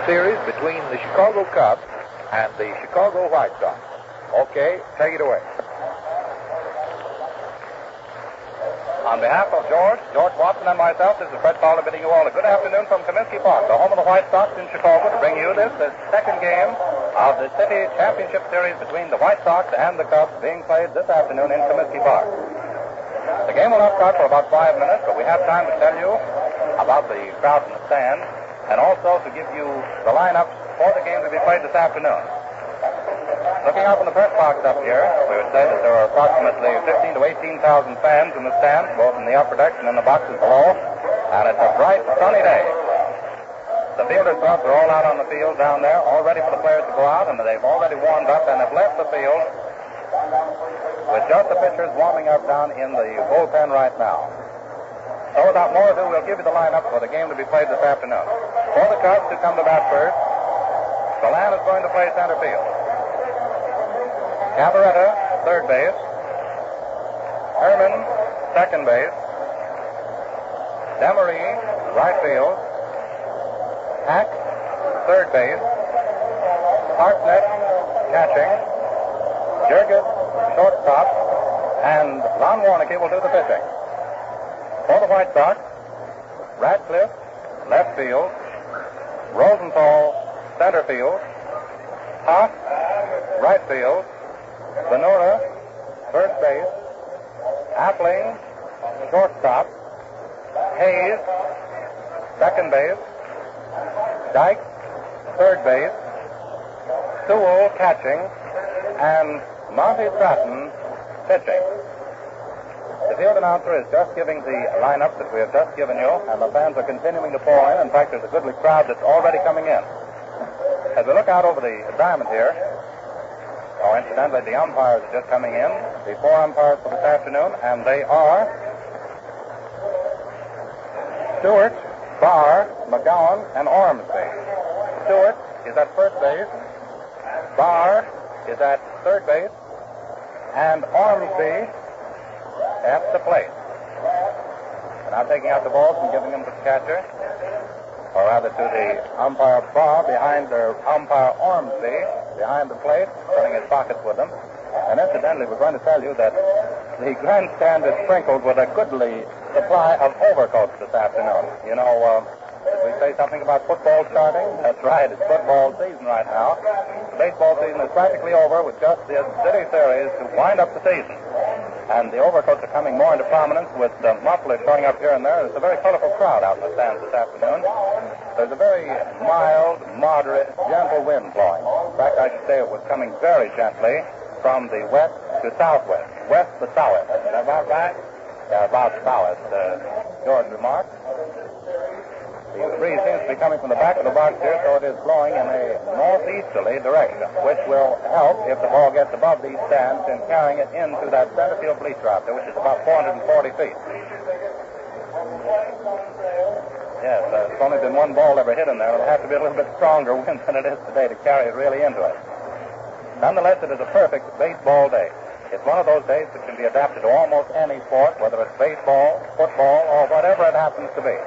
series between the Chicago Cubs and the Chicago White Sox. Okay, take it away. On behalf of George Watson, and myself, this is Fred Fowler bidding you all a good afternoon from Comiskey Park, the home of the White Sox in Chicago, to bring you the second game of the City Championship Series between the White Sox and the Cubs being played this afternoon in Comiskey Park. The game will not start for about 5 minutes, but we have time to tell you about the crowd in the stands and also to give you the lineups for the game to be played this afternoon. Looking up in the press box up here, we would say that there are approximately 15,000 to 18,000 fans in the stands, both in the upper decks and in the boxes below, and it's a bright, sunny day. The fielder clubs are all out on the field down there, all ready for the players to go out, and they've already warmed up and have left the field with just the pitchers warming up down in the bullpen right now. So without more ado, we'll give you the lineup for the game to be played this afternoon. For the Cubs to come to bat first, Galan is going to play center field. Cabaretta, third base. Herman, second base. Demery, right field. Hack, third base. Hartnett, catching. Jurgis, shortstop. And Lon Warnicki will do the pitching. For the White Sox, Radcliffe, left field. Rosenthal, center field. Haas, right field. Ventura, first base. Appling, shortstop. Hayes, second base. Dyke, third base. Sewell, catching. And Monty Stratton, pitching. The field announcer is just giving the lineup that we have just given you, and the fans are continuing to pour in. In fact, there's a goodly crowd that's already coming in. As we look out over the diamond here, incidentally, the umpires are just coming in, the 4 umpires for this afternoon, and they are Stewart, Barr, McGowan, and Ormsby. Stewart is at first base, Barr is at third base, and Ormsby at the plate. They're now taking out the balls and giving them to the catcher, or rather to the umpire Barr behind their umpire Ormsby behind the plate, filling his pockets with them. And incidentally, we're going to tell you that the grandstand is sprinkled with a goodly supply of overcoats this afternoon. You know, did we say something about football starting? That's right, it's football season right now. The baseball season is practically over with just the City Series to wind up the season. And the overcoats are coming more into prominence with mufflers showing up here and there. There's a very colorful crowd out in the stands this afternoon. There's a very mild, moderate, gentle wind blowing. In fact, I should say it was coming very gently from the west to southwest, west to southwest. Is that about right? Yeah, about southwest, George remarked. The breeze seems to be coming from the back of the box here, so it is blowing in a northeasterly direction, which will help if the ball gets above these stands in carrying it into that center field bleacher out there, which is about 440 feet. Yes, it's only been one ball ever hit in there. It'll have to be a little bit stronger wind than it is today to carry it really into it. Nonetheless, it is a perfect baseball day. It's one of those days that can be adapted to almost any sport, whether it's baseball, football, or whatever it happens to be.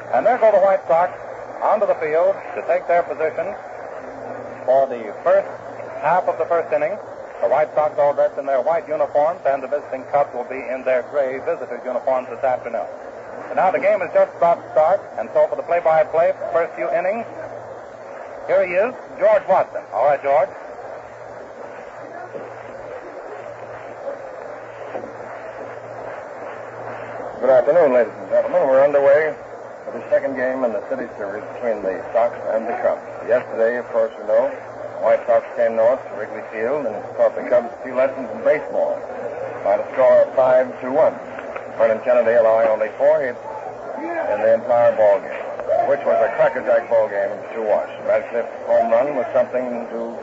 And there go the White Sox onto the field to take their position for the first half of the first inning. The White Sox all dressed in their white uniforms, and the visiting Cubs will be in their gray visitors' uniforms this afternoon. And now the game is just about to start, and so for the play-by-play for the first few innings, here he is, George Watson. All right, George. Good afternoon, ladies and gentlemen. We're underway for the second game in the City Series between the Sox and the Cubs. Yesterday, of course, you know, the White Sox came north to Wrigley Field and taught the Cubs a few lessons in baseball by the score of 5-1. Vernon Kennedy allowing only 4 hits in the entire ball game, which was a crackerjack ball game to watch. Radcliffe's home run was something to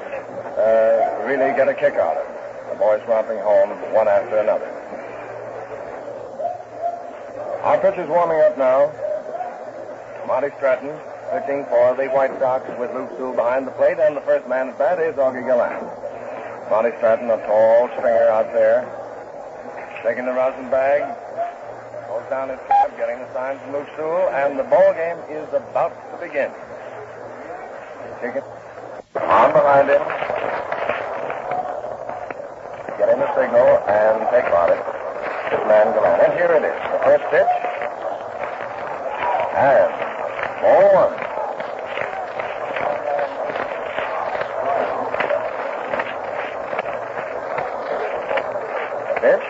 really get a kick out of. The boys romping home one after another. Our pitcher's warming up now. Monty Stratton pitching for the White Sox with Luke Sewell behind the plate, and the first man at bat is Augie Gallant. Monty Stratton, a tall stringer out there, taking the rosin bag, goes down his cab, getting the sign from Luke Sewell, and the ball game is about to begin. Kick it. On behind him. Getting the signal and take on it. This man Galan. And here it is. The first pitch. And ball one. Pitch.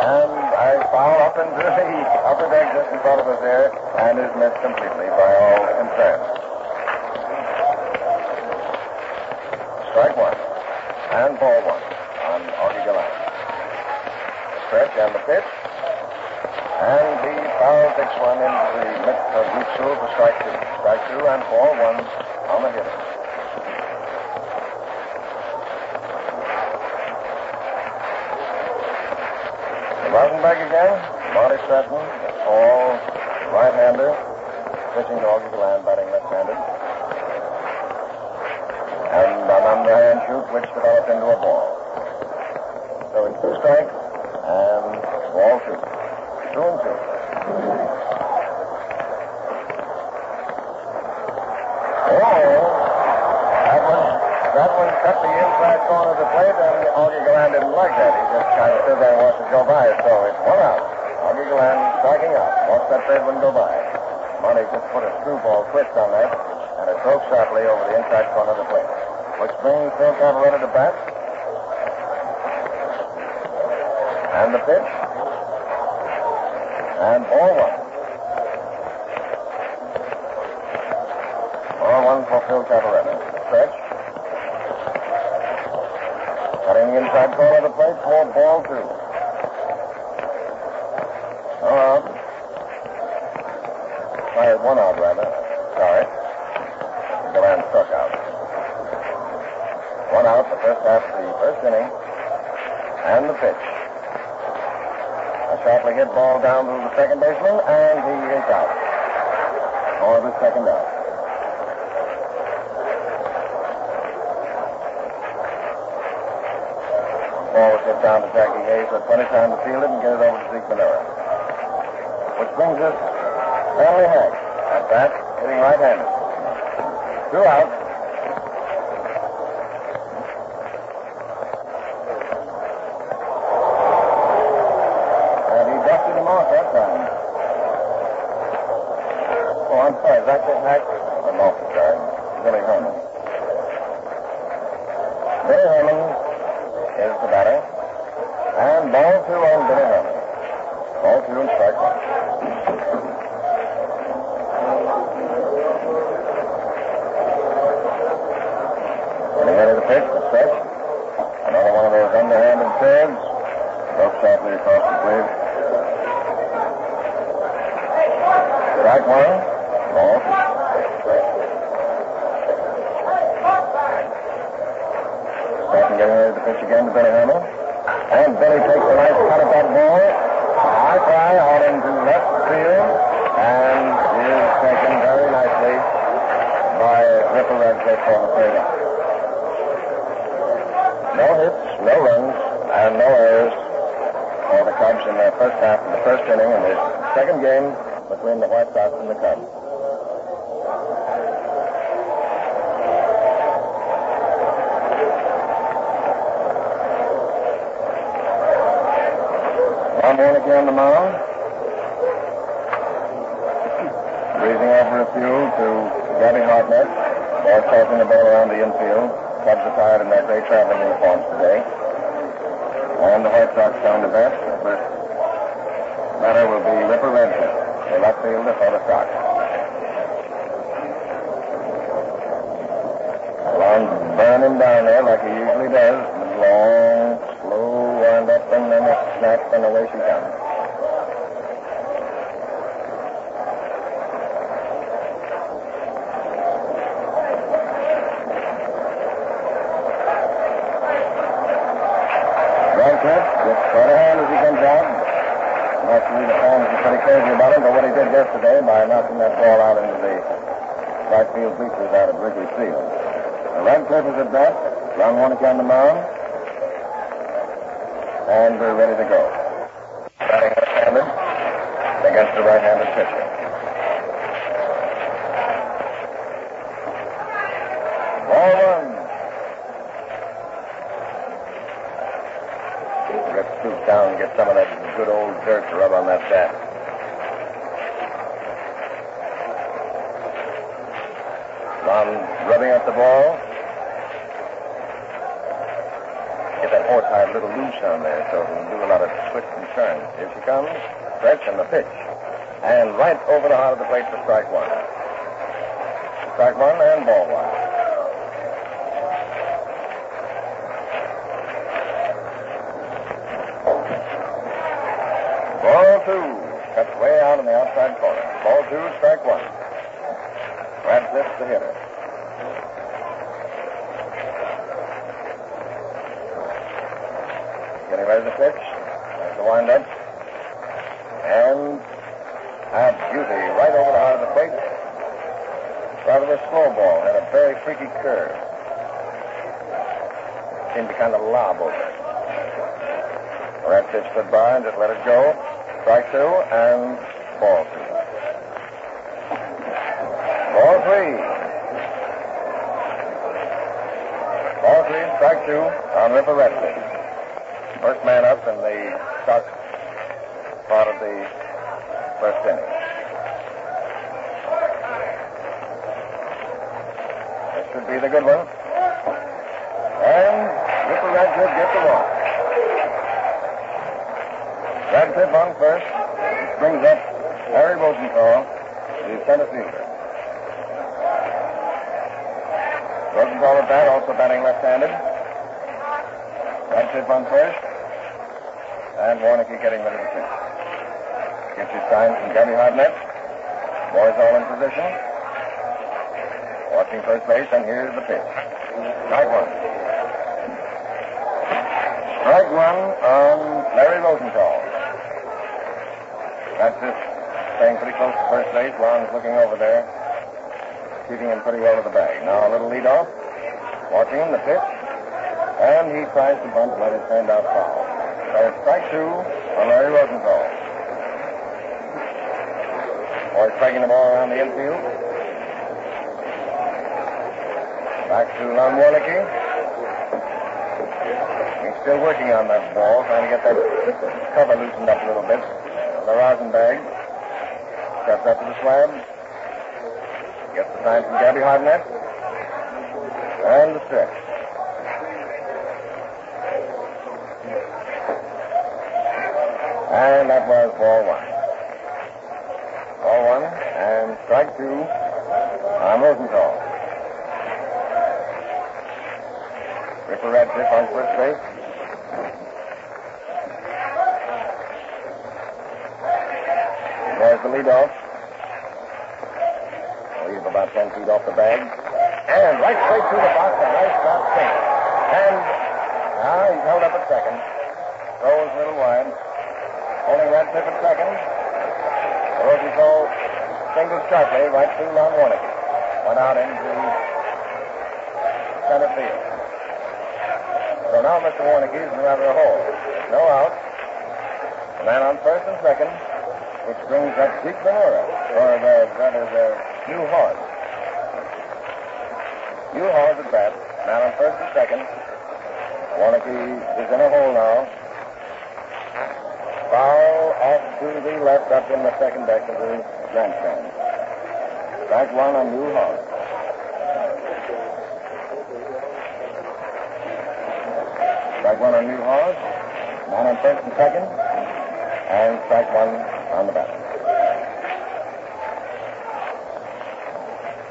And I foul up into the upper deck just in front of us there and is missed completely by all concerned. Strike one. And ball one on Augie Galan. Stretch and the pitch. And he foul takes one into the midst of deep stool for strike two. Strike two and ball one on the hitter. Rosenberg again. Monty Stratton, all right-hander, pitching to Augie Galan, batting left-handed. And an underhand shoot which developed into a ball. So it's two strikes and ball two. 2-2. That one cut the inside corner of the plate, and Augie Galan didn't like that. He just kind of stood there and watched it go by. So it's one out. Augie Galan striking out. Watched that third one go by. Monty just put a screwball twist on that, and it broke sharply over the inside corner of the plate. Which brings Phil Cavaletta to bat. And the pitch. And ball one. Ball one for Phil Cavaletta. Stretch. Cutting the inside corner of the plate for ball two. One out, rather. Sorry. Galan struck out. One out, the first half of the first inning. And the pitch. A sharply hit ball down to the second baseman, and he is out. For the second out. Ball was hit down to Jackie Hayes, with plenty of time to field it and get it over to Zeke Manera. Which brings us Stanley Hack at bat, hitting right-handed. 2 out. And he dusted him off that time. Oh, I'm sorry. Is that Hack? I'm off the guy. Billy Herman. Billy Herman is the batter. And ball two on Billy Herman. Ball two and strike one. Getting ready to pitch, the stretch. Another one of those underhanded serves. Broke sharply across the plate. Strike one. Ball two. Stratton getting ready to pitch again to Billy Herman. And Billy takes a nice cut at that ball. High fly out into left field. And is taken very nicely by Ripper Radcliffe for the third out. No hits, no runs, and no errors for the Cubs in their first half of the first inning in this second game between the White Sox and the Cubs. Ron Warnicki on the mound. Breathing over a few to Gabby Hartnett. Ball tossing the ball around the infield. Cubs are tired in their gray traveling uniforms today. And the White Sox down to bat. The first batter will be Ripper Radcliffe, the left fielder for the Sox. Along burn him down there like he usually does. Long, slow wind up, and then a snap, and away she comes. Radcliffe gets right ahead as he comes out. Naturally, the fans are pretty crazy about him, but what he did yesterday by knocking that ball out into the right field bleachers out at Wrigley Field. Radcliffe is at bat. Ron Warnicki on the mound. And we're ready to go. Batting left-handed against the right-handed pitcher. Get some of that good old dirt to rub on that bat. On rubbing up the ball. Get that horse-hide a little loose on there so it'll do a lot of twists and turns. Here she comes. Stretch and the pitch. And right over the heart of the plate for strike one. Strike one and ball one. Ball two. Cuts way out in the outside corner. Ball two, strike one. Radcliffe's the hitter. Getting ready to pitch. There's the windup. And a beauty right over the heart of the plate. Rather a slow ball. Had a very freaky curve. Seemed to kind of lob over. Radcliffe stood by and just let it go. Strike two and ball two. Ball three. Ball three, strike two on Ripper Radcliffe. First man up in the Sox part of the first inning. This should be the good one. And Ripper Radcliffe gets the walk. Radcliffe on first. Brings up Harry Rosenthal, the center fielder. Rosenthal at bat, also batting left-handed. Radcliffe on first. And Warnicki getting ready to pitch. Gets his sign from Gabby Hardnett. Boys all in position. Watching first base, and here's the pitch. Strike one. Strike one on Larry Rosenthal. Radcliffe staying pretty close to first base. Lon's looking over there, keeping him pretty well to the bag. Now a little leadoff. Watching him, the pitch. And he tries to bunt, but it turned out foul. So it's strike two on Larry Rosenthal. Boys striking the ball around the infield. Back to Lon Warnicki. He's still working on that ball, trying to get that cover loosened up a little bit. The rosin bag. Cuts up to the slab. Gets the sign from Gabby Hardnett. And the stretch. And that was ball one. Ball one and strike two on Rosenthal. Ripper Radcliffe on first base. There's the leadoff. Leave about 10 feet off the bag. And right straight through the box, a nice drop single. And now he's held up at second. Throws a little wide. Holding Radcliffe at second. Rosenthal singled sharply right through Lon Warnicki. Went out into center field. So now Mr. Warnicki is in rather a hole. No out. The man on first and second, which brings up Zeke Ventura, or that is Hugh Hawes. Hugh Hawes at bat. Man on first and second. Warnicki is in a hole now. Foul off to the left up in the second deck of the grandstand. Strike one on Hugh Hawes. Strike one on Hugh Hawes. Man on first and second. And strike one on the batter.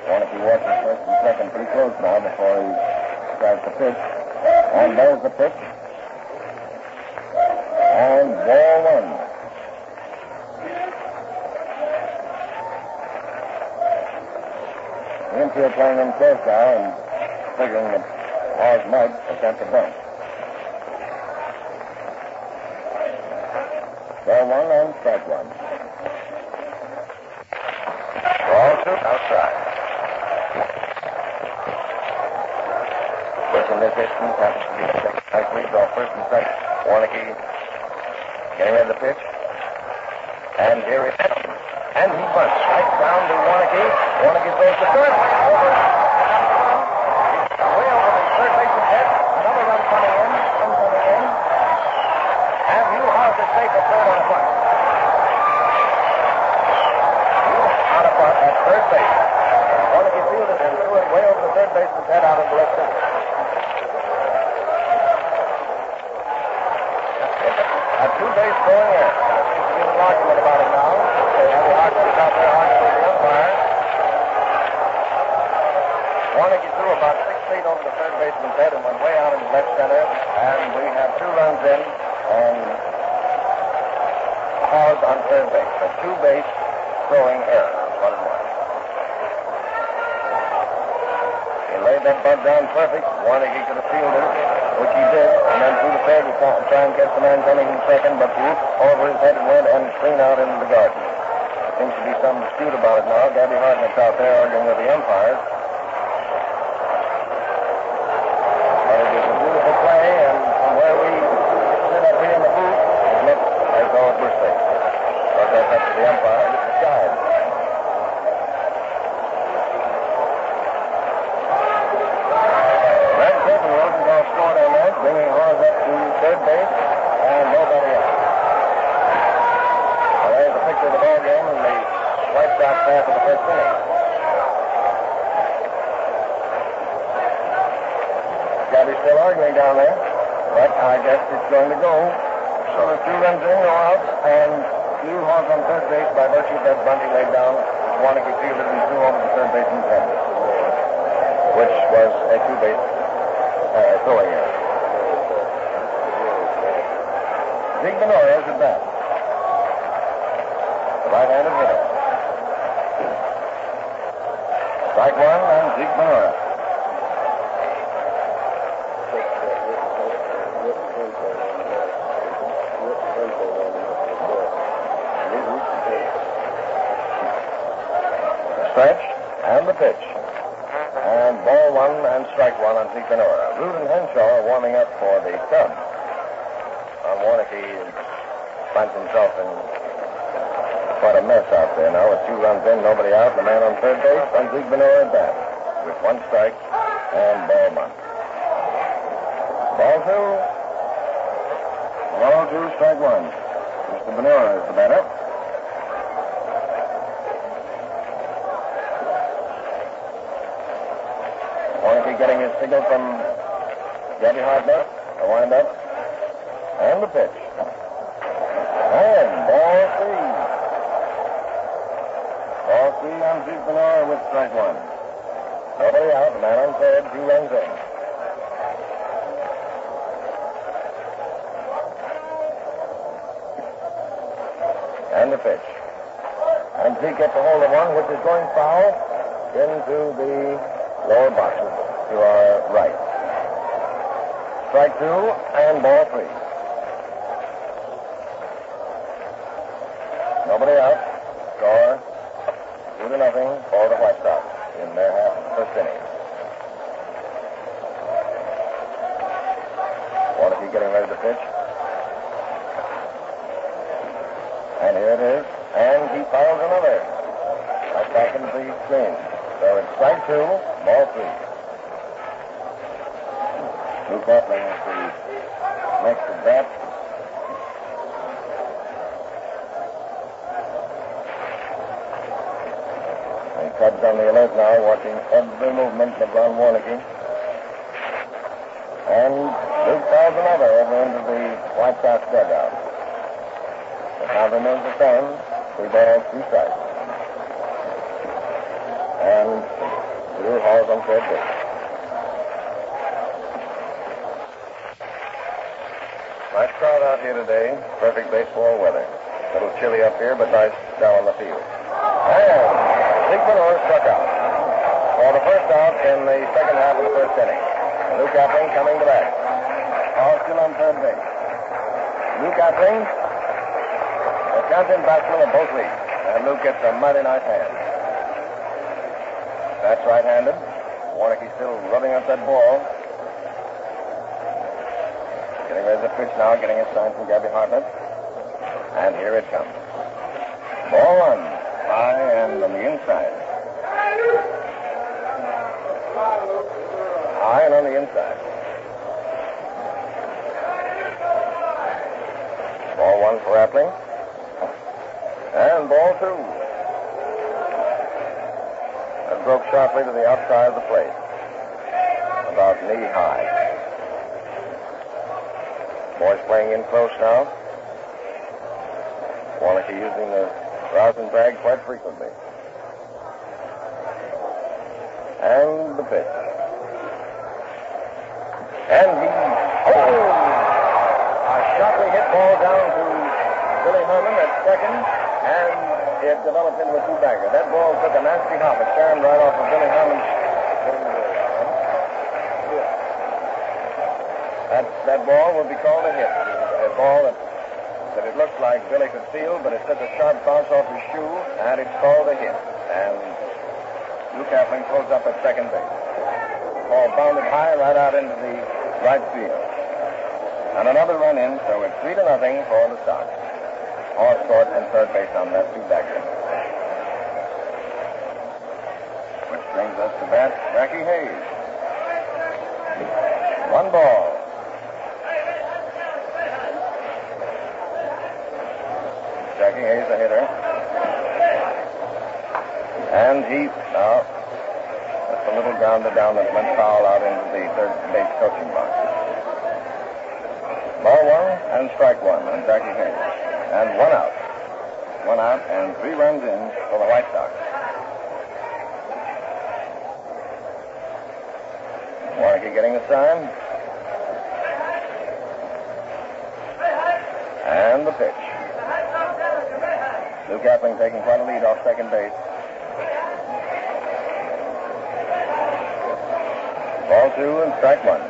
Warnicki watches first and second pretty close now before he tries to pitch. And there's the pitch. And ball one. The infield playing in close now and figuring that Hawes might attempt a bunt. Ball one and strike one. Ball two outside. What's in this distance happens to be the second nice lead off first and second. Warnicki getting ready to pitch. And here he is. And he bunts right down to Warnicki. Warnicki throws to third. Over. Way over the third baseman's head. Another run coming in. And Hugh Hawes is at third base. Warnicky fielded and threw it way over the third baseman's head out into left center. A two-base throwing error. There seems to be an argument about it now. Heavy Hartman is out there arguing with the umpire. Warnicky threw about 6 feet over the third baseman's head and went way out into left center. And we have 2 runs in and pause on third base. A two-base throwing error is what it was. He laid that bunt down perfect. Warnicky could have fielded, which he did, and then threw the third to try and catch the man coming in second, but whoop, over his head it went and clean out into the garden. There seems to be some dispute about it now. Gabby Hartnett's out there arguing with the umpires. But it was a beautiful play, and from where we sit up here in the booth, it looks as though it was safe. But that's up to the umpire to decide. Bringing Hawes up to third base, and nobody else. Well, there's a picture of the ball game in the White Sox half of the first inning. Gabby's still arguing down there, but I guess it's going to go. So there's 2 runs in, no outs, and Hugh Hawes on third base by virtue of that bunt he laid down. Warnicky fielded and threw over the third baseman's head, which was a two-base throwing error. Zeke Benora is at bat. The right-handed hitter. Strike 1 and Zeke Benora. The stretch and the pitch. And ball 1 and strike 1 on Zeke Benora. Rudin Henshaw are warming up for the Cubs. Warnicky finds himself in quite a mess out there now with 2 runs in, nobody out, the man on third base, and Zeke Benora at bat with 1 strike and ball 1. Ball 2, strike 1. Mr. Benora is the batter. Warnicky getting his signal from Gabby Hartnett, the wind-up. And the pitch. And ball 3. Ball 3 on Zeke Benora with strike 1. Nobody out, the man on third, 2 runs in. And the pitch. And Zeke gets a hold of one, which is going foul into the lower boxes to our right. Strike 2 and ball 3. Nobody out. Score 2-0 for the White Sox in their half of the first inning. Warnicky getting ready to pitch. And here it is. And he fouls another. Right back into the screen. So it's strike 2, ball 3. Luke Coughlin is the next at bat. Cubs on the alert now, watching every movement of Ron Warnicky. And Luke fouls another over into the White Sox dugout. The count remains the same. 3 balls, 2 strikes. And Drew Hawes on third base. Nice crowd out here today. Perfect baseball weather. A little chilly up here, but nice down on the field. And Zeke Benora struck out for the first out in the second half of the first inning. Luke Appling coming to bat. Hall still on third base. Luke Appling, a champion batsman of both leagues. And Luke gets a mighty nice hand. That's right-handed. Warnicky still rubbing up that ball. Getting ready to pitch now, getting a sign from Gabby Hartnett. And here it comes. Ball 1. High and on the inside. High and on the inside. Ball 1 for Appling. And ball 2. and broke sharply to the outside of the plate, about knee high. Boys playing in close now. Warnocky using the rosin bag quite frequently. And the pitch. And he... A sharply hit ball down to Billy Herman at second, and it developed into a two-bagger. That ball took a nasty hop. It turned right off of Billy Herman's... That ball would be called a hit. A ball that it looked like Billy could feel, but it took a sharp bounce off his shoe, and it's called a hit. And Lou Kapling pulls up at second base. The ball bounded high right out into the right field. And another run in, so it's 3-0 for the Sox. All scored in third base on that two-bagger. Which brings us to bat, Jackie Hayes. One ball. Jackie Hayes, the hitter. And he, now, just a little grounder down that went foul out into the third base coaching box. Ball one and strike one on Jackie Hayes. And one out. One out and 3 runs in for the White Sox. Warnocky getting the sign. And the pitch. Lou Kapling taking quite a lead off second base. Ball 2 and strike one.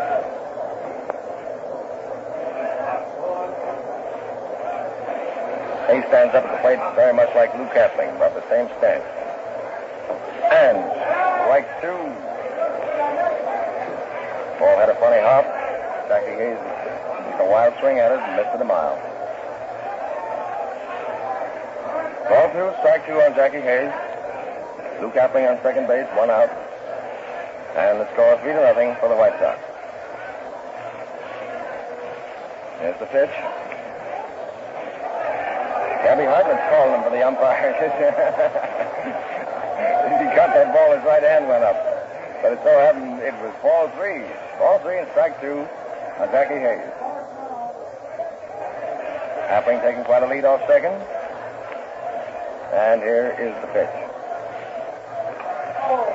He stands up at the plate very much like Lou Kapling, about the same stance. And strike 2. Ball had a funny hop. Jackie Hayes took a wild swing at it and missed it a mile. Ball 2, strike 2 on Jackie Hayes. Lou Kapling on second base, one out. And the score 3-0 for the White Sox. Here's the pitch. Gabby Hartman's calling him for the umpire. He got that ball, his right hand went up. But it so happened it was ball 3. Ball 3 and strike 2 on Jackie Hayes. Kapling taking quite a lead off second. And here is the pitch.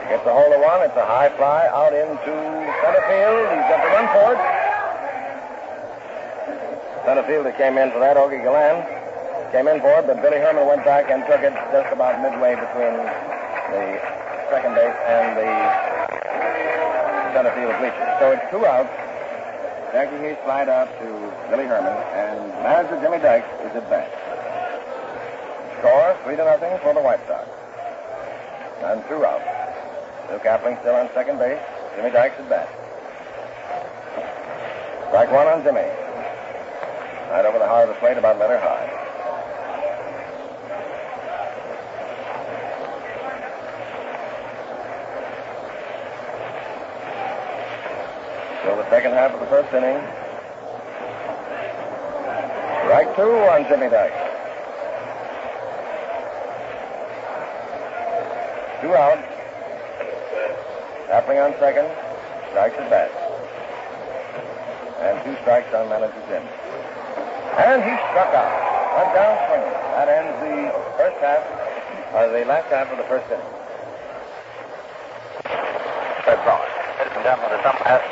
He gets a hold of one. It's a high fly out into center field. He's got to run for it. Center fielder came in for that, Ogie Galland. Came in for it, but Billy Herman went back and took it just about midway between the second base and the center field bleachers. So it's 2 outs. Jackie Hayes flied out to Billy Herman, and manager Jimmy Dykes is at bat. Score 3-0 for the White Sox. And 2 outs. Lou Kapling still on second base. Jimmy Dykes at bat. Strike 1 on Jimmy. Right over the heart of the plate, about letter high. Still the second half of the first inning. Strike 2 on Jimmy Dykes. 2 out. Kapling on second. Strikes at bat. And 2 strikes on manager Jim. And he struck out. Went down swinging. That ends the first half, or the last half of the first inning. That's all. Ladies and gentlemen, the sum has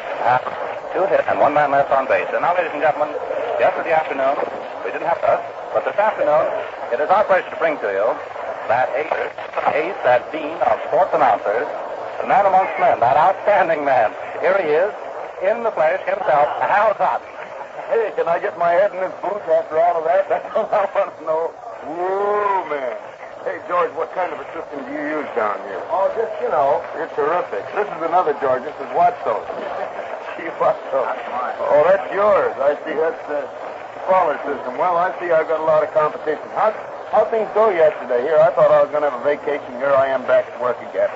2 hits and 1 man left on base. And now, ladies and gentlemen, yesterday afternoon, we didn't have us, but this afternoon, it is our pleasure to bring to you that ace, that dean of sports announcers, the man amongst men, that outstanding man. Here he is, in the flesh himself, Hal Totten. Hey, can I get my head in this booth after all of that? That's all I want to know. Whoa, man. Hey, George, what kind of a system do you use down here? Oh, just, you know. You're terrific. This is another, George. This is White Sox. Gee, White Sox. Oh, that's yours. I see that's the smaller system. Well, I see I've got a lot of competition. How things go yesterday? Here, I thought I was going to have a vacation. Here I am back to work again.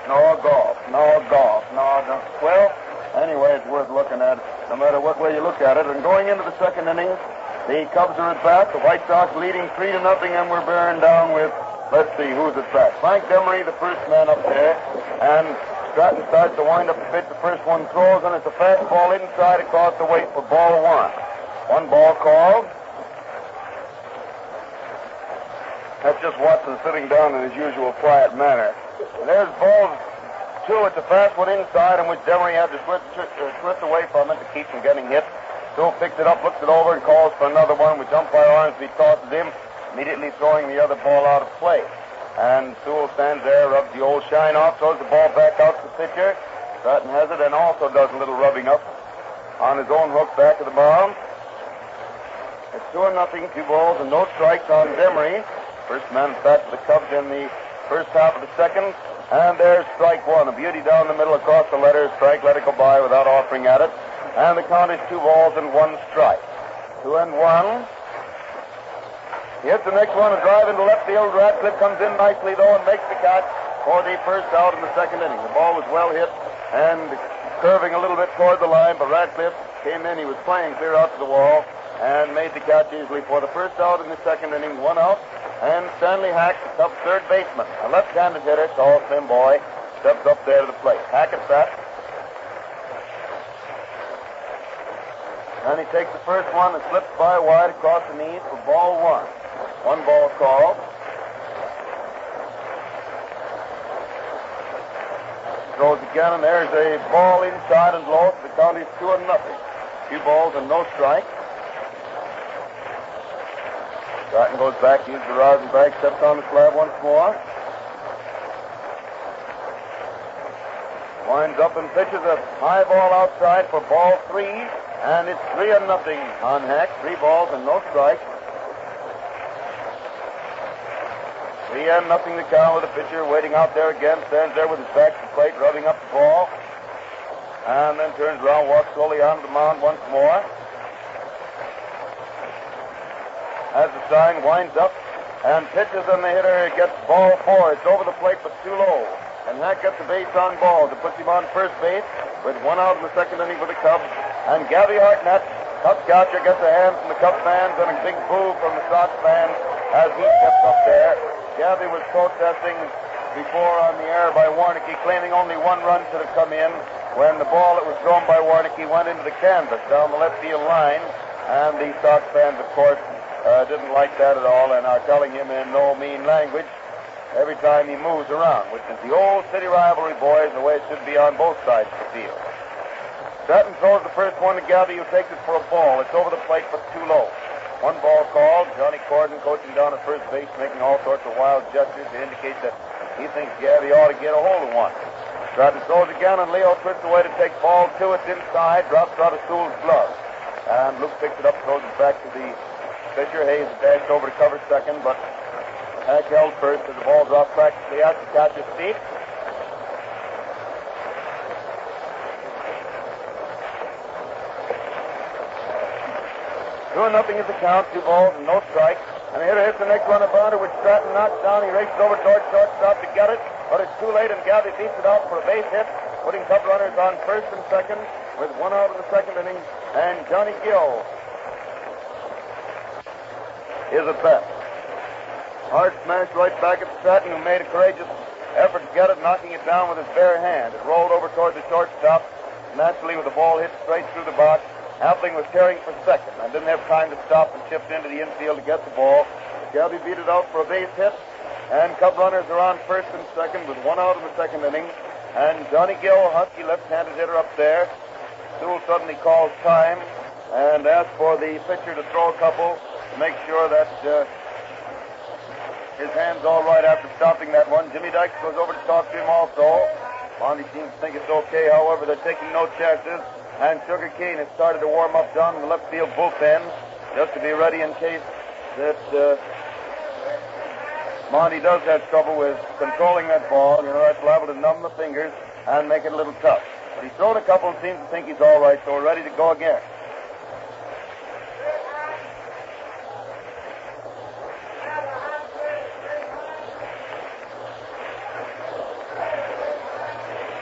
No golf. Well, anyway, it's worth looking at, no matter what way you look at it. And going into the second inning, the Cubs are at bat. The White Sox leading 3-0, and we're bearing down with Let's see who's at bat. Frank Demery, the first man up there, and Stratton starts to wind up the pitch. The first one throws, and it's a fastball inside across the weight for ball one. One ball called. That's just Watson sitting down in his usual quiet manner. And there's ball two. It's a fast one inside, in which Demery had to twist away from it to keep from getting hit. Sewell picks it up, looks it over, and calls for another one, which umpire Ormsby tosses him, immediately throwing the other ball out of play. And Sewell stands there, rubs the old shine off, throws the ball back out to the pitcher. Stratton has it and also does a little rubbing up on his own hook back of the mound. It's 2-0, 2 balls and no strikes on Demery. First man at bat for the Cubs in the first half of the second. And there's strike one, a beauty down the middle across the letters. Frank let it go by without offering at it. And the count is 2 balls and 1 strike. 2-1. He hits the next one, a drive into left field. Radcliffe comes in nicely, though, and makes the catch for the first out in the second inning. The ball was well hit and curving a little bit toward the line, but Radcliffe came in. He was playing clear out to the wall and made the catch easily for the first out in the second inning. 1 out, and Stanley Hack, the Cubs' third baseman, a left-handed hitter, tall, slim boy, steps up there to the plate. Hack at bat. And he takes the first one and slips by wide across the knees for ball one. 1 ball called. Throws again, and there's a ball inside and low. So the count is 2-0. 2 balls and no strike. Stratton goes back, uses the rosin bag, steps on the slab once more. Winds up and pitches a high ball outside for ball 3. And it's 3-0 on Hack. 3 balls and no strike. 3-0 the count with the pitcher waiting out there again. Stands there with his back to the plate, rubbing up the ball. And then turns around, walks slowly onto the mound once more. Has the sign, winds up, and pitches, and the hitter gets ball 4. It's over the plate, but too low. And Hack gets a base on ball that puts him on first base with 1 out in the second inning for the Cubs. And Gabby Hartnett, Cubs catcher, gets a hand from the Cubs fans and a big boo from the Sox fans as he steps up there. Gabby was protesting before on the air by Warnicki, claiming only 1 run should have come in when the ball that was thrown by Warnicki went into the canvas down the left field line. And the Sox fans, of course, didn't like that at all and are telling him in no mean language every time he moves around, which is the old city rivalry, boys, the way it should be on both sides of the field. Stratton throws the first one to Gabby, who takes it for a ball. It's over the plate, but too low. 1 ball called. Johnny Corden coaching down at first base, making all sorts of wild gestures to indicate that he thinks Gabby ought to get a hold of one. Stratton throws again, and Leo twists away to take ball 2. It's inside, drops out of Sewell's glove. And Luke picks it up, throws it back to the pitcher. Hayes dashed over to cover second, but Hack held first as the ball dropped practically out to catcher's feet. 2-0 is the count, 2 balls and no strikes. And the hitter hits the next one, a bounder, which Stratton knocks down. He races over towards shortstop to get it, but it's too late, and Gabby beats it out for a base hit, putting Cub runners on first and second with 1 out of the second inning. And Johnny Gill is at bat. Hard smash right back at Stratton, who made a courageous effort to get it, knocking it down with his bare hand. It rolled over toward the shortstop, naturally with the ball hit straight through the box. Appling was tearing for second and didn't have time to stop and shift into the infield to get the ball. Gabby beat it out for a base hit, and Cub runners are on first and second with 1 out in the second inning. And Johnny Gill, husky left-handed hitter up there. Sewell suddenly calls time and asks for the pitcher to throw a couple to make sure that his hand's all right after stopping that one. Jimmy Dykes goes over to talk to him also. Monty seems to think it's okay, however, they're taking no chances. And Sugar Kane has started to warm up down in the left field bullpen just to be ready in case that Monty does have trouble with controlling that ball. You know, that's liable to numb the fingers and make it a little tough. But he's thrown a couple and seems to think he's all right, so we're ready to go again.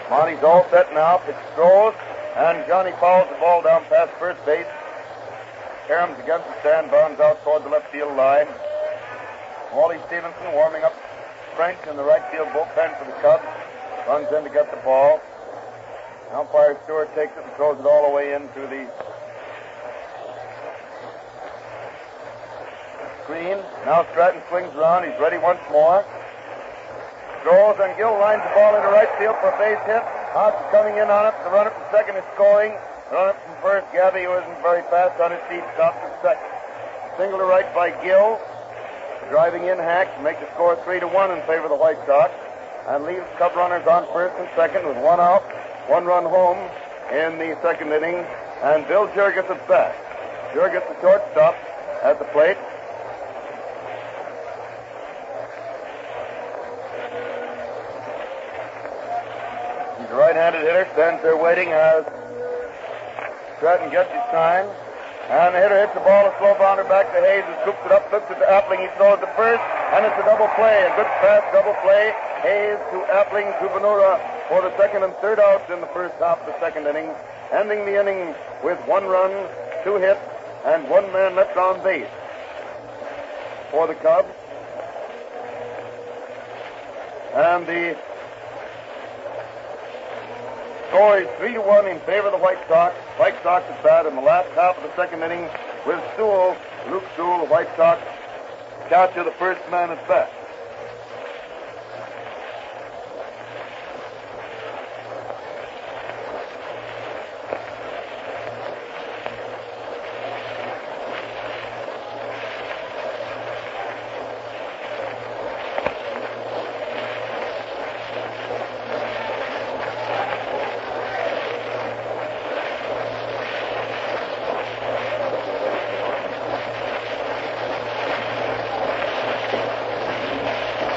Monty's all set now. Pitch throws. And Johnny fouls the ball down past first base. Caroms against the stand, bounds out toward the left field line. Wally Stevenson warming up French in the right field bullpen for the Cubs. Runs in to get the ball. Umpire Stewart takes it and throws it all the way into the screen. Now Stratton swings around. He's ready once more. Throws, and Gill lines the ball into right field for a base hit. Haas is coming in on it. The runner from second is scoring. The runner from first, Gabby, who isn't very fast on his feet, stops at second. Single to right by Gill. Driving in Hack to make the score 3-1 in favor of the White Sox. And leaves Cub runners on first and second with one out, one run home in the second inning. And Bill Jurgis at bat. Jurgis, the shortstop, at the plate. He's a right-handed hitter, stands there waiting as Stratton gets his time. And the hitter hits the ball, a slow bounder back to Hayes, who scoops it up, flips it to Appling. He throws to first, and it's a double play, a good fast double play. Hayes to Appling to Ventura for the second and third outs in the first half of the second inning, ending the inning with 1 run, 2 hits, and 1 man left on base for the Cubs. And the score is 3-1 in favor of the White Sox. White Sox at bat in the last half of the second inning with Sewell, Luke Sewell, the White Sox catcher, the first man at bat.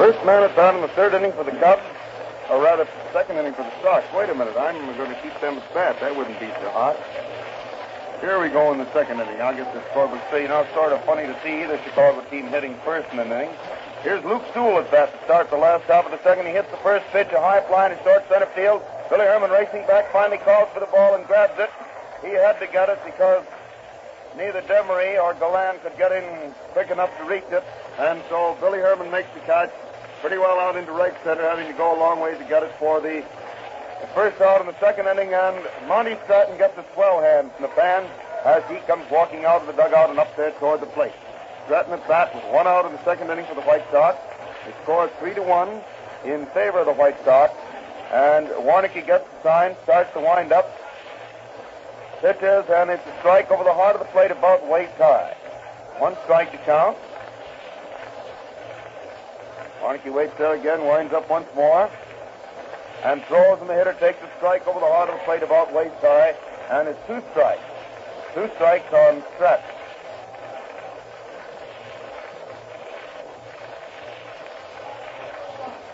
First man at bat in the third inning for the Cubs, or rather, second inning for the Sox. Wait a minute, I'm going to keep them at bat. That wouldn't be so hot. Here we go in the second inning. I guess this score would say, it's sort of funny to see the Chicago team hitting first in the inning. Here's Luke Sewell at bat to start the last half of the second. He hits the first pitch, a high fly in short center field. Billy Herman racing back, finally calls for the ball and grabs it. He had to get it because neither Demery or Galan could get in quick enough to reach it. And so Billy Herman makes the catch pretty well out into right center, having to go a long way to get it for the first out in the second inning. And Monty Stratton gets a swell hand from the fans as he comes walking out of the dugout and up there toward the plate. Stratton at bat with 1 out in the second inning for the White Sox. The score is 3-1 in favor of the White Sox. And Warneke gets the sign, starts to wind up. Pitches, and it's a strike over the heart of the plate about waist high. 1 strike to count. Warneke waits there again, winds up once more, and throws, and the hitter takes a strike over the heart of the plate about waist high, and it's 2 strikes. 2 strikes on Stratton.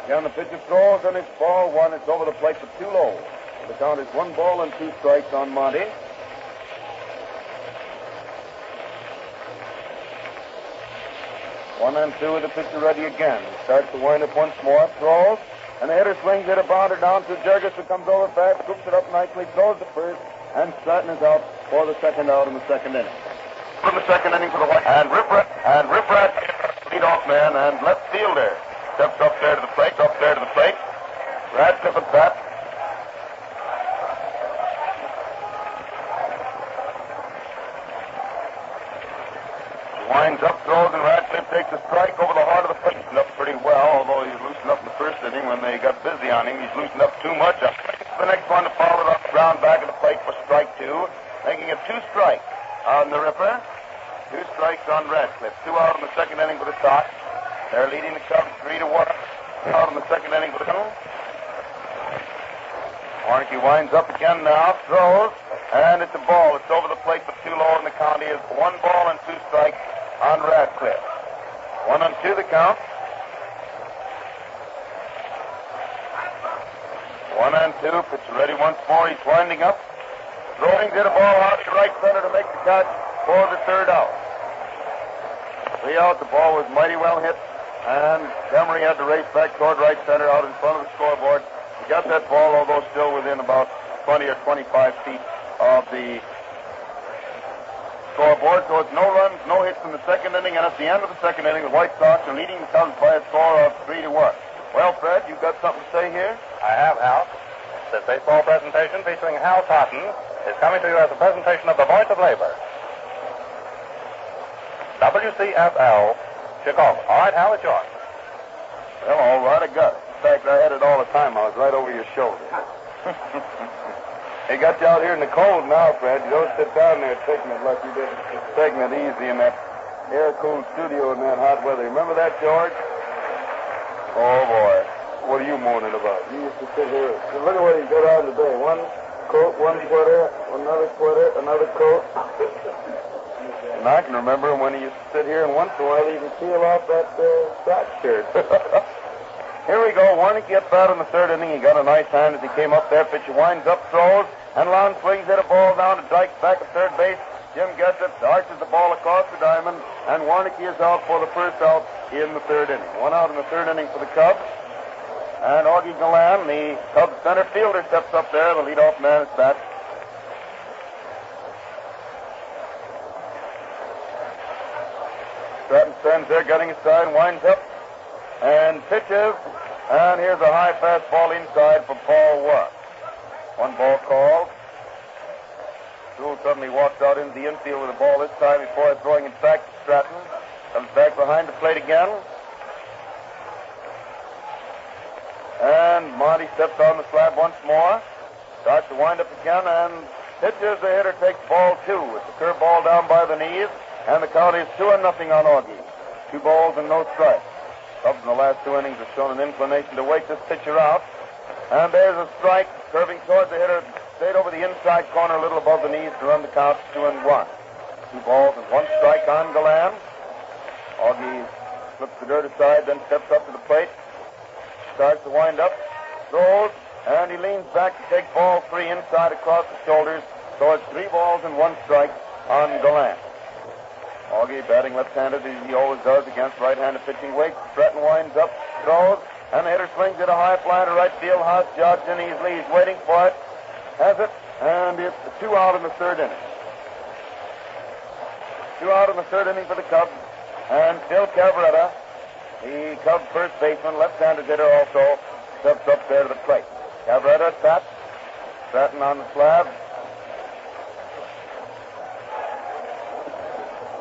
Again, the pitcher throws, and it's ball 1. It's over the plate for 2 low. The count is 1 ball and 2 strikes on Monty. 1 and 2 with the pitcher ready again. Starts to wind up once more, throws, and the hitter swings it a bounder down to Jurgis, who comes over fast, scoops it up nicely, throws the first, and Stratton is out for the second out in the second inning. From the second inning for the White, and Riffrath, leadoff man and left fielder, steps up there to the plate, Radcliffe at bat. Winds up, throws, and Radcliffe takes a strike over the heart of the plate. Loosened up pretty well, although he loosened up in the first inning when they got busy on him. He's loosened up too much. The next one to follow it up the ground back of the plate for strike 2, making it 2 strikes on the Ripper. 2 strikes on Radcliffe. 2 out in the second inning for the Sox. They're leading the Cubs 3-1. Out in the second inning for the Cubs. Warneke winds up again now, throws, and it's a ball. It's over the plate for 2 low, and the count is 1 ball and 2 strikes on Radcliffe. 1 and 2 the count. 1 and 2. Pitcher ready once more. He's winding up. Throwing, did a ball out to right center to make the catch for the third out. 3 out. The ball was mighty well hit, and Demery had to race back toward right center out in front of the scoreboard. He got that ball, although still within about 20 or 25 feet of the scoreboard. So it's no runs, no hits in the second inning, and at the end of the second inning, the White Sox are leading the Cubs by a score of 3-1. Well, Fred, you got something to say here? I have, Hal. This baseball presentation featuring Hal Totten is coming to you as a presentation of the Voice of Labor. WCFL, Chicago. All right, Hal, it's yours. Well, all right, I got it. In fact, I had it all the time. I was right over your shoulder. They got you out here in the cold now, Fred. You don't sit down there taking it like you did. Taking it easy in that air-cooled studio in that hot weather. Remember that, George? Oh, boy. What are you moaning about? You used to sit here. Look at what you got on today. One coat, one sweater, another coat. And I can remember when he used to sit here, and once in a while he even peel off that striped shirt. Here we go. Warnick gets out in the third inning. He got a nice hand as he came up there. Pitcher winds up, throws, and Lon swings hit a ball down to Dykes back at third base. Jim gets it, arches the ball across the diamond, and Warnick is out for the first out in the third inning. One out in the third inning for the Cubs. And Augie Gallan, the Cubs center fielder, steps up there. The leadoff man is back. Stratton stands there, getting his side, winds up, and pitches. And here's a high fastball inside for Paul Watt. One ball called. Sewell suddenly walks out into the infield with the ball this time before throwing it back to Stratton. Comes back behind the plate again. And Monty steps on the slab once more. Starts to wind up again and pitches. The hitter takes ball two. It's a curveball down by the knees. And the count is 2-0 on Augie. 2 balls and no strikes. Cubs in the last 2 innings have shown an inclination to wake this pitcher out. And there's a strike curving towards the hitter. Stayed over the inside corner a little above the knees to run the count 2-1. 2 balls and 1 strike on Gallan. Augie flips the dirt aside, then steps up to the plate. Starts to wind up. Throws. And he leans back to take ball 3 inside across the shoulders. So it's 3 balls and 1 strike on Gallan. Augie batting left-handed as he always does against right-handed pitching. Wakes. Stratton winds up, throws, and the hitter swings it a high fly to right field. Haas jogs in easily. He's waiting for it. Has it, and it's 2 out in the third inning. 2 out in the third inning for the Cubs. And Phil Cavaretta, the Cubs first baseman, left-handed hitter also, steps up there to the plate. Cavaretta at bat. Stratton on the slab.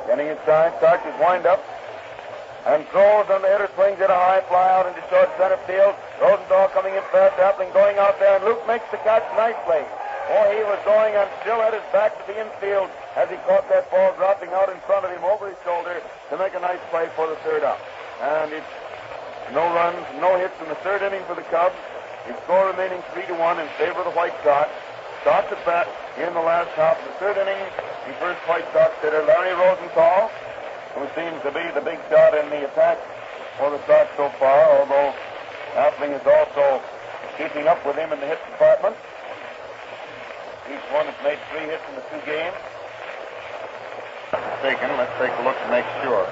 Getting his side, starts his wind-up, and throws, and the hitter swings it a high fly out into short center field. Rosenthal coming in fast, Appling going out there, and Luke makes the catch nicely. Oh, he was going and still had his back to the infield as he caught that ball dropping out in front of him over his shoulder to make a nice play for the third out. And it's no runs, no hits in the third inning for the Cubs. The score remaining 3-1 in favor of the White Sox. Starts at bat in the last half of the third inning. The first White Sox hitter, Larry Rosenthal, who seems to be the big shot in the attack for the Sox so far, although Appling is also keeping up with him in the hit department. Each one has made 3 hits in the 2 games. Let's take a look to make sure.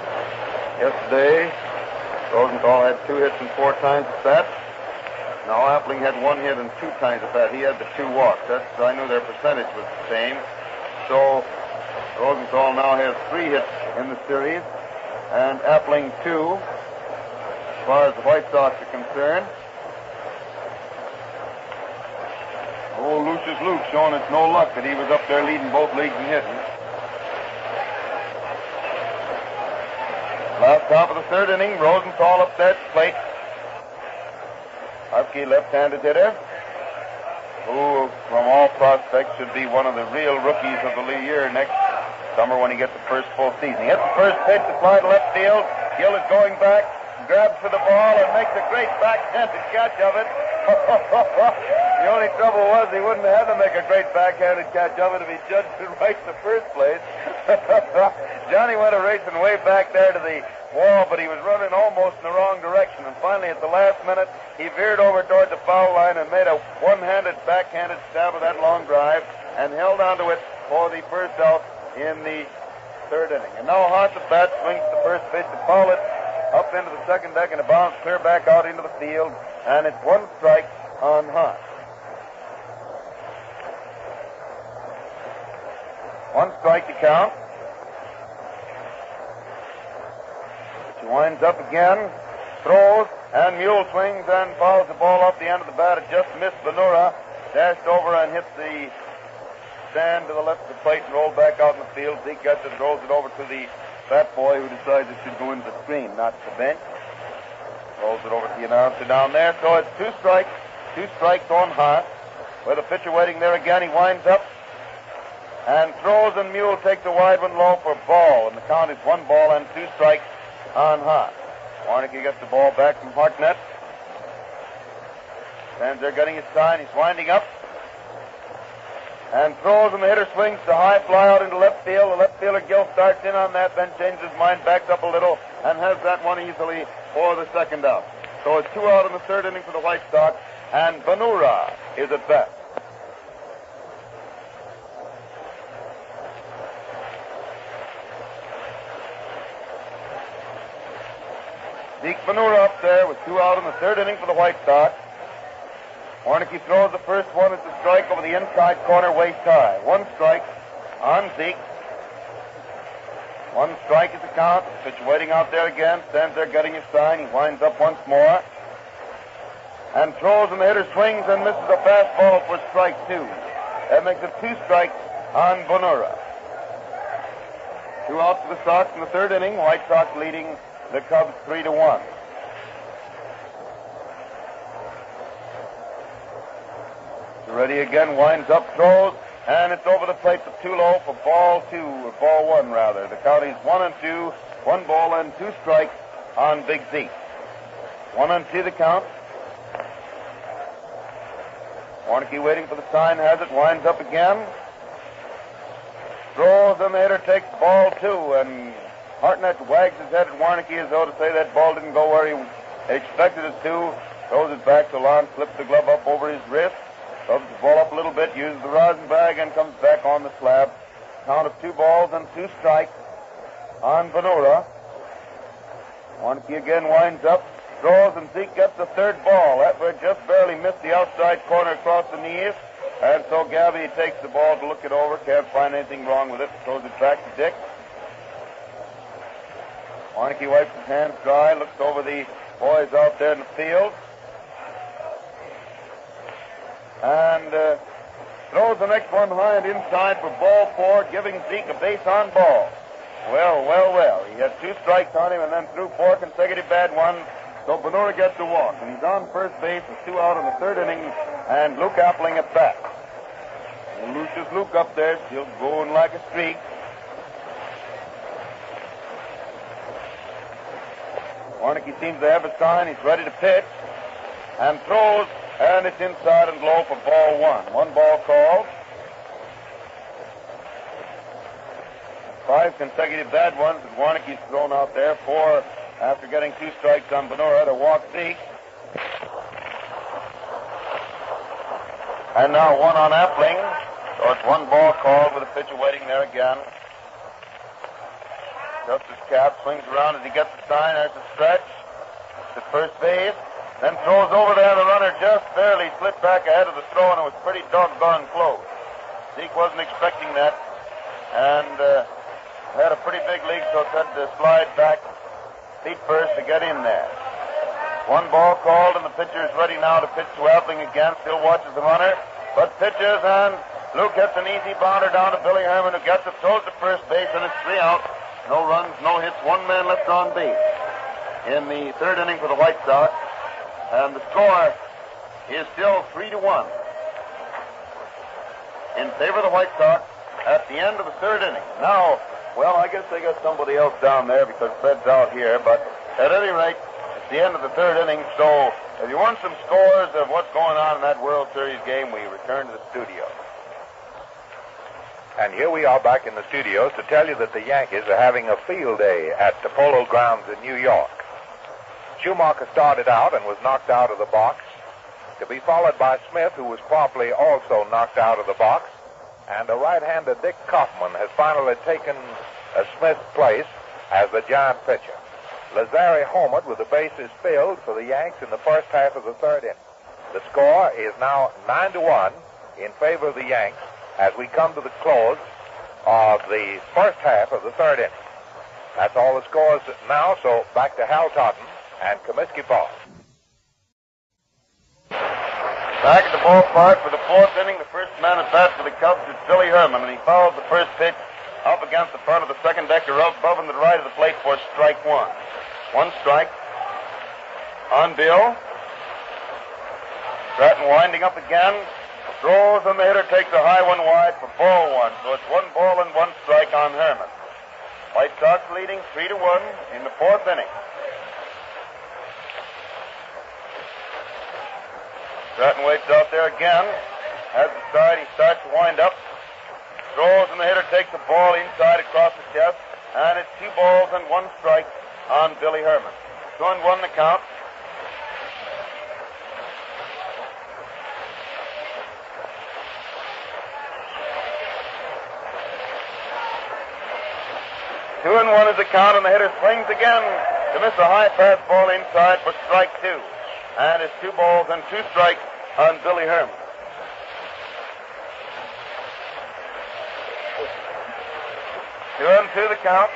Yesterday, Rosenthal had 2 hits and 4 times at bat. Now Appling had 1 hit and 2 times at bat. He had the 2 walks. I knew their percentage was the same. So Rosenthal now has 3 hits in the series, and Appling 2, as far as the White Sox are concerned. Oh, Lucius Luke showing it's no luck that he was up there leading both leagues in hitting. Last top of the third inning, Rosenthal up there at the plate. Husky left-handed hitter, who, from all prospects, should be one of the real rookies of the year next summer when he gets the first full season. He hits the first pitch to fly to left field. Gill is going back, grabs for the ball, and makes a great backhanded catch of it. The only trouble was he wouldn't have to make a great backhanded catch of it if he judged it right in the first place. Johnny went racing way back there to the wall, but he was running almost in the wrong direction. And finally, at the last minute, he veered over toward the foul line and made a one-handed backhanded stab of that long drive and held onto it for the first out in the third inning. And now Haas at bat swings the first pitch to foul it up into the second deck and a bounce clear back out into the field. And it's 1 strike on Haas. 1 strike to count. He winds up again, throws, And Mule swings and fouls the ball off the end of the bat. It just missed Benura. Dashed over and hit the stand to the left of the plate and rolled back out in the field. Zeke gets it, throws it over to the fat boy who decides it should go into the screen, not the bench. Rolls it over to the announcer down there. So it's two strikes on Hart. With the pitcher waiting there again, he winds up and throws, and Mule takes a wide one low for ball. And the count is 1 ball and 2 strikes on Hart. Warnicki gets the ball back from Hartnett. Stands there getting his sign. He's winding up and throws, and the hitter swings the high fly out into left field. The left fielder Gill starts in on that, then changes his mind, backs up a little, and has that one easily for the second out. So it's 2 out in the third inning for the White Sox, and Benura is at bat. Zeke Benura up there with 2 out in the third inning for the White Sox. Warnicki throws the first one. It's a strike over the inside corner, waist high. 1 strike on Zeke. 1 strike is the count. Pitcher waiting out there again. Stands there getting his sign. He winds up once more and throws, and the hitter swings and misses a fastball for strike 2. That makes it 2 strikes on Benura. 2 outs for the Sox in the third inning. White Sox leading the Cubs 3-1. Ready again, winds up, throws, and it's over the plate for 2 low for ball 2, or ball 1 rather. The count is 1-2, 1 ball and 2 strikes on Big Zeke. 1-2 the count. Warnicki waiting for the sign, has it, winds up again. Throws, and the hitter takes ball 2, and Hartnett wags his head at Warnicki as though to say that ball didn't go where he expected it to. Throws it back to Lon, flips the glove up over his wrist. Rubs the ball up a little bit, uses the rosin bag, and comes back on the slab. Count of 2 balls and 2 strikes on Benura. Warnicki again winds up, throws, and Zeke gets the 3rd ball. That one just barely missed the outside corner across the knees. And so Gabby takes the ball to look it over, can't find anything wrong with it, throws it back to Dick. Warnicki wipes his hands dry, looks over the boys out there in the field, and throws the next one high and inside for ball 4, giving Zeke a base on ball. Well. He had 2 strikes on him and then threw 4 consecutive bad ones, so Benura gets a walk. And he's on first base with 2 out in the third inning, and Luke Appling at bat. And Lucius Luke up there, still going like a streak. Warnicki seems to have a sign. He's ready to pitch and throws, and it's inside and low for ball 1. 1 ball called. 5 consecutive bad ones that Warnicki's thrown out there. 4 after getting 2 strikes on Benura to walk Zeke. And now 1 on Appling. So it's 1 ball called with a pitcher waiting there again. Ducks his cap, swings around as he gets the sign. There's a stretch to first base. Then throws over there. The runner just barely slipped back ahead of the throw, and it was pretty doggone close. Zeke wasn't expecting that, and had a pretty big lead, so had to slide back feet first to get in there. 1 ball called, and the pitcher is ready now to pitch to Appling again. Still watches the runner, but pitches, and Luke gets an easy bounder down to Billy Herman, who gets it, throws to first base, and it's 3 out. No runs, no hits, 1 man left on base in the third inning for the White Sox. And the score is still 3-1 in favor of the White Sox at the end of the third inning. Now, well, I guess they got somebody else down there because Fred's out here, but at any rate, it's the end of the third inning, so if you want some scores of what's going on in that World Series game, we return to the studio. And here we are back in the studios to tell you that the Yankees are having a field day at the Polo Grounds in New York. Schumacher started out and was knocked out of the box, to be followed by Smith, who was promptly also knocked out of the box, and a right-hander Dick Kaufman has finally taken Smith's place as the Giant pitcher. Lazari homered with the bases filled for the Yanks in the first half of the third inning. The score is now 9-1 in favor of the Yanks as we come to the close of the first half of the third inning. That's all the scores now, so back to Hal Totten and Comiskey Paul. Back at the ballpark for the fourth inning, the first man at bat for the Cubs is Billy Herman, and he fouled the first pitch up against the front of the second deck to above and to the right of the plate for strike one. One strike on Bill. Stratton winding up again. Throws, and the hitter takes a high one wide for ball one. So it's 1 ball and 1 strike on Herman. White Sox leading 3-1 in the fourth inning. Stratton waits out there again. Has the side, he starts to wind up. Throws, and the hitter takes the ball inside across the chest. And it's 2 balls and 1 strike on Billy Herman. 2-1 the count. Two and one is the count, and the hitter swings again to miss a high fastball inside for strike 2. And it's 2 balls and 2 strikes on Billy Herman. 2-2 the count.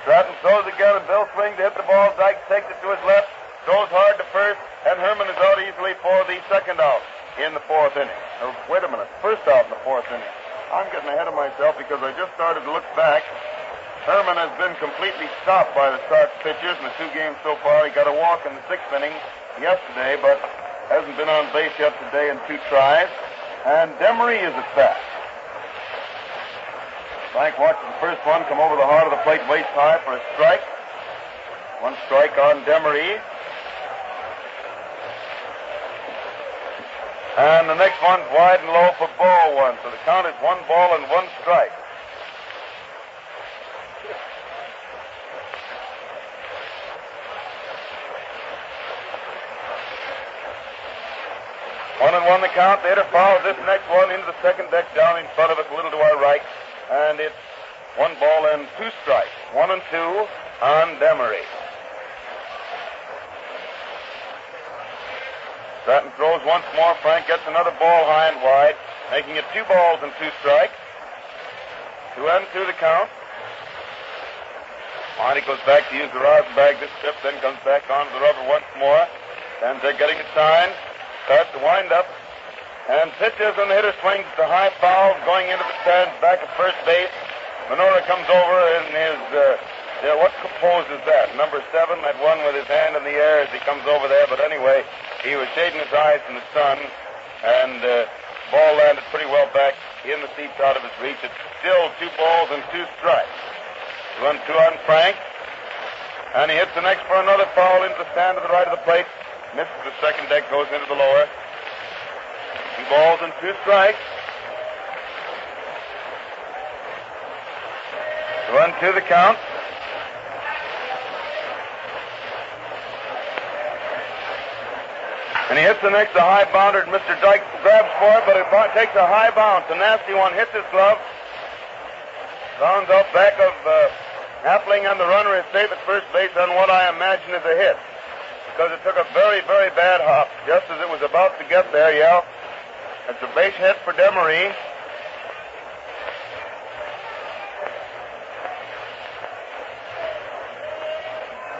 Stratton throws again, and Bill swings to hit the ball. Dykes takes it to his left, throws hard to first, and Herman is out easily for the second out in the fourth inning. Oh, wait a minute, first out in the fourth inning. I'm getting ahead of myself because I just started to look back. Herman has been completely stopped by the Sox pitchers in the 2 games so far. He got a walk in the 6th inning yesterday, but hasn't been on base yet today in 2 tries. And Demery is at bat. Frank watches the first one come over the heart of the plate waist high for a strike. 1 strike on Demery. And the next one's wide and low for ball one. So the count is 1 ball and 1 strike. One and one the count. The hitter fouls this next one into the second deck down in front of us, a little to our right. And it's 1 ball and 2 strikes. 1 and 2 on Demery. Stratton throws once more. Frank gets another ball high and wide, making it 2 balls and 2 strikes. 2-2 the count. Monty goes back to use the rosin bag this trip, then comes back onto the rubber once more. Stands there getting it signed. Starts to wind up. And pitches, and the hitter swings the high foul going into the stands back at first base. Minora comes over in his, what pose is that? Number 7, that one with his hand in the air as he comes over there. But anyway, he was shading his eyes from the sun, and ball landed pretty well back in the seats out of his reach. It's still 2 balls and 2 strikes. 2-2 on Frank. And he hits the next for another foul into the stand to the right of the plate. Misses the second deck, goes into the lower. 2 balls and 2 strikes. 2-2 the count. And he hits the next, a high bounder. Mr. Dykes grabs for it, but it takes a high bounce. A nasty one hits his glove. Bounds out back of Appling, and the runner is safe at first base on what I imagine is a hit. Because it took a very, very bad hop just as it was about to get there, yeah. It's a base hit for Demery.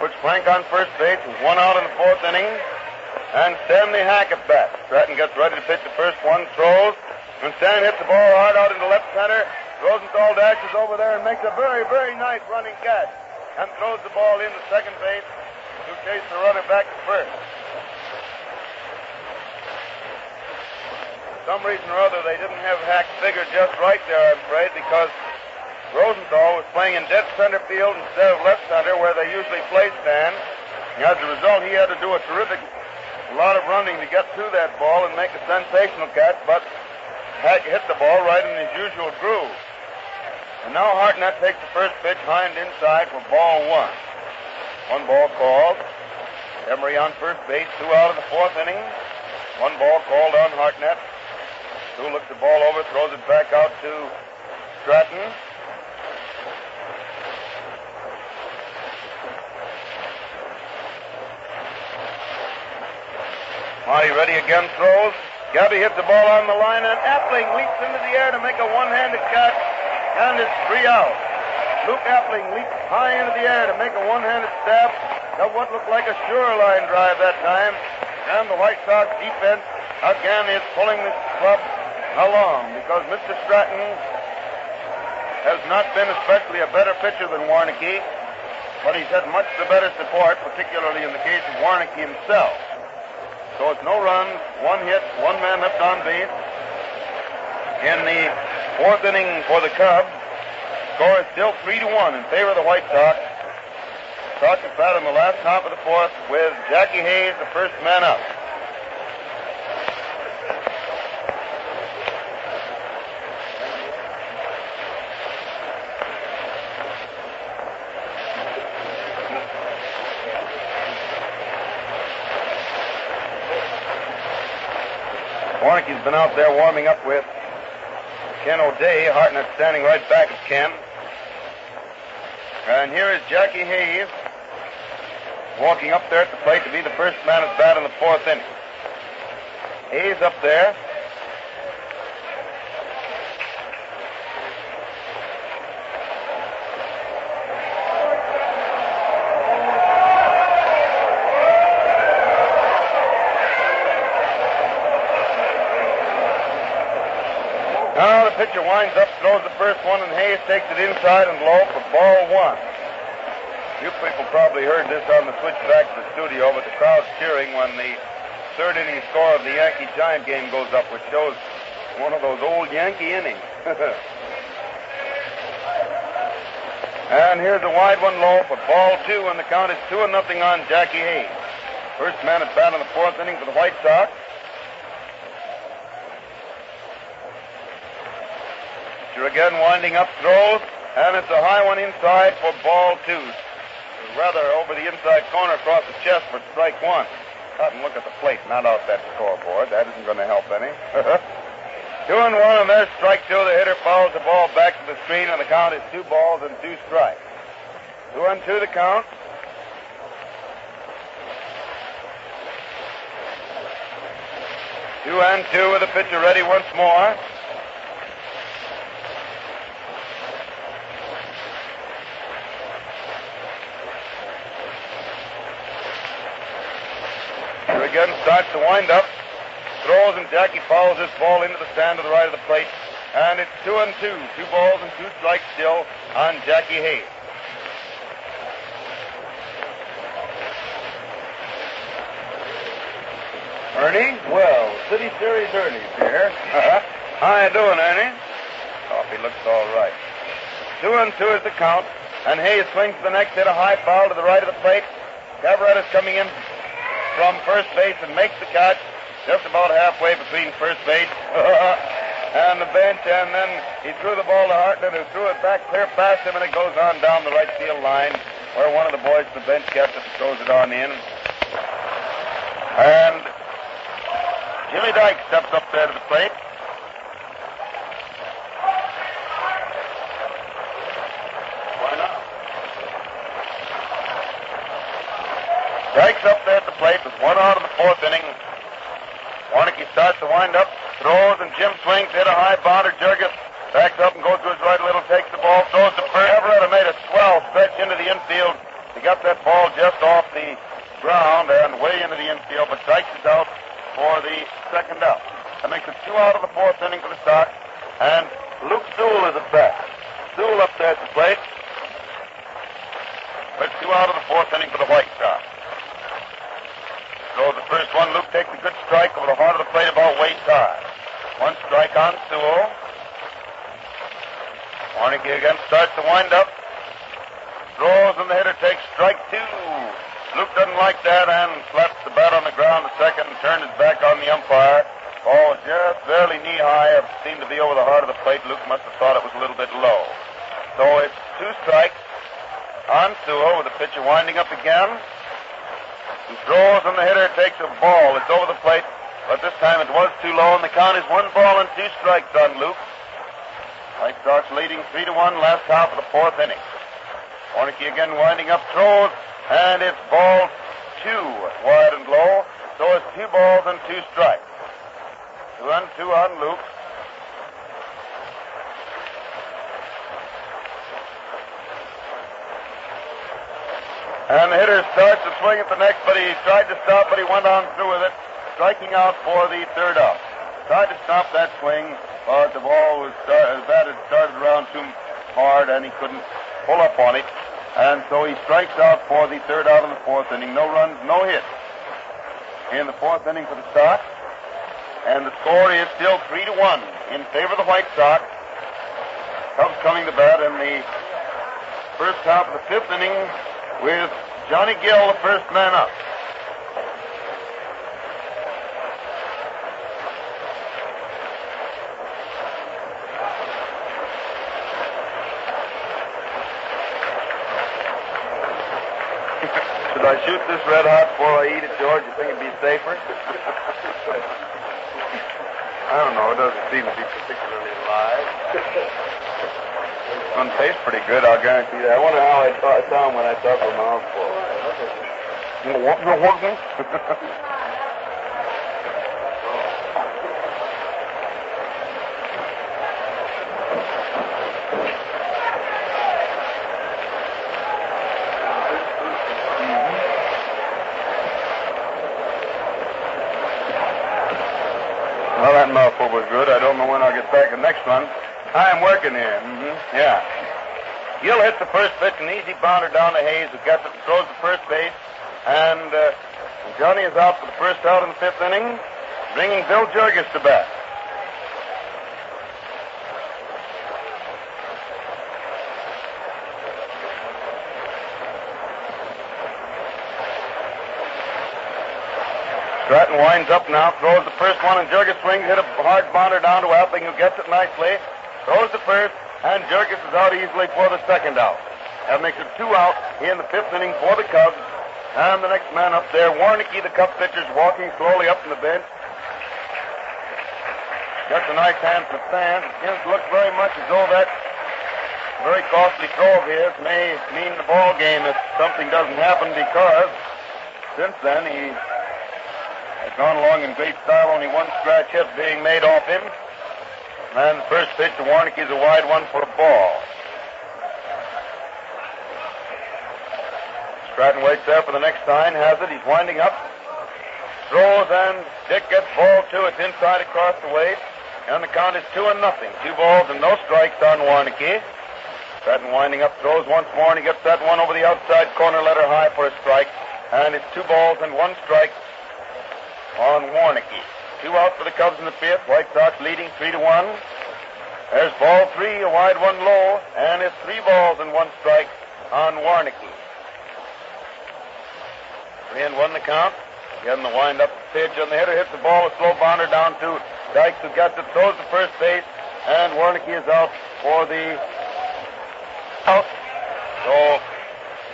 Puts Frank on first base with 1 out in the fourth inning. And Stanley Hackett bat. Stratton gets ready to pitch the first one, throws, and Stan hits the ball hard out into left center. Rosenthal dashes over there and makes a very, very nice running catch and throws the ball into second base to chase the runner back to first. For some reason or other, they didn't have Hack figured just right there, I'm afraid, because Rosenthal was playing in dead center field instead of left center where they usually play Stan. As a result, he had to do a lot of running to get to that ball and make a sensational catch, but Hack hit the ball right in his usual groove. And now Hartnett takes the first pitch high and inside for ball 1. 1 ball called. Emery on first base, 2 out of the fourth inning. 1 ball called on Hartnett. Stu looks the ball over, throws it back out to Stratton. Marty ready again, throws. Gabby hits the ball on the line, and Appling leaps into the air to make a one-handed catch, and it's 3 out. Luke Appling leaps high into the air to make a one-handed stab. Got what looked like a sure line drive that time, And the White Sox defense again is pulling the club along because Mr. Stratton has not been especially a better pitcher than Warnke, but he's had much the better support, particularly in the case of Warnke himself. So it's no runs, 1 hit, 1 man left on base. In the 4th inning for the Cubs, score is still 3-1 in favor of the White Sox. Sox is batting in the last half of the 4th with Jackie Hayes, the first man up. Warnke's been out there warming up with Ken O'Day. Hartnett standing right back of Ken. And here is Jackie Hayes walking up there at the plate to be the first man at bat in the 4th inning. Hayes up there. Now the pitcher winds up, throws the first one, and Hayes takes it inside and low for ball 1. You people probably heard this on the switch back to the studio, but the crowd's cheering when the 3rd inning score of the Yankee-Giant game goes up, which shows one of those old Yankee innings. And here's a wide one low for ball 2, and the count is 2-0 on Jackie Hayes. First man at bat in the 4th inning for the White Sox. Pitcher again winding up, throws, and it's a high one inside for ball 2. Rather over the inside corner across the chest for strike 1. Cut and look at the plate, not out that scoreboard. That isn't going to help any. 2-1, and there's strike 2. The hitter fouls the ball back to the screen, and the count is 2 balls and 2 strikes. 2-2 the count. Two and two with the pitcher ready once more. Again starts to wind up, throws, and Jackie fouls this ball into the stand to the right of the plate, and it's 2-2, 2 balls and 2 strikes still on Jackie Hayes. Ernie? Well, City Series Ernie's here. How you doing, Ernie? Coffee looks all right. 2-2 is the count, and Hayes swings to the next, hit a high foul to the right of the plate. Cabaret is coming in from first base and makes the catch just about halfway between first base and the bench, and then he threw the ball to Hartnett, who threw it back clear past him, and it goes on down the right field line where one of the boys from the bench catches it, throws it on in. And Jimmy Dyke steps up there to the plate. Dyke's up there at the plate with 1 out of the 4th inning. Warnke starts to wind up, throws, and Jim swings, hit a high bounder. Jurgis backs up and goes to his right a little, takes the ball, throws to first. Everett made a swell stretch into the infield. He got that ball just off the ground and way into the infield, but Dykes is out for the 2nd out. That makes it 2 out of the 4th inning for the Sox, and Luke Sewell is at bat. Sewell up there at the plate. But 2 out of the 4th inning for the White Sox. So the first one, Luke takes a good strike over the heart of the plate about waist high. 1 strike on Sewell. Warnke again starts to wind up. Throws, and the hitter takes strike 2. Luke doesn't like that and slaps the bat on the ground a second and turns his back on the umpire. Ball just barely knee-high. It seemed to be over the heart of the plate. Luke must have thought it was a little bit low. So it's 2 strikes on Sewell with the pitcher winding up again. He throws, and the hitter takes a ball. It's over the plate, but this time it was too low, and the count is 1 ball and 2 strikes on Luke. White Sox leading 3-1 last half of the 4th inning. Warnke again winding up, throws, and it's ball 2, wide and low. So it's 2 balls and 2 strikes. 2-2 on Luke. And the hitter starts to swing at the next, but he tried to stop, but he went on through with it, striking out for the third out. Tried to stop that swing, but the ball was the bat had started around too hard, and he couldn't pull up on it. And so he strikes out for the third out in the fourth inning. No runs, no hits in the fourth inning for the Sox. And the score is still 3-1 in favor of the White Sox. Cubs coming to bat in the first half of the fifth inning with Johnny Gill, the first man up. Should I shoot this red hot before I eat it, George? You think it'd be safer? I don't know. It doesn't seem to be particularly live. It's going to taste pretty good, I'll guarantee that. I wonder how I sound when I talk a mouthful. Well, that mouthful was good. I don't know when I'll get back the next one. I am working here. Yeah. Gill hits the first pitch, an easy bounder down to Hayes, who gets it and throws to first base. And Johnny is out for the first out in the fifth inning, bringing Bill Jurgis to bat. Stratton winds up now, throws the first one, and Jurgis swings, hit a hard bounder down to Appling, who gets it nicely, throws the first, and Jurgis is out easily for the second out. That makes it 2 out in the fifth inning for the Cubs. And the next man up there, Warnicki, the Cub pitcher, is walking slowly up from the bench. Gets a nice hand from the stand. It looks very much as though that very costly throw of his may mean the ball game if something doesn't happen, because since then he has gone along in great style, only one scratch hit being made off him. And the first pitch to Warnicki is a wide one for a ball. Stratton waits there for the next sign, has it, he's winding up. Throws, and Dick gets ball 2. It's inside across the waist. And the count is 2-0. 2 balls and no strikes on Warnicki. Stratton winding up, throws once more, and he gets that one over the outside corner, letter high for a strike. And it's 2 balls and 1 strike on Warnicki. 2 out for the Cubs in the fifth. White Sox leading 3-1. There's ball 3, a wide one low, and it's 3 balls and 1 strike on Warnicki. 3-1 the count. Getting the wind-up pitch, and the hitter hits the ball, a slow bounder down to Dykes, who gets it, throws to first base, and Warnicki is out for the out. So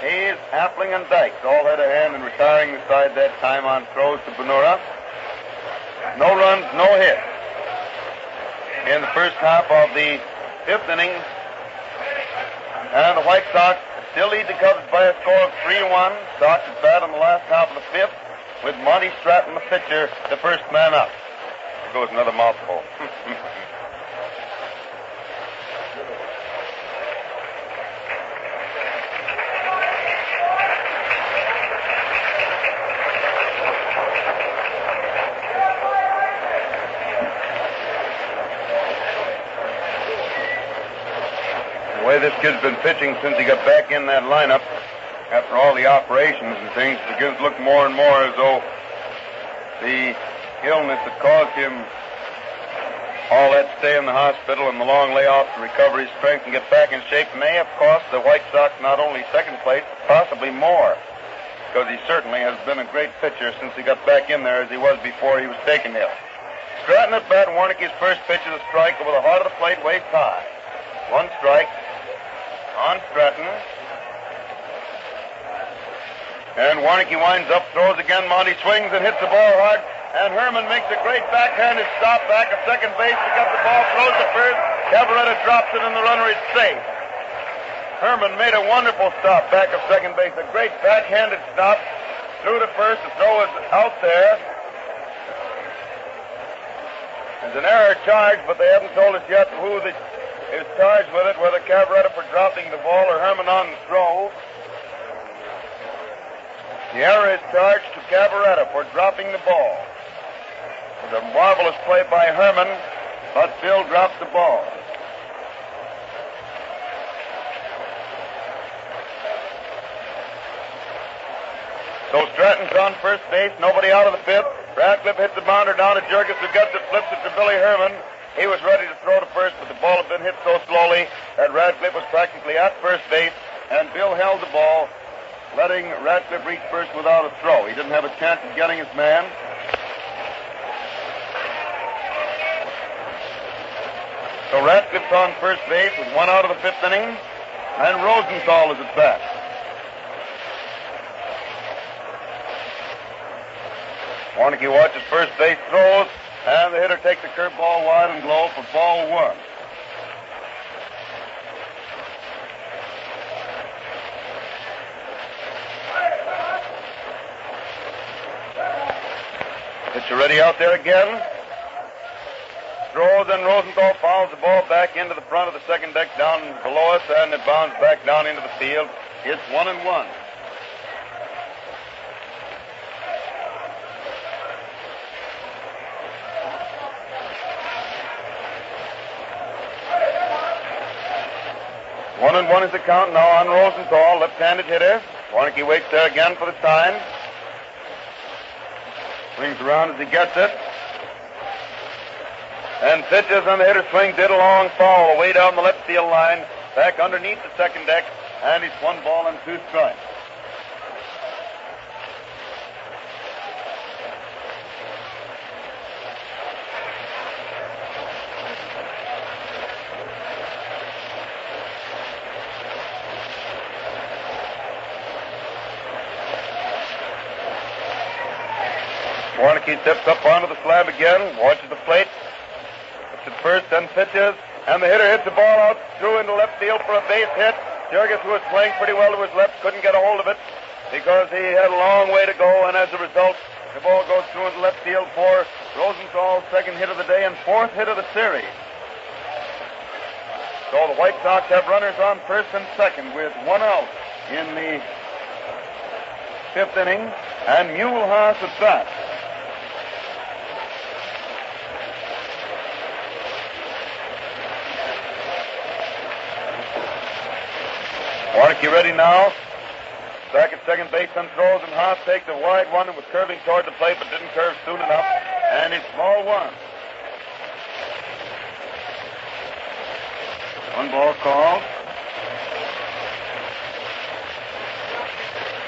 Hayes, Appling, and Dykes all had a hand in retiring the side that time on throws to Benura. No runs, no hits in the first half of the fifth inning. And the White Sox still lead the Cubs by a score of 3-1. Sox is bat in the last half of the fifth, with Monty Stratton, the pitcher, the first man up. There goes another mouthful. The way this kid's been pitching since he got back in that lineup, after all the operations and things, it begins to look more and more as though the illness that caused him all that stay in the hospital and the long layoff to recover his strength and get back in shape may have cost the White Sox not only second place, but possibly more, because he certainly has been a great pitcher since he got back in there as he was before he was taken ill. Stratton at bat. Warnicki's first pitch is a strike over the heart of the plate, waist high. 1 strike on Stratton. And Warnicki winds up, throws again. Monty swings and hits the ball hard. And Herman makes a great backhanded stop back at second base to get the ball, throws to first. Cavaretta drops it, and the runner is safe. Herman made a wonderful stop back at second base. A great backhanded stop. Threw to first. The throw is out there. There's an error charged, but they haven't told us yet who is charged with it, whether Cavaretta for dropping the ball or Herman on the throw. The error is charged to Cavaretta for dropping the ball. It was a marvelous play by Herman, but Bill dropped the ball. So Stratton's on first base, nobody out of the fifth. Radcliffe hits the bounder down to Jurgis, who gets it, flips it to Billy Herman. He was ready to throw to first, but the ball had been hit so slowly that Radcliffe was practically at first base, and Bill held the ball, letting Radcliffe reach first without a throw. He didn't have a chance of getting his man. So Radcliffe's on first base with one out of the fifth inning, and Rosenthal is at bat. Warnke watches first base, throws, and the hitter takes the curveball wide and low for ball one. Pitcher ready out there again. Throws, and Rosenthal fouls the ball back into the front of the second deck down below us, and it bounds back down into the field. It's 1-1. One and one is the count now on Rosenthal, left-handed hitter. Warnke waits there again for the sign. Swings around as he gets it. And pitches, and the hitter swings it a long foul away down the left field line, back underneath the second deck, and it's 1 ball and 2 strikes. Warnke tips up onto the slab again, watches the plate, looks at first, then pitches, and the hitter hits the ball out through into left field for a base hit. Jurgis, who was playing pretty well to his left, couldn't get a hold of it because he had a long way to go, and as a result, the ball goes through into left field for Rosenthal's second hit of the day and 4th hit of the series. So the White Sox have runners on first and second with 1 out in the 5th inning, and Mulehaus at bat. Warnke ready now. Back at second base and throws, and Haas takes a wide one and was curving toward the plate, but didn't curve soon enough. And it's ball 1. 1 ball called.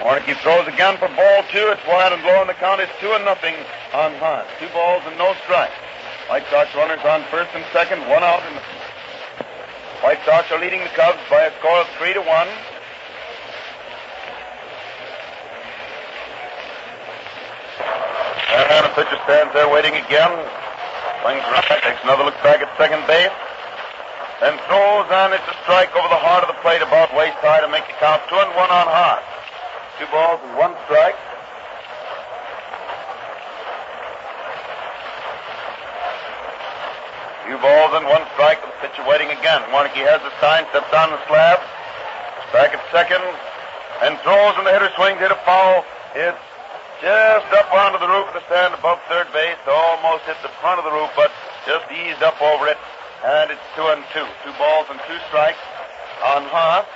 Warnke throws again for ball 2. It's wide and low, and the count is 2-0 on Haas. 2 balls and no strikes. White Sox runners on first and second, 1 out in the White Sox are leading the Cubs by a score of 3-1. And the pitcher stands there waiting again. Swings right, takes another look back at second base. Then throws, and it's a strike over the heart of the plate about waist high to make the count 2-1 on Haas. 2 balls and 1 strike. Few balls and 1 strike. The pitcher waiting again. Warnke has the sign, steps on the slab. Back at second, and throws, and the hitter swings, hit a foul. It's just up onto the roof of the stand above third base. Almost hit the front of the roof, but just eased up over it. And it's 2-2. 2 balls and 2 strikes on Haas.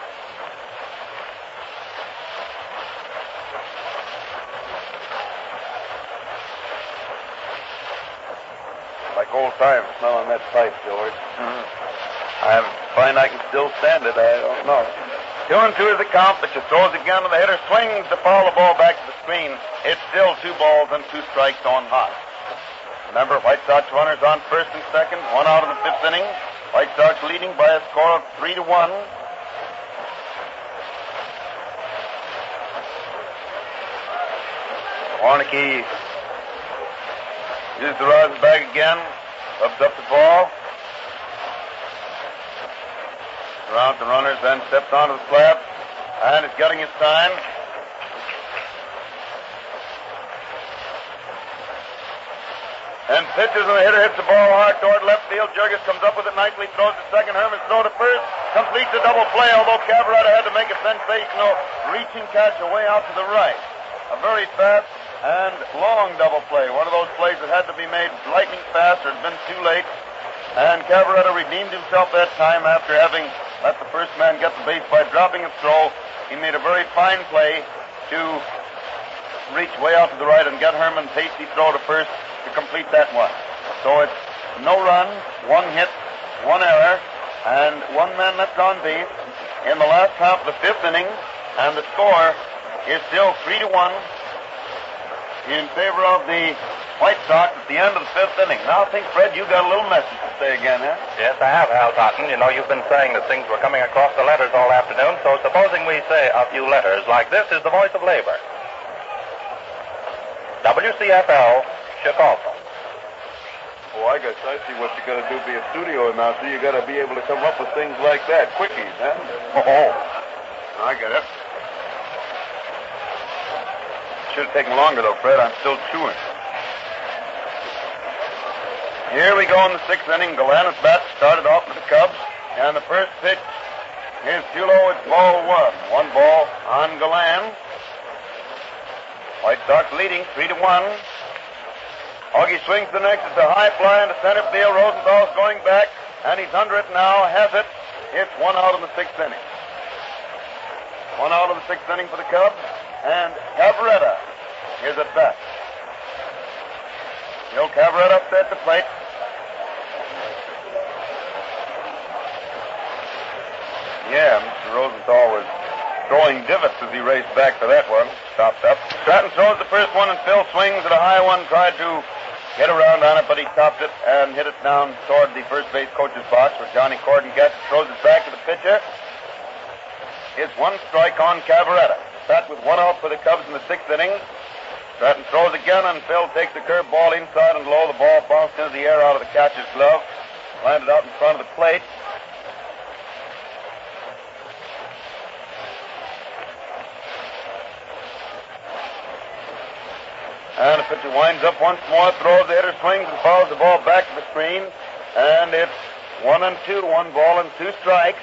Like old times smelling that pipe, George. I find I can still stand it. I don't know. 2-2 is the count, but you throws again, and the hitter swings to foul the ball back to the screen. It's still 2 balls and 2 strikes on Haas. Remember, White Sox runners on first and second, 1 out in the 5th inning. White Sox leading by a score of 3-1. Warnke uses the rosin bag again, rubs up the ball. Around the runners, then steps onto the slab, and is getting his sign. And pitches, and the hitter hits the ball hard toward left field. Jurgis comes up with it nicely, throws to second. Herman's throw to first, completes a double play, although Cavaretta had to make a sensational reaching catch away out to the right. a very fast and long double play. One of those plays that had to be made lightning fast or had been too late. And Cavaretta redeemed himself that time after having let the first man get the base by dropping a throw. He made a very fine play to reach way out to the right and get Herman's hasty throw to first to complete that one. So it's no run, one hit, one error, and one man left on base in the last half of the fifth inning, and the score is still 3-1 in favor of the White Sox at the end of the fifth inning. Now I think, Fred, you got a little message to say again, huh? Yes, I have, Hal Totten. You know, you've been saying that things were coming across the letters all afternoon, so supposing we say a few letters like this is the voice of labor. WCFL, Chicago. Oh, I guess I see what you got to do. Be a studio announcer. You got to be able to come up with things like that. Quickies, huh? Oh. I get it. Should have taken longer, though, Fred. I'm still chewing. Here we go in the sixth inning. Galanis bat started off with the Cubs. And the first pitch is too low. It's ball one. One ball on Galan. White Sox leading 3-1. Augie swings the next. It's a high fly into center field. Rosenthal's going back, and he's under it now. Has it. It's one out in the sixth inning. One out of the sixth inning for the Cubs. And Cavaretta is at bat. Bill Cavaretta up there at the plate. Yeah, Mr. Rosenthal was throwing divots as he raced back to that one. Stopped up. Stratton throws the first one, and Phil swings at a high one. Tried to get around on it, but he topped it and hit it down toward the first base coach's box where Johnny Corden gets it. Throws it back to the pitcher. It's one strike on Cavaretta. That with one out for the Cubs in the sixth inning. Stratton throws again, and Phil takes the curve ball inside and low. The ball bounced into the air out of the catcher's glove. Landed out in front of the plate. And the pitcher winds up once more, throws, the hitter swings and fouls the ball back to the screen. And it's 1-2, 1 ball and 2 strikes.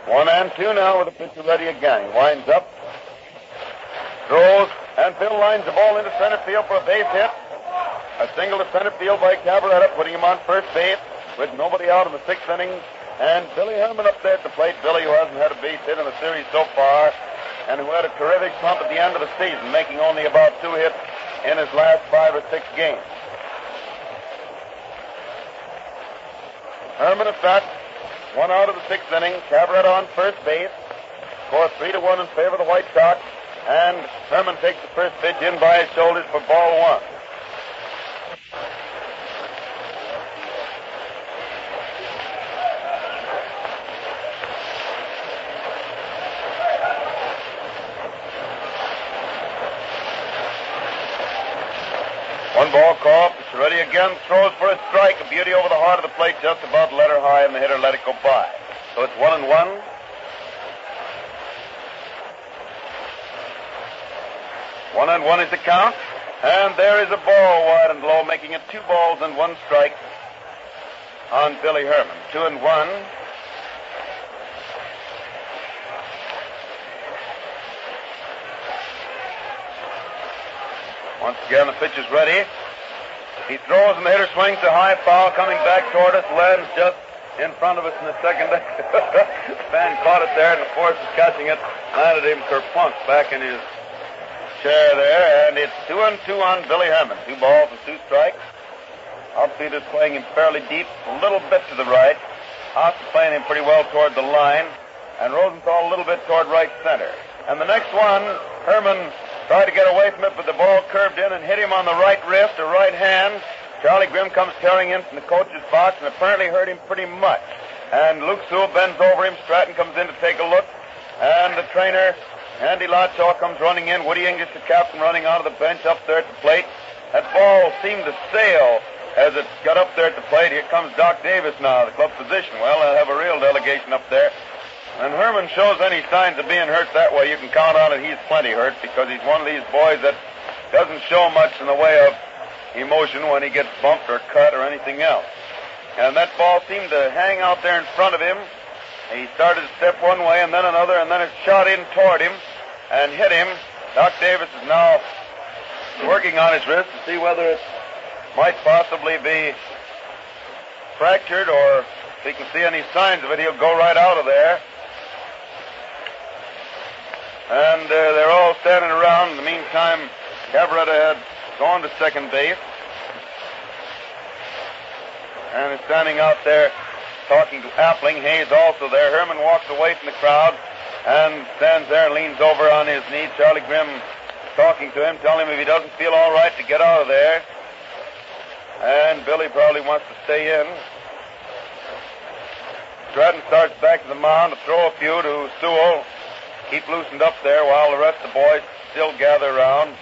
One and two now with the pitcher ready again. He winds up, throws, and Phil lines the ball into center field for a base hit. A single to center field by Cavaretta, putting him on first base with nobody out in the sixth inning. And Billy Herman up there at the plate. Billy, who hasn't had a base hit in the series so far, and who had a terrific slump at the end of the season, making only about 2 hits in his last 5 or 6 games. Herman at bat, 1 out of the sixth inning. Cavaretta on first base. Score 3-1 in favor of the White Sox. And Herman takes the first pitch in by his shoulders for ball 1. One ball called. It's ready again. Throws for a strike. A beauty over the heart of the plate, just about let her high, and the hitter let it go by. So it's 1-1. 1-1 is the count. And there is a ball wide and low, making it 2 balls and 1 strike on Billy Herman. 2-1. Once again, the pitch is ready. He throws, and the hitter swings a high foul coming back toward us, lands just in front of us in the second. Van caught it there, and the force is catching it. Landed him kerplunk back in his chair there, and it's 2-2 on Billy Herman. 2 balls and 2 strikes. Outfielder's playing him fairly deep, a little bit to the right. Haas is playing him pretty well toward the line, and Rosenthal a little bit toward right center. And the next one, Herman tried to get away from it, but the ball curved in and hit him on the right wrist or right hand. Charlie Grimm comes tearing in from the coach's box and apparently hurt him pretty much. And Luke Sewell bends over him. Stratton comes in to take a look. And the trainer, Andy Lotshaw, comes running in. Woody English, the captain, running onto the bench up there at the plate. That ball seemed to sail as it got up there at the plate. Here comes Doc Davis now, the club physician. Well, they'll have a real delegation up there. And Herman shows any signs of being hurt that way, you can count on it. He's plenty hurt because he's one of these boys that doesn't show much in the way of emotion when he gets bumped or cut or anything else. And that ball seemed to hang out there in front of him. He started to step one way and then another, and then it shot in toward him and hit him. Doc Davis is now working on his wrist to see whether it might possibly be fractured, or if he can see any signs of it, he'll go right out of there. And they're all standing around. In the meantime, Cavaretta had gone to second base and is standing out there talking to Appling. Hayes also there. Herman walks away from the crowd and stands there and leans over on his knee. Charlie Grimm talking to him, telling him if he doesn't feel all right to get out of there. And Billy probably wants to stay in. Stratton starts back to the mound to throw a few to Sewell. Keep loosened up there while the rest of the boys still gather around.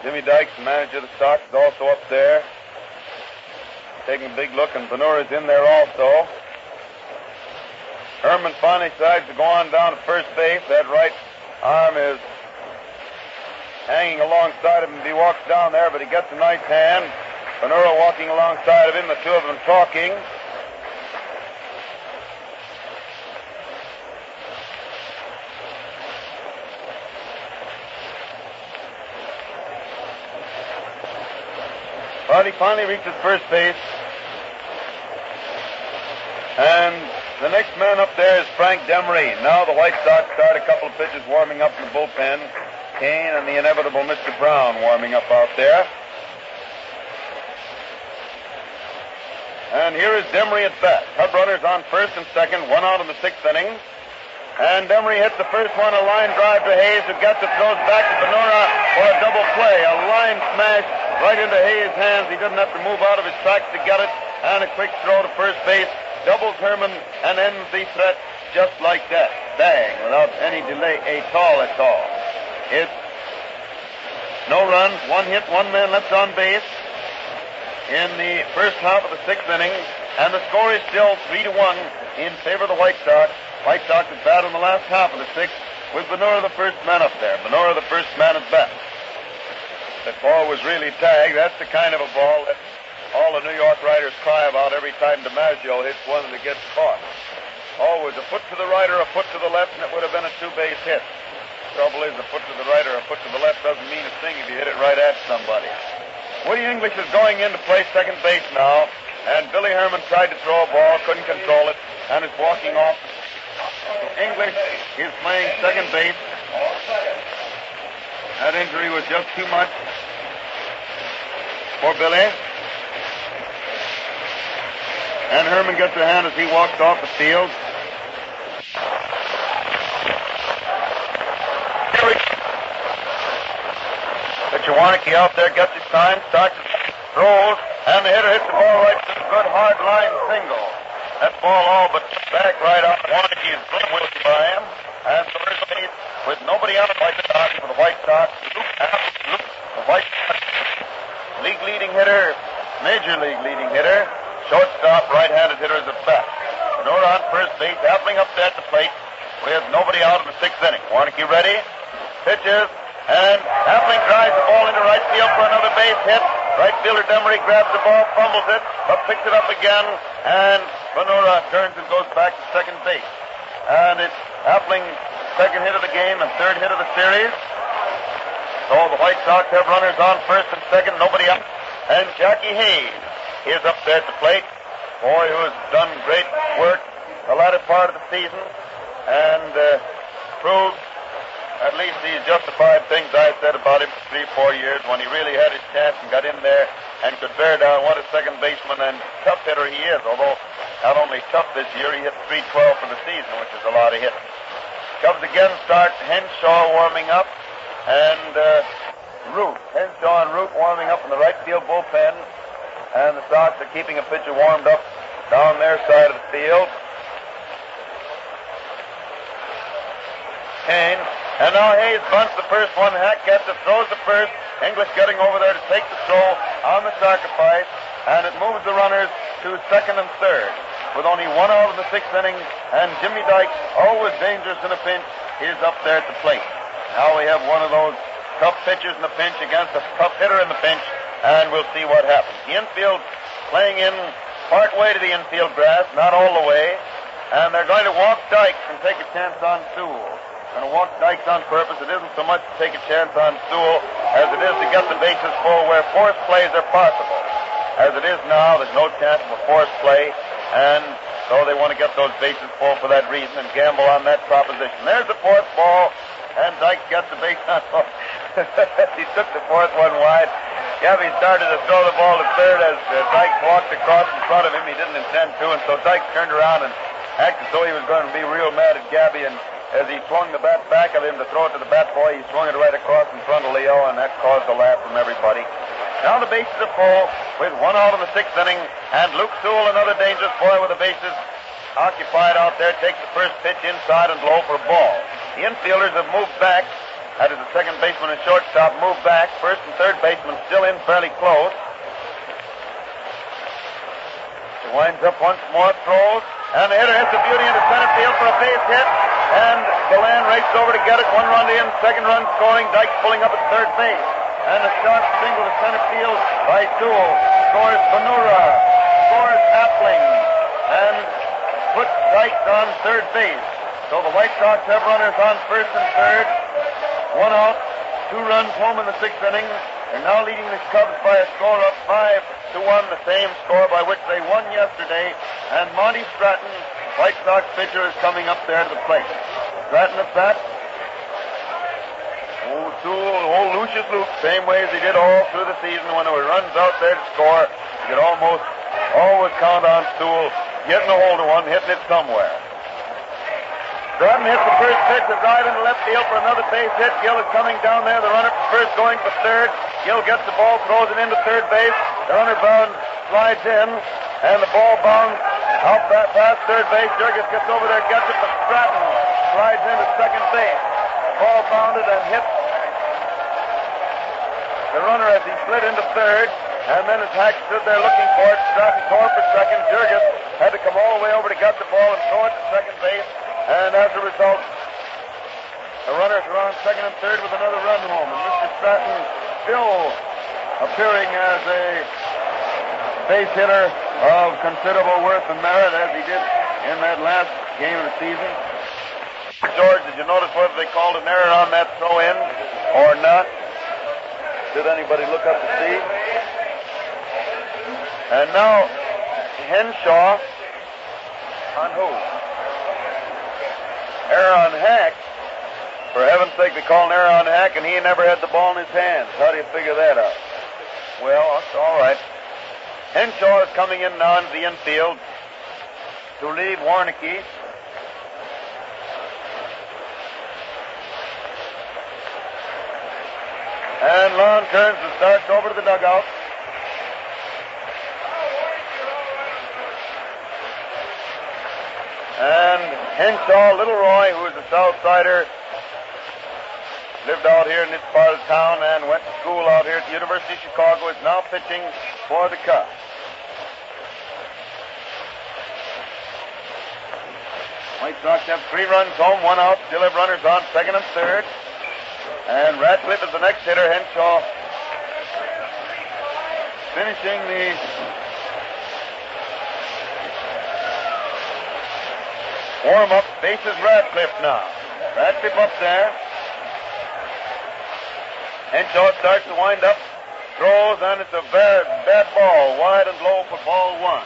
Jimmy Dykes, the manager of the Sox, is also up there, taking a big look, and Benura's in there also. Herman finally decides to go on down to first base. That right arm is hanging alongside of him. He walks down there, but he gets a nice hand. Benura walking alongside of him, the two of them talking. But he finally reaches first base. And the next man up there is Frank Demery. Now the White Sox start a couple of pitchers warming up in the bullpen. Kane and the inevitable Mr. Brown warming up out there. And here is Demery at bat. Hub runners on first and second, one out in the sixth inning. And Demery hits the first one, a line drive to Hayes, who gets it, throws back to Benura for a double play. A line smash right into Hayes' hands. He doesn't have to move out of his tracks to get it. And a quick throw to first base. Doubles Herman and ends the threat just like that. Bang, without any delay at all. It's no runs, one hit, one man left on base in the first half of the sixth inning. And the score is still 3-1 in favor of the White Sox. White Sox at bat in the last half of the sixth with Benura the first man up there. Benura the first man at bat. That ball was really tagged. That's the kind of a ball that all the New York writers cry about every time DiMaggio hits one that gets caught. Always a foot to the right or a foot to the left, and it would have been a two-base hit. The trouble is a foot to the right or a foot to the left doesn't mean a thing if you hit it right at somebody. Woody English is going in to play second base now, and Billy Herman tried to throw a ball, couldn't control it, and is walking off. English is playing second base. That injury was just too much for Billy. And Herman gets a hand as he walks off the field. Pitcher Warnke out there gets his time, starts, throws, and the hitter hits the ball right to the good hard line single. That ball all but back right out. Warnke is good with by him. And first base with nobody out by the Sox for the White Sox. The White Sox league leading hitter, major league leading hitter, shortstop, right-handed hitter is at bat. Benura on first base, Appling up there at the plate with nobody out in the sixth inning. Warnke ready, pitches, and Appling drives the ball into right field for another base hit. Right fielder Demery grabs the ball, fumbles it, but picks it up again, and Benura turns and goes back to second base. And it's Appling's second hit of the game and third hit of the series. So the White Sox have runners on first and second, nobody out. And Jackie Hayes is up there at the plate. Boy who has done great work the latter part of the season and proved at least these justified things I said about him for 3-4 years when he really had his chance and got in there and could bear down. What a second baseman and tough hitter he is, although not only tough this year, he hit .312 for the season, which is a lot of hits. Cubs again start Henshaw warming up and Root. Henshaw and Root warming up in the right field bullpen, and the Sox are keeping a pitcher warmed up down their side of the field. Kane. And now Hayes bunts the first one. Hack gets it, throws the first. English getting over there to take the throw on the sacrifice. And it moves the runners to second and third. With only one out in the sixth inning. And Jimmy Dykes, always dangerous in a pinch, is up there at the plate. Now we have one of those tough pitchers in the pinch against a tough hitter in the pinch. and we'll see what happens. The infield playing in part way to the infield grass, not all the way, and they're going to walk Dykes and take a chance on Sewell. Going to walk Dykes on purpose. It isn't so much to take a chance on Sewell as it is to get the bases full where force plays are possible. As it is now, there's no chance of a force play, and so they want to get those bases full for that reason and gamble on that proposition. There's the fourth ball, and Dykes gets the base on ball. He took the fourth one wide. Gabby started to throw the ball to third as Dykes walked across in front of him. He didn't intend to, and so Dykes turned around and acted as though he was going to be real mad at Gabby, and as he swung the bat back of him to throw it to the bat boy, he swung it right across in front of Leo, and that caused a laugh from everybody. Now the bases are full with 1 out in the 6th inning, and Luke Sewell, another dangerous boy with the bases occupied out there, takes the first pitch inside and low for a ball. The infielders have moved back. That is the second baseman and shortstop moved back. First and third baseman still in fairly close. He winds up once more, throws, and the hitter hits a beauty into center field for a base hit, and Deland races over to get it. 1 run in, 2nd run scoring. Dykes pulling up at third base. And a sharp single to center field by Sewell. Scores Benura. Scores Appling. And puts Dykes on third base. So the White Sox have runners on first and third. 1 out. 2 runs home in the 6th inning. They're now leading the Cubs by a score of 5-1, the same score by which they won yesterday. And Monty Stratton, White Sox pitcher, is coming up there to the plate. Stratton at bat. Old Lucius Luke, same way as he did all through the season. When there were runs out there to score, you could almost always count on Sewell getting a hold of one, hitting it somewhere. Stratton hits the first pitch, a drive into left field for another base hit. Gill is coming down there. The runner from first going for third. Gill gets the ball, throws it into third base. The runner bound slides in, and the ball bounds out past third base. Jurgis gets over there, gets it, but Stratton slides into second base. Ball bounded and hit the runner as he slid into third, and then as Hack stood there looking for it, Stratton tore for second. Jurgis had to come all the way over to get the ball and throw it to second base, and as a result, the runners are on second and third with another run home, and Mr. Stratton still appearing as a base hitter of considerable worth and merit as he did in that last game of the season. George, did you notice whether they called an error on that throw-in or not? Did anybody look up to see? And now, Henshaw on who? Error on Hack. For heaven's sake, they called an error on Hack, and he never had the ball in his hands. How do you figure that out? Well, that's all right. Henshaw is coming in now into the infield to relieve Warnicki. And Lon turns and starts over to the dugout. And Henshaw, Little Roy, who is a South Sider, lived out here in this part of town and went to school out here at the University of Chicago, is now pitching for the Cubs. White Sox have 3 runs home, 1 out, still have runners on second and third. And Ratcliffe is the next hitter. Henshaw finishing the warm-up. Bases Ratcliffe now. Ratcliffe up there. Henshaw starts to wind up. Throws, and it's a bad ball. Wide and low for ball 1.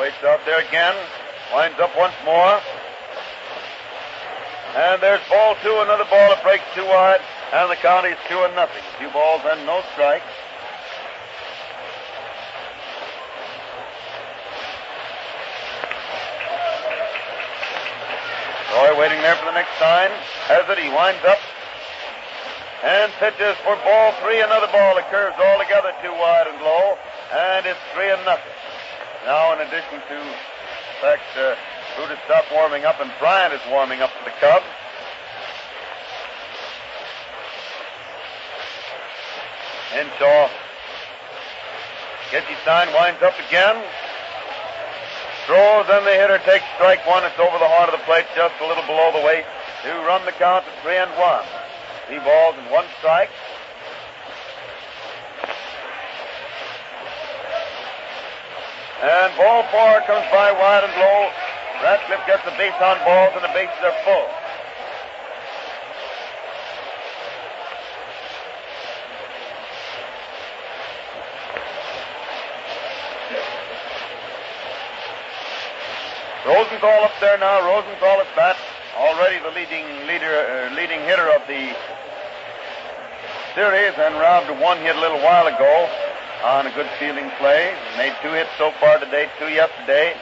Waits out there again. Winds up once more. And there's ball 2, another ball that breaks 2 wide, and the count is 2-0. 2 balls and no strikes. Roy waiting there for the next sign. Has it, he winds up and pitches for ball 3, another ball that curves altogether 2 wide and low, and it's 3-0. Now, in addition to the fact Root has stopped warming up and Bryant is warming up for the Cubs. Henshaw gets his sign, winds up again. Throws, and the hitter takes strike 1. It's over the heart of the plate, just a little below the waist. to run the count at 3-1. 3 balls and 1 strike. And ball 4 comes by wide and low. Ratcliffe gets the base on balls, and the bases are full. Rosenthal up there now. Rosenthal at bat. Already the leading hitter of the series, and robbed 1 hit a little while ago on a good fielding play. Made 2 hits so far today, 2 yesterday.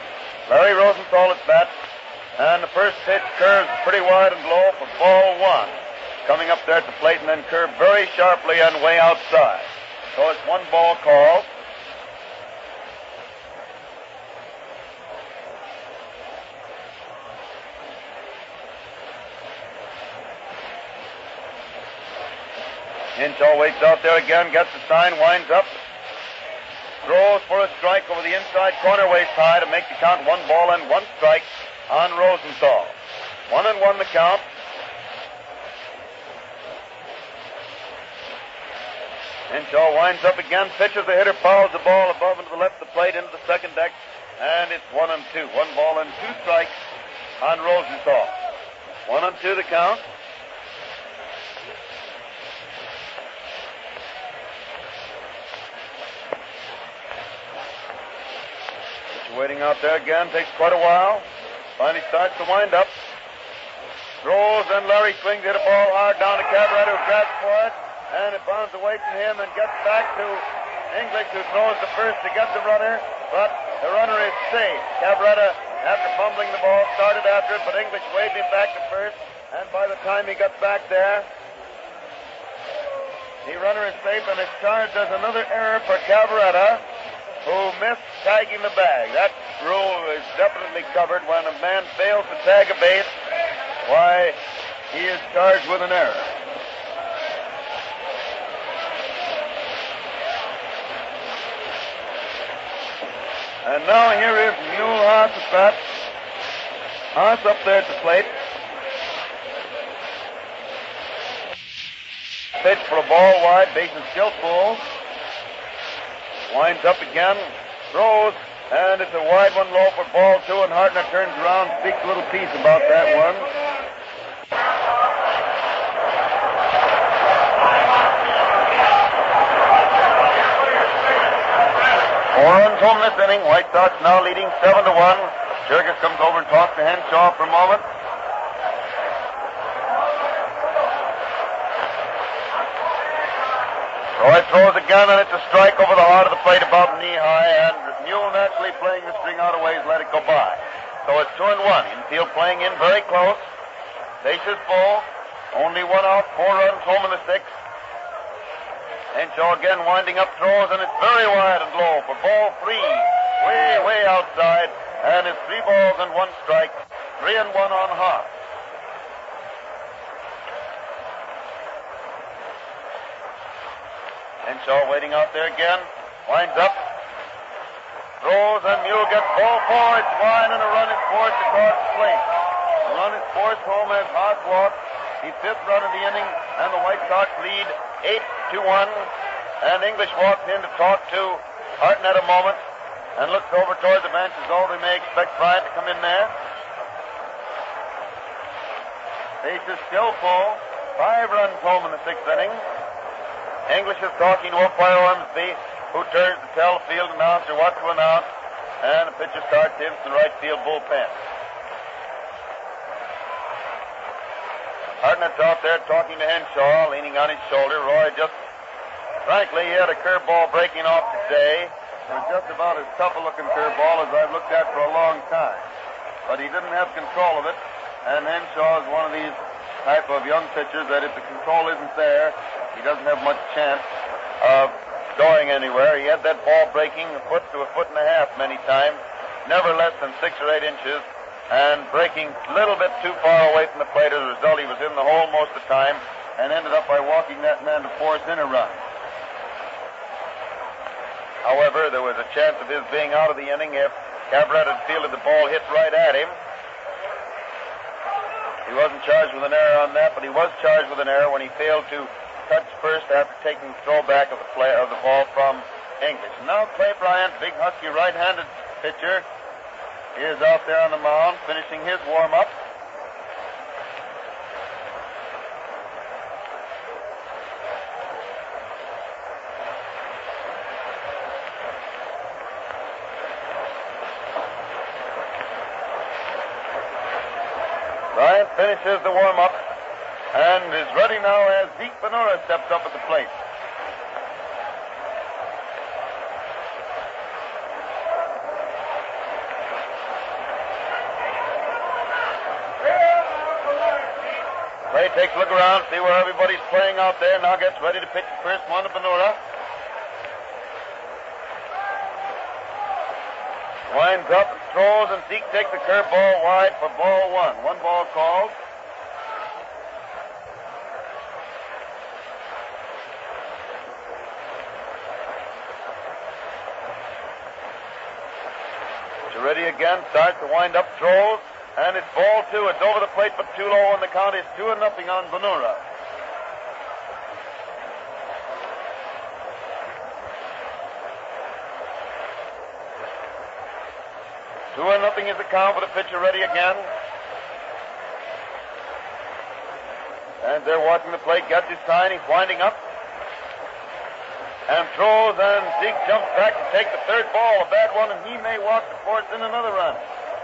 Larry Rosenthal at bat, and the first pitch curves pretty wide and low for ball 1. Coming up there at the plate and then curved very sharply and way outside. So it's 1 ball called. Henshaw waits out there again, gets the sign, winds up, throws for a strike over the inside corner waist high to make the count 1 ball and 1 strike on Rosenthal. 1-1 the count. Henshaw winds up again, pitches the hitter, fouls the ball above and to the left of the plate into the second deck, and it's 1-2. 1 ball and 2 strikes on Rosenthal. 1-2 the count. Waiting out there again, takes quite a while. Finally starts to wind up. Throws, and Larry swings, hit a ball hard down to Cabrera, who grabs for it, and it bounds away from him and gets back to English, who throws to first to get the runner, but the runner is safe. Cabrera, after fumbling the ball, started after it, but English waved him back to first, and by the time he got back there, the runner is safe, and it's charged as another error for Cabrera, who missed tagging the bag. That rule is definitely covered. When a man fails to tag a base, why, he is charged with an error. And now here is Mule Haas at bat. Haas up there at the plate. Pitch for a ball wide, base is still full. Winds up again, throws, and it's a wide one low for ball 2, and Hartnett turns around, speaks a little piece about that one. Four-runs home this inning. White Sox now leading 7-1. Jurgis comes over and talks to Henshaw for a moment. Roy throws again, and it's a strike over the heart of the plate about knee-high, and Mule naturally playing the string out of ways, let it go by. So it's 2-1. Infield playing in very close. Bases full. Only 1 out, 4 runs home in the 6th. Henshaw again winding up, throws, and it's very wide and low for ball 3. Way outside, and it's 3 balls and 1 strike. 3-1 on Haas. Henshaw waiting out there again. Winds up. Throws, and Mule gets ball 4. It's wide, and a run is forced across the plate. The run is forced home as Haas walks. The 5th run of the inning, and the White Sox lead 8-1. And English walks in to talk to Hartnett a moment and looks over toward the bench as though they may expect Bryant to come in there. Base is still full. 5 runs home in the 6th inning. English is talking to umpire Ormsby, who turns to tell the field announcer what to announce, and the pitcher starts in from the right field bullpen. Hartnett's out there talking to Henshaw, leaning on his shoulder. Roy frankly, he had a curveball breaking off today. It was just about as tough a looking curveball as I've looked at for a long time. But he didn't have control of it, and Henshaw is one of these type of young pitchers that if the control isn't there, he doesn't have much chance of going anywhere. He had that ball breaking a foot to a foot and a half many times, never less than 6 or 8 inches, and breaking a little bit too far away from the plate. As a result, he was in the hole most of the time and ended up by walking that man to force in a run. However, there was a chance of his being out of the inning if Cabrera had fielded the ball hit right at him. He He wasn't charged with an error on that, but he was charged with an error when he failed to touch first after taking the throwback of the ball from English. And now Clay Bryant, big husky right-handed pitcher, is out there on the mound finishing his warm-up. Bryant finishes the warm-up and is ready now as Zeke Benora steps up at the plate. Clay takes a look around, see where everybody's playing out there, now gets ready to pitch the first one to Benora. Winds up, throws, and Zeke takes the curveball wide for ball one. One ball called. Ready again, starts to wind up, throws, and it's ball two. It's over the plate, but too low, and the count is 2-0 on Benora. Two and nothing is the count for the pitcher. Ready again. And they're watching the plate, gets his sign, he's winding up. And throws, and Zeke jumps back to take the third ball, a bad one, and he may walk the fourth in another run.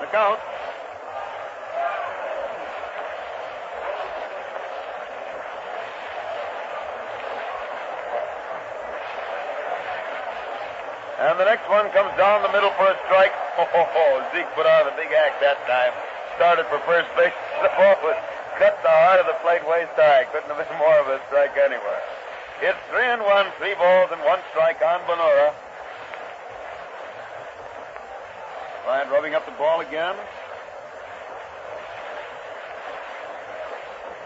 Look out. And the next one comes down the middle for a strike. Zeke put on a big act that time. Started for first base. The ball was cut the heart of the plate waist high. Couldn't have been more of a strike anywhere. It's 3-1, 3 balls and 1 strike on Benora. Bryant rubbing up the ball again.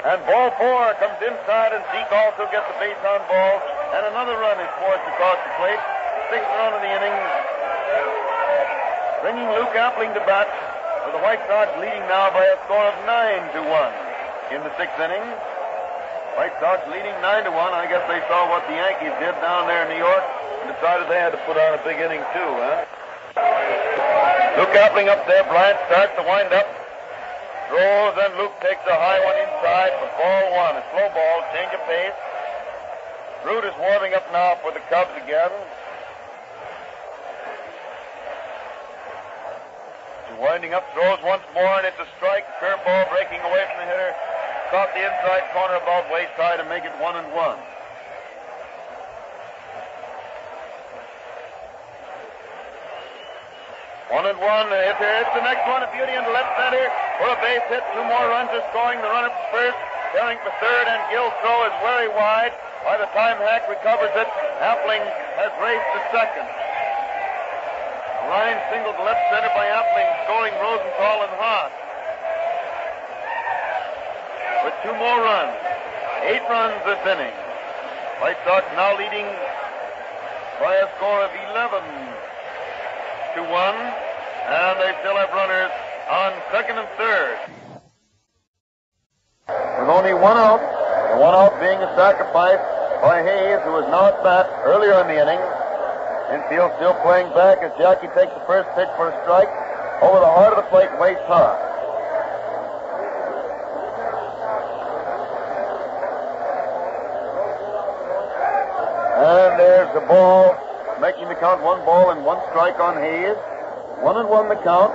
And ball 4 comes inside, and Zeke also gets a base on ball. And another run is forced across the plate. 6th run of the inning. Bringing Luke Appling to bat, with the White Sox leading now by a score of 9-1 in the 6th inning. White Sox leading 9-1. I guess they saw what the Yankees did down there in New York and decided they had to put on a big inning too, huh? Luke Appling up there. Bryant starts to wind up. Throws, and Luke takes a high one inside for ball 1. A slow ball, change of pace. Root is warming up now for the Cubs again. Winding up, throws once more, and it's a strike. Curveball breaking away from the hitter. Caught the inside corner about waist high to make it 1-1. 1-1. It's the next one. A beauty into left center for a base hit. 2 more runs are scoring. The runner for first, carrying for third, and Gill's throw is very wide. By the time Hack recovers it, Appling has raced to second. Line single to left center by Appling, scoring Rosenthal and Haas. With 2 more runs. 8 runs this inning. White Sox now leading by a score of 11-1, and they still have runners on second and third. With only 1 out, the 1 out being a sacrifice by Hayes, who was now at bat earlier in the inning. Infield still playing back as Jackie takes the first pitch for a strike over the heart of the plate, waist high. And there's the ball, making the count 1 ball and 1 strike on Hayes. 1-1 the count.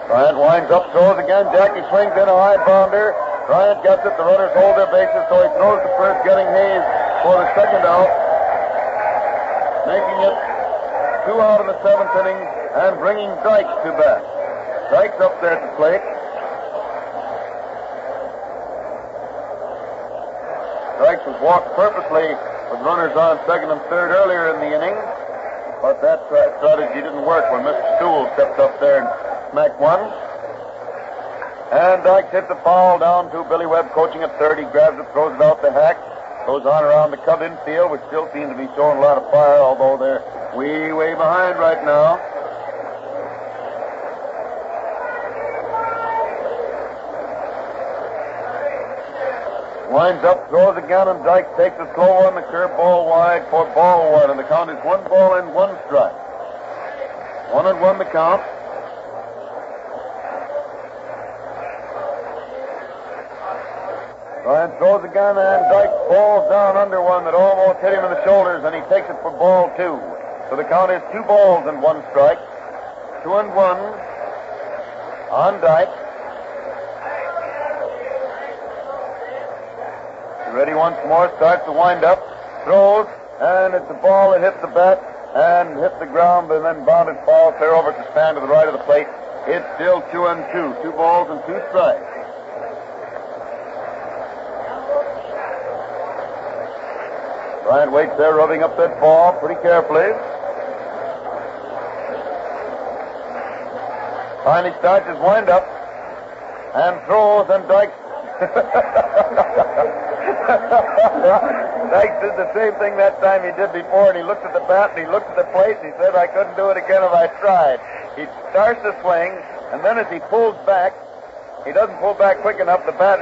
Bryant winds up, throws again. Jackie swings in a high bounder. Bryant gets it. The runners hold their bases, so he throws to first, getting Hayes for the second out. Making it 2 out in the 7th inning and bringing Dykes to bat. Dykes up there at the plate. Dykes was walked purposely with runners on second and third earlier in the inning, but that strategy didn't work when Mr. Stool stepped up there and smacked one. And Dykes hits the foul down to Billy Webb, coaching at third. He grabs it, throws it out to Hack. Goes on around the Cub infield, which still seems to be showing a lot of fire, although they're way, way behind right now. Winds up, throws again, and Dyke takes a slow one, the curve ball wide for ball one, and the count is 1 ball and 1 strike. 1-1 the count. Ryan throws again, and Dyke falls down under one that almost hit him in the shoulders, and he takes it for ball 2. So the count is 2 balls and 1 strike. 2-1 on Dyke. Ready once more, starts to wind up, throws, and it's a ball that hits the bat and hits the ground and then bounded foul clear over to stand to the right of the plate. It's still 2-2. 2 balls and 2 strikes. Bryant waits there, rubbing up that ball pretty carefully. Finally starts his wind-up and throws, and Dyke... Dyke did the same thing that time he did before, and he looked at the bat, and he looked at the plate, and he said, I couldn't do it again if I tried. He starts to swing, and then as he pulls back, he doesn't pull back quick enough. The ball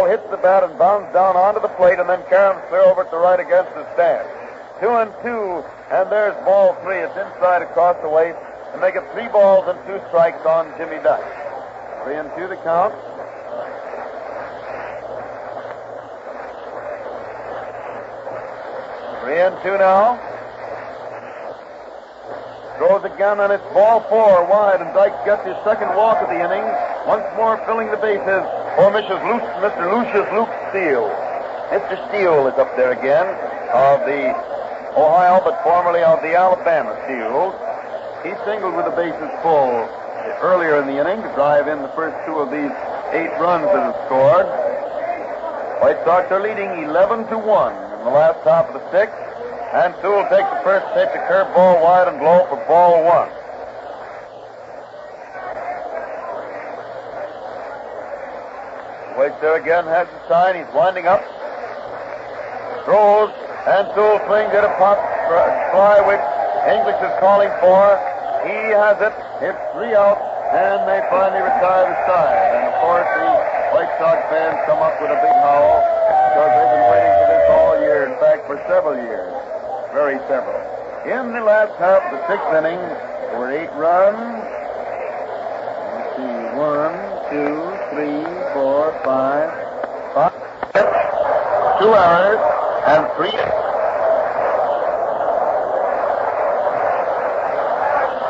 hits the bat and bounds down onto the plate, and then caroms clear over to the right against the stand. 2-2, and there's ball 3. It's inside across the waist to make it 3 balls and 2 strikes on Jimmy Dyke. 3-2 the count. Three and 2 now. Throws again, and it's ball 4 wide, and Dyke gets his second walk of the inning. Once more filling the bases for Mr. Lucius Luke Steele. Mr. Steele is up there again, of the Ohio, but formerly of the Alabama Steele. He singled with the bases full earlier in the inning to drive in the first 2 of these 8 runs that have scored. White Sox are leading 11-1 in the last half of the 6th. And Sewell takes the first pitch, a curve ball wide and low for ball 1. Waits there again, has the sign. He's winding up. Throws, and Sewell swings at a pop fly, which English is calling for. He has it. It's 3 out, and they finally retire the side. And, of course, the White Sox fans come up with a big howl because they've been waiting for this all year. In fact, for several years. Very several. In the last half of the 6th inning, there were 8 runs. Let's see, 1, 2, 3, 4, 5, 2 errors, and 3.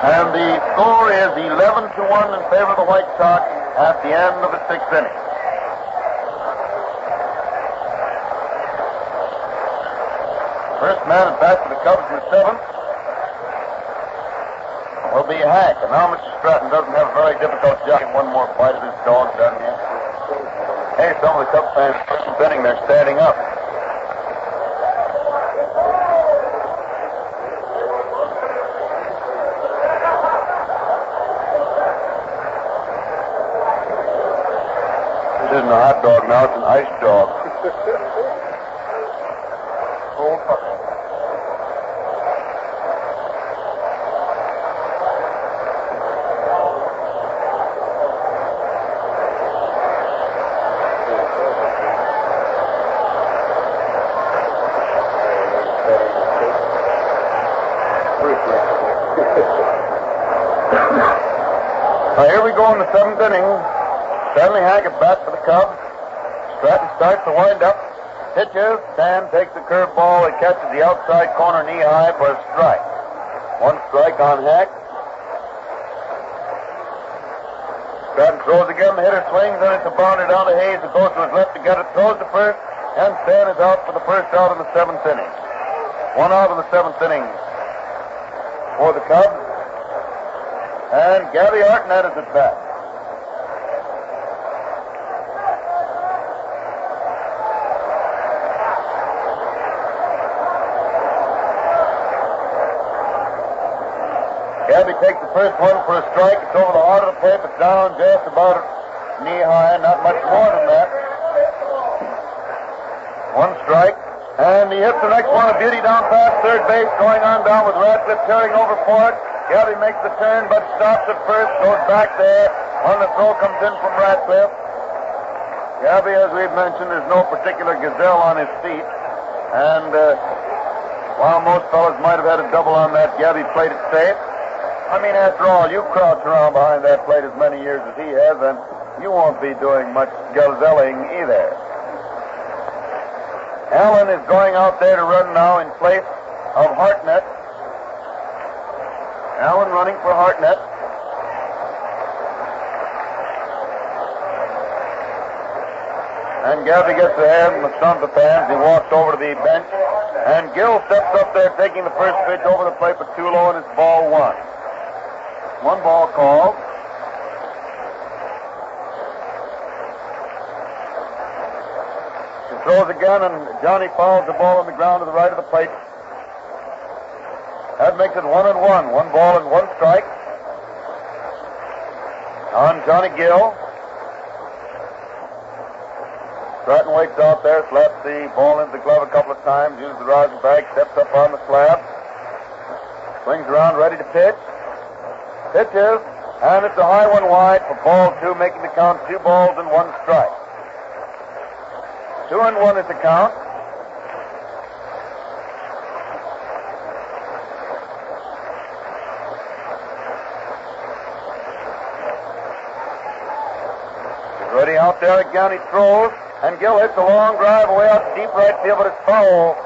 And the score is 11-1 in favor of the White Sox at the end of the 6th inning. First man at bat for the Cubs in the 7th will be Hack. And now Mr. Stratton doesn't have a very difficult job. One more bite of his dog, doesn't he? Hey, some of the Cubs fans are spinning. They're standing up. This isn't a hot dog now, it's an ice dog. Here we go in the 7th inning. Stanley Hack at bat for the Cubs. Stratton starts to wind up. Pitches. Stan takes the curveball. It catches the outside corner knee high for a strike. 1 strike on Hack. Stratton throws again. The hitter swings, and it's a bounder down to Hayes, who goes to his left to get it. Throws to first, and Stan is out for the first out in the 7th inning. 1 out in the 7th inning for the Cubs. And Gabby Artnett is at bat. Gabby takes the first one for a strike. It's over the heart of the plate, but down just about knee high, not much more than that. 1 strike. And he hits the next one, a beauty down past third base, going on down with Radcliffe tearing over for it. Gabby makes the turn, but stops at first, goes back there when the throw comes in from Radcliffe. Gabby, as we've mentioned, is no particular gazelle on his feet. And while most fellas might have had a double on that, Gabby played it safe. I mean, after all, you crouch around behind that plate as many years as he has, and you won't be doing much gazelling either. Allen is going out there to run now in place of Hartnett. Allen running for Hartnett. And Gabby gets ahead in the stump of fans. He walks over to the bench. And Gill steps up there taking the first pitch over the plate for too low, and it's ball one. One ball called. He throws again, and Johnny fouls the ball on the ground to the right of the plate. That makes it 1-1. 1 ball and 1 strike on Johnny Gill. Stratton waits out there, slaps the ball into the glove a couple of times, uses the rosin bag, steps up on the slab, swings around ready to pitch. Pitches, and it's a high one wide for ball 2, making the count 2 balls and 1 strike. 2-1 is the count. He's ready out there again. He throws, and Gill hits a long drive away out to deep right field, but it's foul.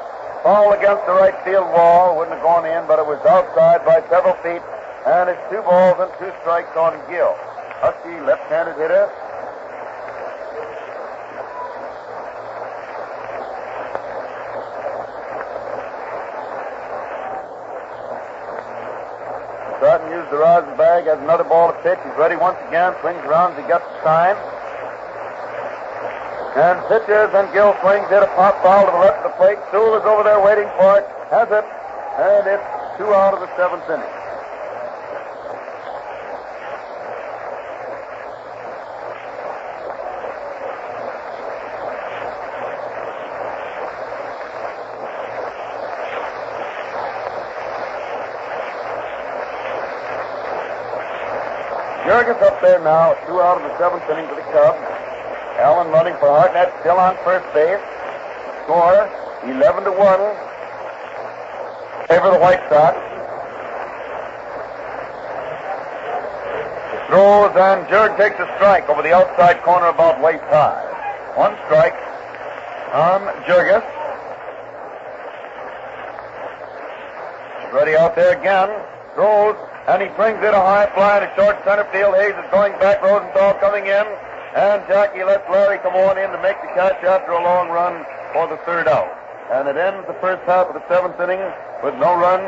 Foul against the right field wall. Wouldn't have gone in, but it was outside by several feet. And it's 2 balls and 2 strikes on Gill. Husky, left-handed hitter. Stratton used the rosin bag, has another ball to pitch. He's ready once again, swings around as he gets the sign. And pitches, and Gill swings, hit a pop foul to the left of the plate. Sewell is over there waiting for it, has it, and it's 2 out of the 7th inning. Jurgis up there now, 2 out of the 7th inning for the Cubs. Allen running for Hartnett, still on first base. Score 11-1. Favor the White Sox. Throws, and Jurg takes a strike over the outside corner about waist high. 1 strike on Jurgis. Ready out there again. Throws, and he brings in a high fly to short center field. Hayes is going back. Rosenthal coming in. And Jackie lets Larry come on in to make the catch after a long run for the 3rd out. And it ends the first half of the 7th inning with no run,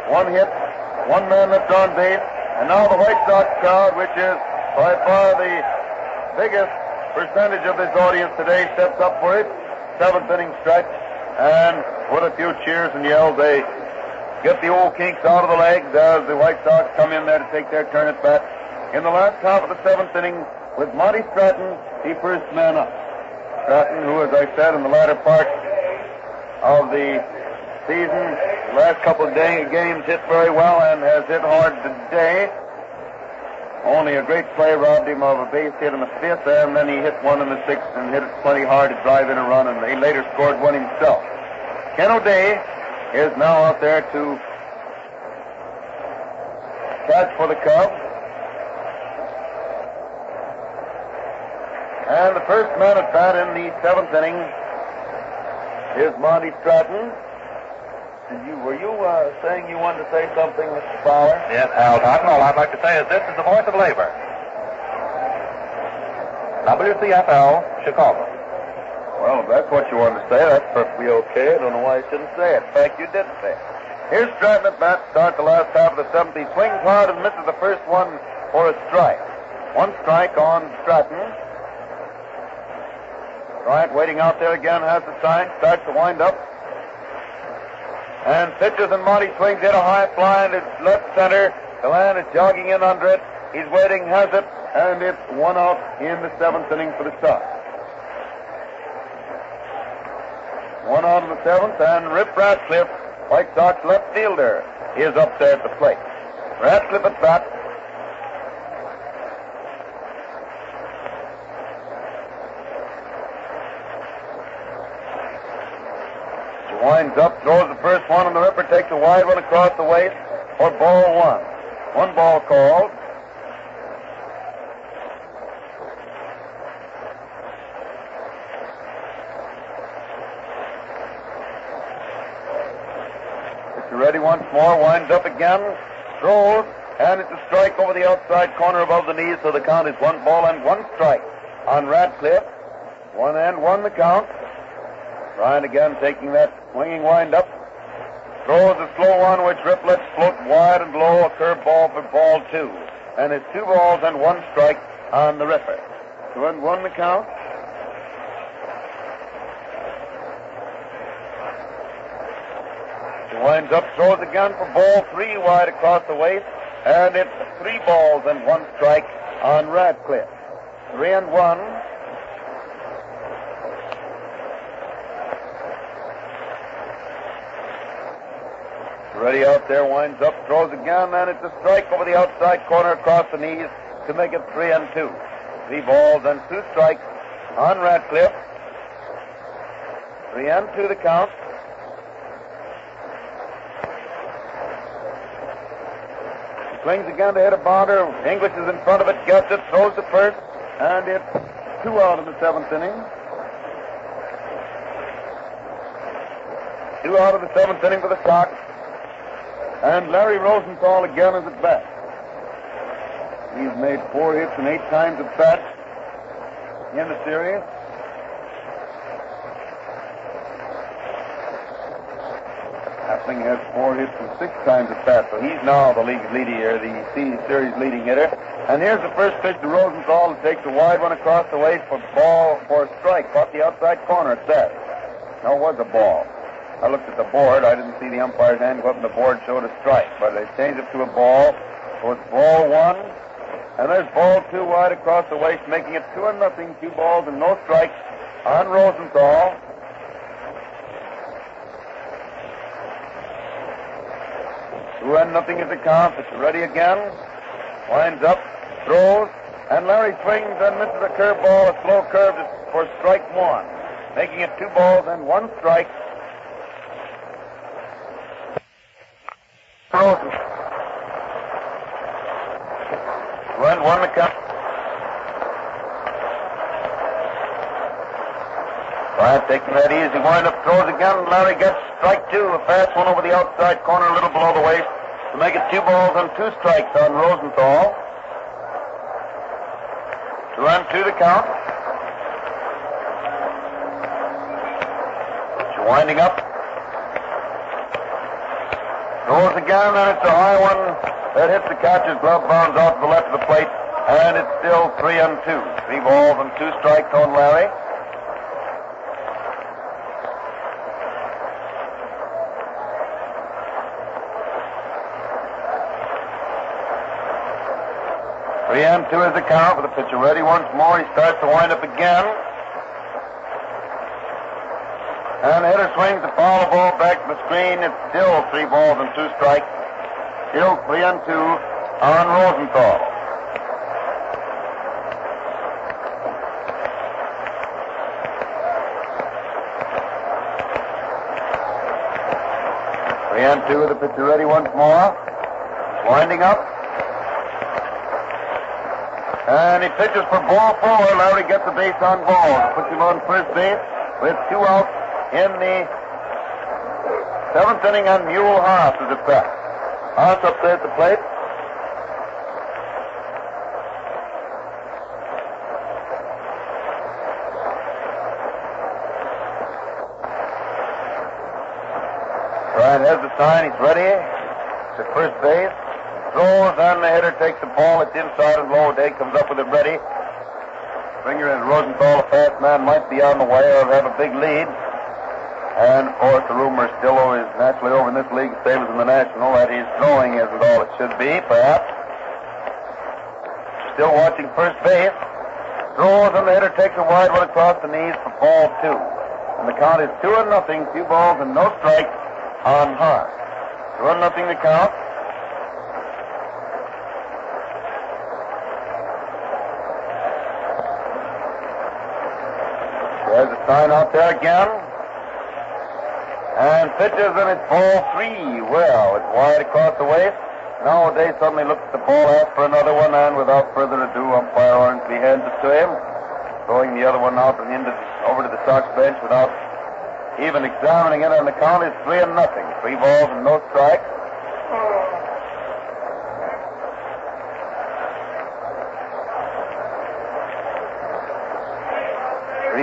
1 hit, 1 man left on base. And now the White Sox crowd, which is by far the biggest percentage of this audience today, steps up for its 7th inning stretch. And with a few cheers and yells, they get the old kinks out of the legs as the White Sox come in there to take their turn at bat. In the last half of the 7th inning, with Monty Stratton, the first man up. Stratton, who, as I said, in the latter part of the season, the last couple of games hit very well and has hit hard today. Only a great play robbed him of a base hit in the 5th, and then he hit one in the 6th and hit it plenty hard to drive in a run, and he later scored one himself. Ken O'Day is now out there to catch for the Cubs. And the first man at bat in the 7th inning is Monty Stratton. Were you saying you wanted to say something, Mr. Fowler? Yes, Hal Cotton. All I'd like to say is this is the voice of labor. WCFL, Chicago. Well, if that's what you wanted to say, that's perfectly okay. I don't know why you shouldn't say it. In fact, you did say it. Here's Stratton at bat to start the last half of the 7th. He swings hard and misses the first one for a strike. 1 strike on Stratton. Bryant waiting out there again, has the sign, starts to wind up. And pitches, and Monty swings, hit a high fly, and it's left center. Deland is jogging in under it. He's waiting, has it, and it's 1 out in the 7th inning for the Sox. One out of the seventh, and Rip Ratcliffe, White Sox left fielder, is up there at the plate. Ratcliffe at bat. He winds up, throws the first one, and the Ripper takes a wide one across the waist for ball one. One ball called. Ready once more, winds up again, throws, and it's a strike over the outside corner above the knees, so the count is 1 ball and 1 strike on Ratcliffe. 1-1 the count. Bryant again taking that swinging wind up. Throws a slow one, which Rip lets float wide and low, a curve ball for ball 2. And it's 2 balls and 1 strike on the Ripper. 2-1 the count. Winds up, throws again for ball 3 wide across the waist, and it's 3 balls and 1 strike on Ratcliffe. 3-1. Ready out there, winds up, throws again, and it's a strike over the outside corner across the knees to make it 3-2. 3 balls and 2 strikes on Ratcliffe. 3-2 the count. Swings again to hit a bounder. English is in front of it, gets it, throws the first, and it's 2 out in the 7th inning. 2 out of the 7th inning for the Sox. And Larry Rosenthal again is at bat. He's made 4 hits and 8 times at bat in the series. Hapling has 4 hits and 6 times at bat, so he's now the league leader, the series leading hitter. And here's the first pitch to Rosenthal. It takes a wide one across the waist for ball for a strike. Caught the outside corner at that. No, it was a ball. I looked at the board. I didn't see the umpire's hand go up, and the board showed a strike. But they changed it to a ball. So it's ball 1. And there's ball 2 wide across the waist, making it 2-0, 2 balls and no strikes on Rosenthal. 2-0 is the count. It's ready again. Winds up, throws, and Larry swings and misses a curveball, a slow curve for strike 1, making it 2 balls and 1 strike. Rosen. 2-1 the count. Bryant taking that easy wind up, throws again. Larry gets strike 2, a fast one over the outside corner, a little below the waist, to make it 2 balls and 2 strikes on Rosenthal. 2-2 the count. She's winding up. Throws again, and it's a high one that hits the catcher's glove, bounds out to the left of the plate, and it's still 3-2. 3 balls and 2 strikes on Larry. And 2 is the count with the pitcher ready once more. He starts to wind up again. And the hitter swings the foul ball back to the screen. It's still 3 balls and 2 strikes. Still 3-2 on Rosenthal. Three and 2 with the pitcher ready once more. He's winding up. And he pitches for ball 4. Larry gets a base on ball. Puts him on first base with 2 outs in the 7th inning, and Mule Haas is at bat. Haas up there at the plate. Bryant has the sign. He's ready. It's at first base. Throws, and the hitter takes the ball. It's inside and low. Day comes up with it ready. Springer and Rosenthal, a fast man, might be on the way or have a big lead. And, of course, the rumor still is naturally over in this league, same as in the National, that his throwing isn't all it should be, perhaps. Still watching first base. Throws, and the hitter takes a wide one across the knees for ball 2. And the count is 2-0, 2 balls and no strikes on Hart. 2-0 the count. There's a sign out there again. And pitches, and it's ball 3. Well, it's wide across the waist. Now Day suddenly looks at the ball, asks for another one, and without further ado, umpire Ormsby hands it to him, throwing the other one out and over to the Sox bench without even examining it, and the count is 3-0. 3 balls and no strikes.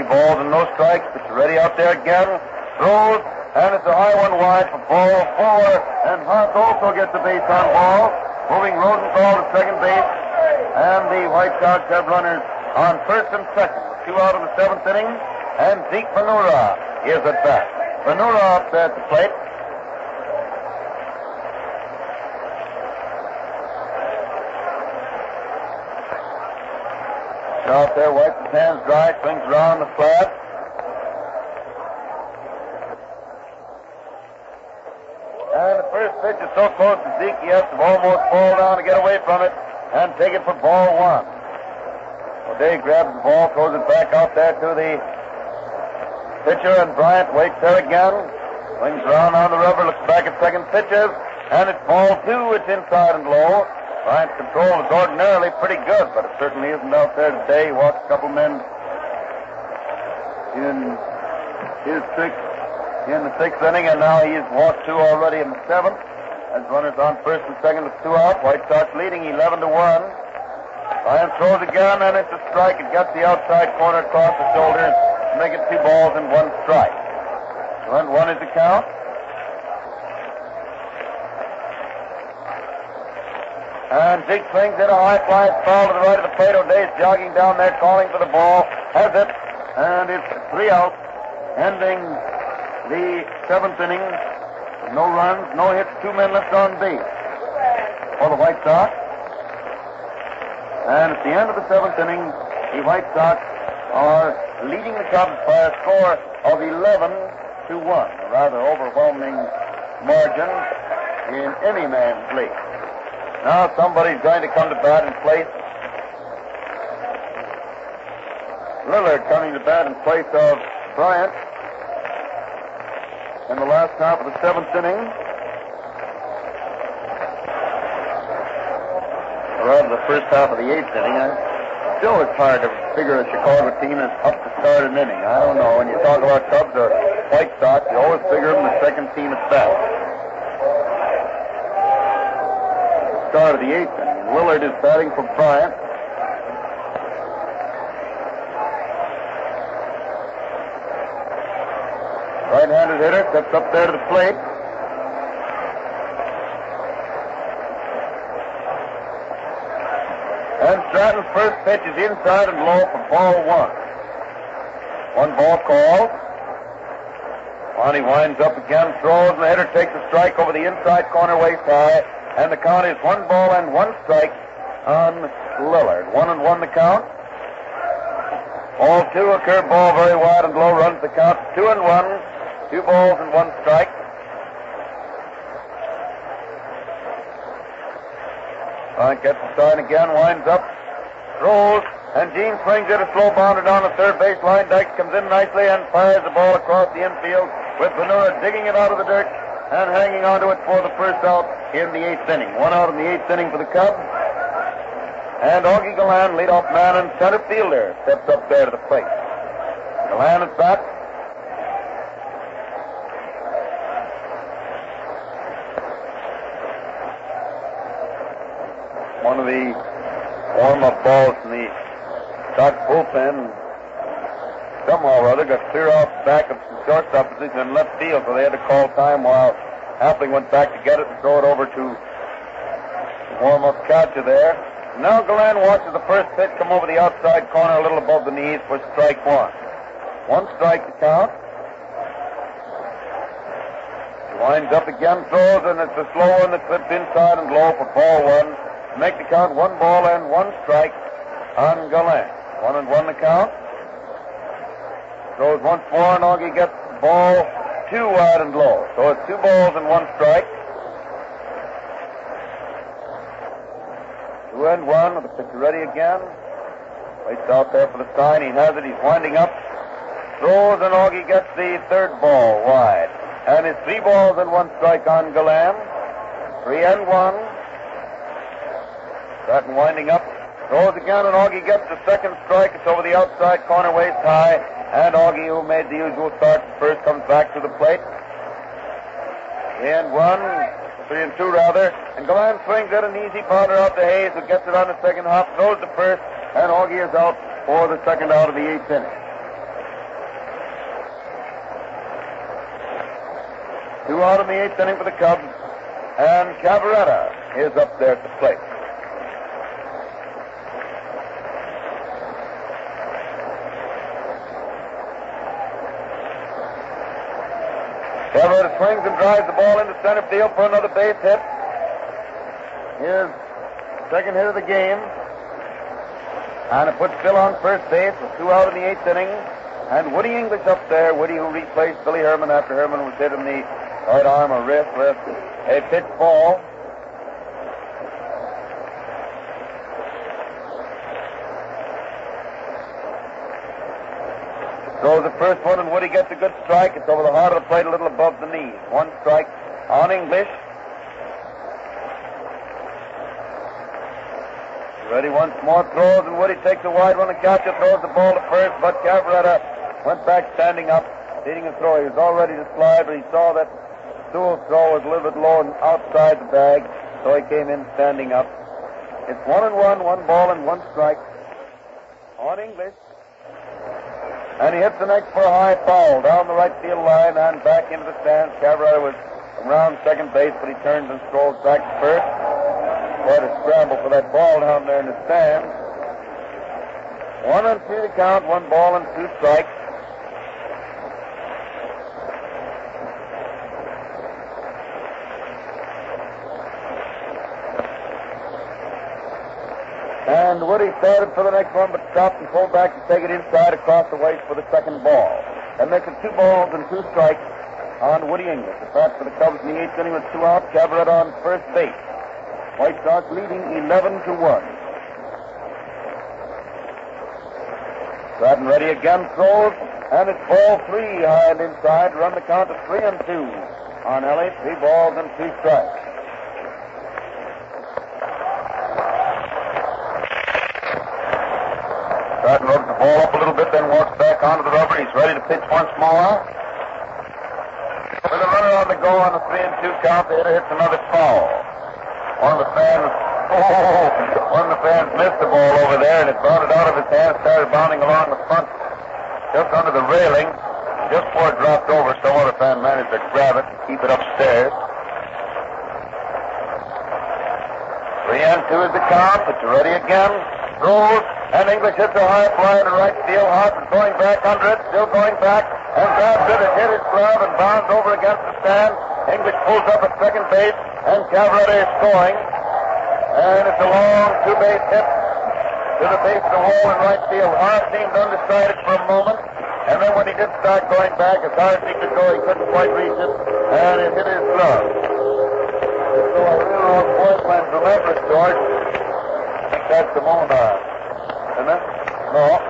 Balls and no strikes. It's ready out there again. Throws, and it's a high one wide for ball 4. And Hart also gets a base on ball, moving Rosenthal to second base. And the White Sox have runners on first and second. 2 out in the 7th inning. And Zeke Ventura is at bat. Ventura up there at the plate. Out there, wipes his hands dry, swings around the flat. And the first pitch is so close to Zeke, he has to almost fall down to get away from it and take it for ball 1. O'Day grabs the ball, throws it back out there to the pitcher, and Bryant waits there again. Swings around on the rubber, looks back at second, pitches, and it's ball 2. It's inside and low. Bryant's control is ordinarily pretty good, but it certainly isn't out there today. He walked a couple men in the 6th inning, and now he's walked 2 already in the 7th. As runners on first and second with 2 out. White Sox leading 11-1. Bryant throws again, and it's a strike. It got the outside corner across the shoulders to make it 2 balls and 1 strike. 2-1 is the count. And Zeke swings in a high fly. It's foul to the right of the plate. O'Day's jogging down there, calling for the ball. Has it. And it's 3 out, ending the 7th inning. No runs, no hits, 2 men left on base for the White Sox. And at the end of the 7th inning, the White Sox are leading the Cubs by a score of 11-1. A rather overwhelming margin in any man's league. Now somebody's going to come to bat in place. Lillard coming to bat in place of Bryant in the last half of the 7th inning. Or rather, the first half of the 8th inning. Still, it's hard to figure a Chicago team is up to start an inning. I don't know. When you talk about Cubs or White Sox, you always figure them the second team at bat. Start of the 8th inning. Lillard is batting for Bryant. Right-handed hitter steps up there to the plate. And Stratton's first pitch is inside and low for ball 1. 1 ball called. Monty winds up again, throws, and the hitter takes a strike over the inside corner waist high. And the count is 1 ball and 1 strike on Lillard. 1-1 the count. Ball 2, a curveball very wide and low, runs the count 2-1. 2 balls and 1 strike. Bryant gets the sign again, winds up, throws, and Gene swings it a slow bounder down the third base line. Dykes comes in nicely and fires the ball across the infield with Ventura digging it out of the dirt and hanging onto it for the first out in the 8th inning. 1 out in the 8th inning for the Cubs. And Augie Gallan, leadoff man and center fielder, steps up there to the plate. Gallan is back. One of the warm-up balls in the Sox bullpen somehow or other got clear off the back of some shortstop position in left field, so they had to call time while Appling went back to get it and throw it over to the warm-up catcher there. Now Gallan watches the first pitch come over the outside corner a little above the knees for strike 1. 1 strike to count. He winds up again, throws, and it's a slow one that slips inside and low for ball 1. Make the count 1 ball and 1 strike on Gallan. 1-1 the count. Throws once more, and Augie gets the ball 2 wide and low. So it's 2 balls and 1 strike. 2-1 with the pitcher ready again. Waits out there for the sign. He has it. He's winding up. Throws, and Augie gets the 3rd ball wide. And it's 3 balls and 1 strike on Galan. 3-1. Stratton winding up. Throws again, and Augie gets the 2nd strike. It's over the outside corner, waist high. And Augie, who made the usual start first, comes back to the plate. 3-1. 3-2 rather. And Galan swings at an easy pounder out to Hayes, who gets it on the 2nd hop, throws the first, and Augie is out for the 2nd out of the 8th inning. 2 out in the 8th inning for the Cubs, and Cavaretta is up there at the plate. Cavaretta swings and drives the ball into center field for another base hit. His 2nd hit of the game. And it puts Bill on first base with 2 out in the 8th inning. And Woody English up there. Woody, who replaced Billy Herman after Herman was hit in the right arm or wrist with a pitch ball. Throws the first one, and Woody gets a good strike. It's over the heart of the plate, a little above the knees. 1 strike on English. Ready once more, throws, and Woody takes a wide one. The catcher throws the ball to first, but Cavaretta went back standing up, leading a throw. He was all ready to slide, but he saw that Sewell's throw was a little bit low and outside the bag, so he came in standing up. It's 1-1, 1 ball and 1 strike on English. And he hits the next for a high foul down the right field line and back into the stands. Cavaretta was around 2nd base, but he turns and strolls back to first. Quite a scramble for that ball down there in the stands. 1-2 to count, 1 ball and 2 strikes. And Woody started for the next one, but stopped and pulled back to take it inside across the waist for the 2nd ball. That makes it 2 balls and 2 strikes on Woody English. The bat for the Cubs in the 8th inning with 2 outs. Cavaretta on first base. White Sox leading 11-1. Stratton ready again, throws, and it's ball 3 high and inside. Run the count to 3-2 on Elliott. 3 balls and 2 strikes. Stratton rubs the ball up a little bit, then walks back onto the rubber. He's ready to pitch once more. With a runner on the go on the 3-2 count, the hitter hits another foul. One of the fans missed the ball over there, and it bounded out of his hand, started bounding along the front, just under the railing. Just before it dropped over, some other fan managed to grab it and keep it upstairs. 3-2 is the count, but you're ready again. Throws, and English hits a high fly to right field. Harper's going back under it, still going back, and grabs it and hit his glove and bounds over against the stand. English pulls up at 2nd base, and Cavaretta is scoring. And it's a long 2-base hit to the base of the hole in right field. Hart seemed undecided for a moment, and then when he did start going back, as hard as he could go, he couldn't quite reach it, and it hit his glove. So a real old boyfriend remembers, George. I think that's the Monar, isn't it? No,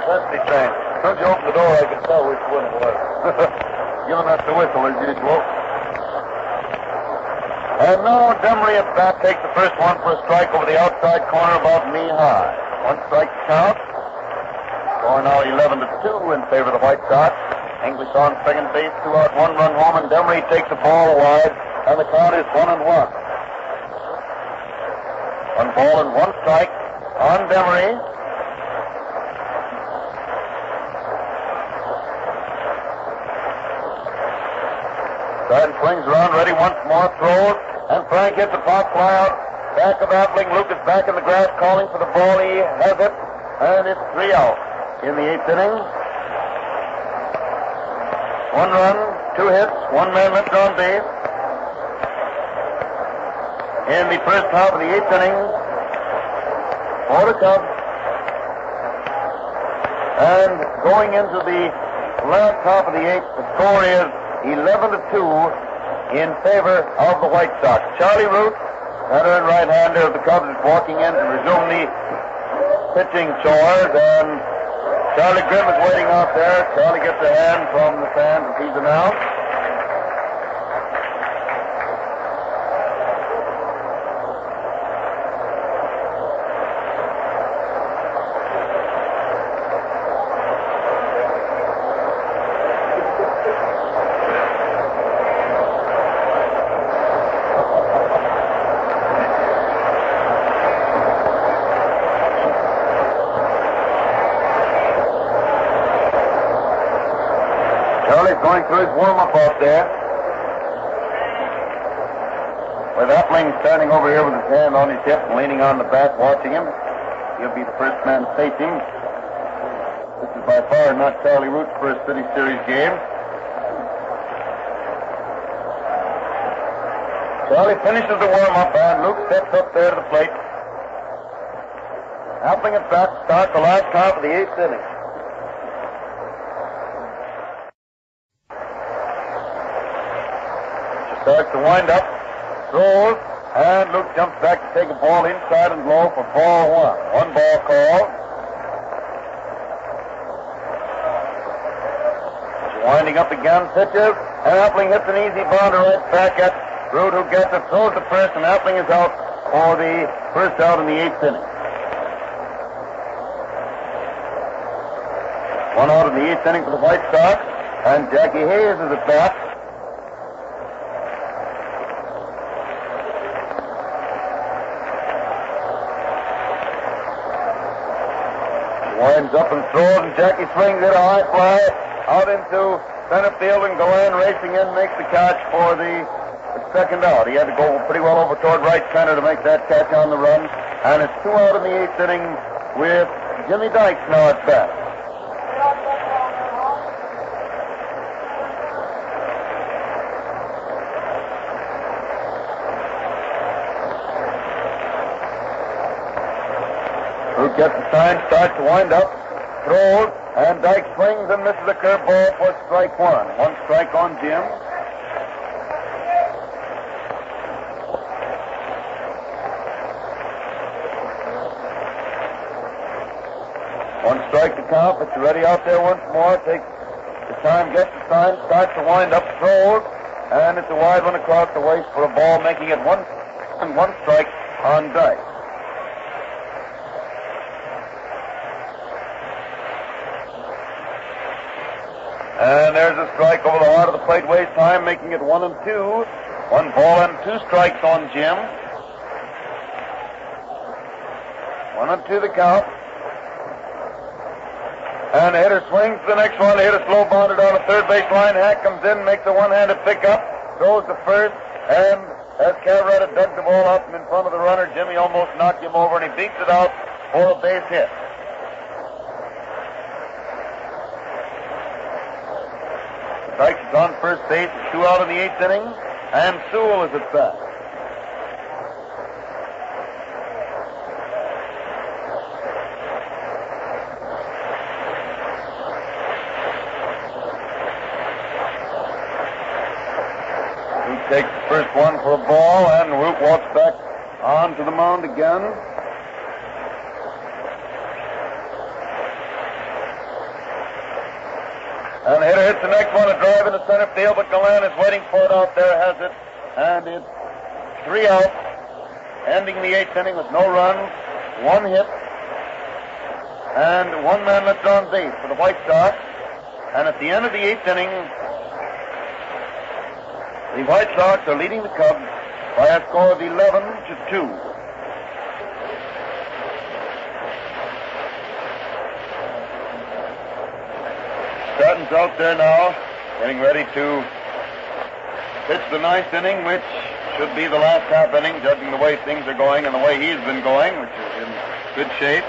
that's the train. As soon as you open the door, I can tell which one it was. Giving us the whistle as usual. And now Demery at bat takes the first one for a strike over the outside corner about knee high. 1 strike count. Score now 11-2 in favor of the White Sox. English on 2nd base, 2 out, 1 run home, and Demery takes the ball wide, and the count is 1-1. 1 ball and 1 strike on Demery. Stratton swings around, ready once more, throws, and Frank hits a pop fly out. Back of Appling. Luke is back in the grass calling for the ball. He has it, and it's 3 out in the 8th inning. 1 run, 2 hits, 1 man left on base. In the first half of the 8th inning for the Cubs. And going into the last half of the eighth. The score is 11-2 in favor of the White Sox. Charlie Root, center and right-hander of the Cubs, is walking in to resume the pitching chores, and Charlie Grimm is waiting out there. Charlie gets a hand from the fans as he's announced. Going through his warm-up out there. With Appling standing over here with his hand on his hip and leaning on the bat watching him. He'll be the first man to face him. This is by far not Charlie Root's first City Series game. Charlie finishes the warm-up and Luke steps up there to the plate. Appling at bat starts the last half of the eighth inning. Starts to wind up, throws, and Luke jumps back to take a ball inside and low for ball one. One ball call. He's winding up again, pitches, and Appling hits an easy bounder right back at Root, who gets it, throws to first, and Appling is out for the first out in the eighth inning. One out in the eighth inning for the White Sox, and Jackie Hayes is at bat. Winds up and throws, and Jackie swings it a high fly out into center field, and Galan racing in makes the catch for the second out. He had to go pretty well over toward right center to make that catch on the run, and it's 2 out in the eighth inning with Jimmy Dykes now at bat. Root gets the sign, starts to wind up, throws, and Dyke swings and misses a curveball for strike one. One strike on Jim. One strike to count, but you're ready out there once more. Takes the time, gets the sign, starts to wind up, throws, and it's a wide one across the waist for a ball, making it one strike on Dyke. And there's a strike over the heart of the plate, waste time, making it 1-2. 1 ball and 2 strikes on Jim. 1-2 the count. And the hitter swings to the next one. The hitter slow bounder down the third base line. Hack comes in, makes a one-handed pickup, throws to first, and as Cavaretta dug the ball out from in front of the runner, Jimmy almost knocked him over, and he beats it out for a base hit. Dykes is on first base, 2 out in the eighth inning, and Sewell is at bat. He takes the first one for a ball, and Root walks back onto the mound again. And the hitter hits the next one, a drive into center field, but Galan is waiting for it out there, has it, and it's 3 out, ending the eighth inning with no runs, 1 hit, and 1 man left on base for the White Sox. And at the end of the eighth inning, the White Sox are leading the Cubs by a score of 11-2. Stratton's out there now, getting ready to pitch the ninth inning, which should be the last half inning, judging the way things are going and the way he's been going, which is in good shape.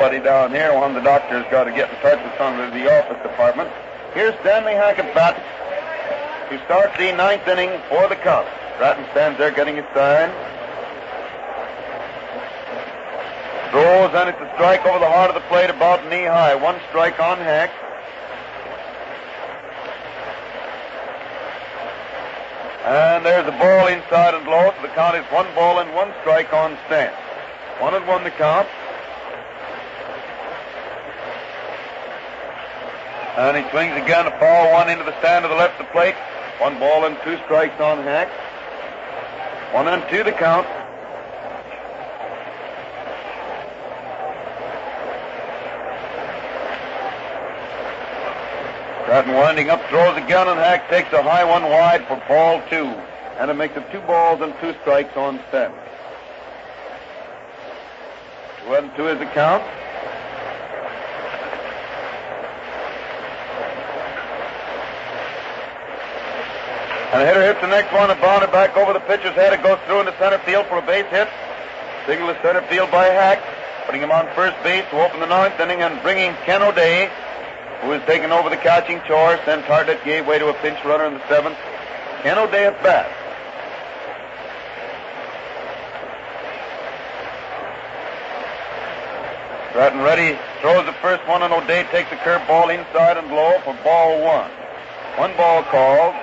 somebody down here. One of the doctors got to get in touch with some of the office department. Here's Stanley Hack at bat to start the ninth inning for the Cubs. Stratton stands there getting his sign. Throws, and it's a strike over the heart of the plate about knee high. One strike on Hack. And there's a ball inside and low, so the count is 1 ball and 1 strike on Stan. 1-1 the count. And he swings again, a foul one into the stand to the left of the plate. 1 ball and 2 strikes on Hack. 1-2 the count. Stratton winding up, throws again, and Hack takes a high one wide for ball 2. And it makes it 2 balls and 2 strikes on Stanley. 2-2 is the count. And the hitter hits the next one and bounded back over the pitcher's head. It goes through into center field for a base hit. Single to center field by Hack, putting him on first base to open the 9th inning and bringing Ken O'Day, who has taken over the catching chore since Hardett gave way to a pinch runner in the 7th. Ken O'Day at bat. Stratton ready, throws the first one, and O'Day takes a curveball inside and low for ball 1. 1 ball called.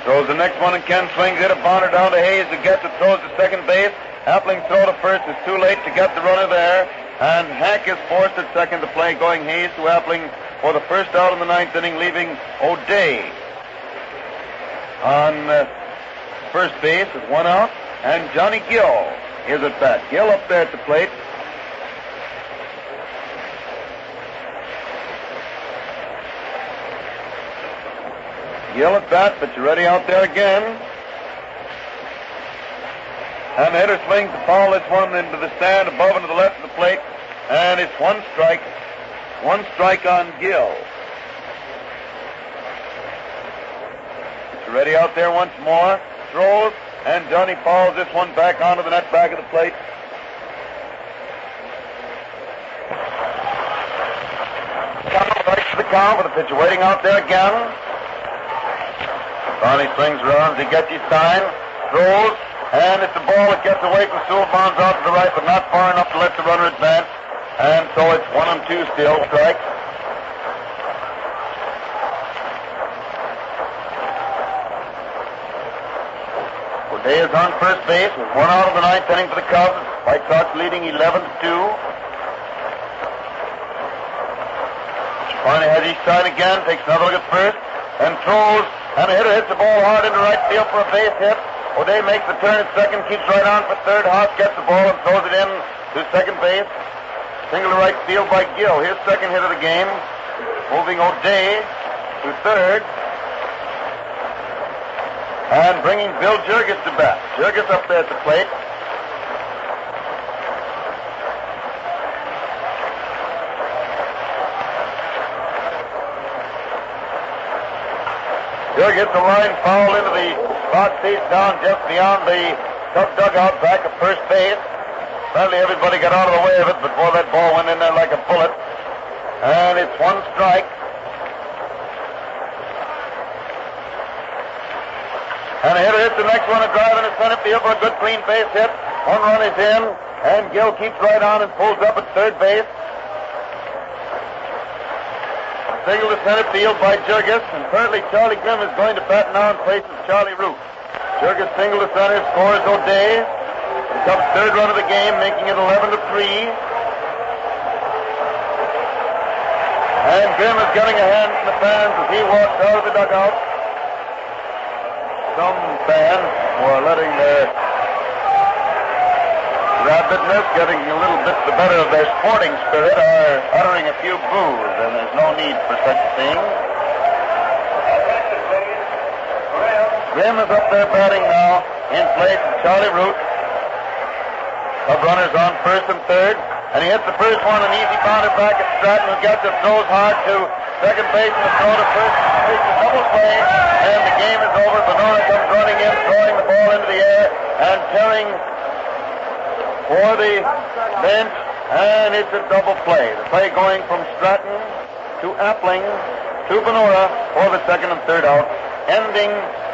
Throws the next one, and Ken swings it. A bounder down to Hayes, who gets it, throws to second base. Appling's throw to first is too late to get the runner there. And Hack is forced at second to play, going Hayes to Appling for the first out in the 9th inning, leaving O'Day on first base with 1 out. And Johnny Gill is at bat. Gill up there at the plate. Gill at bat, but you're ready out there again. And the hitter swings to foul this one into the stand above and to the left of the plate. And it's 1 strike. 1 strike on Gill. You're ready out there once more. Throws, and Johnny fouls this one back onto the net back of the plate. Right to the count with the pitcher waiting out there again. Johnny swings around as he gets his sign, throws, and it's a ball that gets away from Sewell, bounds out to the right, but not far enough to let the runner advance. And so it's 1-2 still, strike. O'Day is on first base with 1 out of the 9th inning for the Cubs. White Sox leading 11-2. Finally has his sign again, takes another look at first, and throws. And the hitter hits the ball hard into right field for a base hit. O'Day makes the turn at second, keeps right on for third. Haas gets the ball and throws it in to second base. Single to right field by Gill. His second hit of the game. Moving O'Day to third. And bringing Bill Jurgis to bat. Jurgis up there at the plate. Jurgis, a line foul into the box seats down just beyond the Cub dugout back of first base. Apparently everybody got out of the way of it before that ball went in there like a bullet. And it's 1 strike. And the hitter hits the next one, a drive into center field for a good clean base hit. 1 run is in, and Gill keeps right on and pulls up at third base. Single to center field by Jurgis, and currently Charlie Grimm is going to bat now in place of Charlie Root. Jurgis single to center, scores O'Day. The Cubs' third run of the game, making it 11-3. And Grimm is getting a hand from the fans as he walks out of the dugout. Some fans who are letting their rabidness getting a little bit the better of their sporting spirit are uttering a few boos, and there's no need for such a thing. Grimm is up there batting now in place of Charlie Root. Cub runners on first and third, and he hits the first one, an easy bounder back at Stratton, who gets it, throws hard to second base and a throw to first base, a double play, and the game is over. Benora comes running in, throwing the ball into the air, and tearing for the bench, and it's a double play. The play going from Stratton to Appling to Benora for the second and third out, ending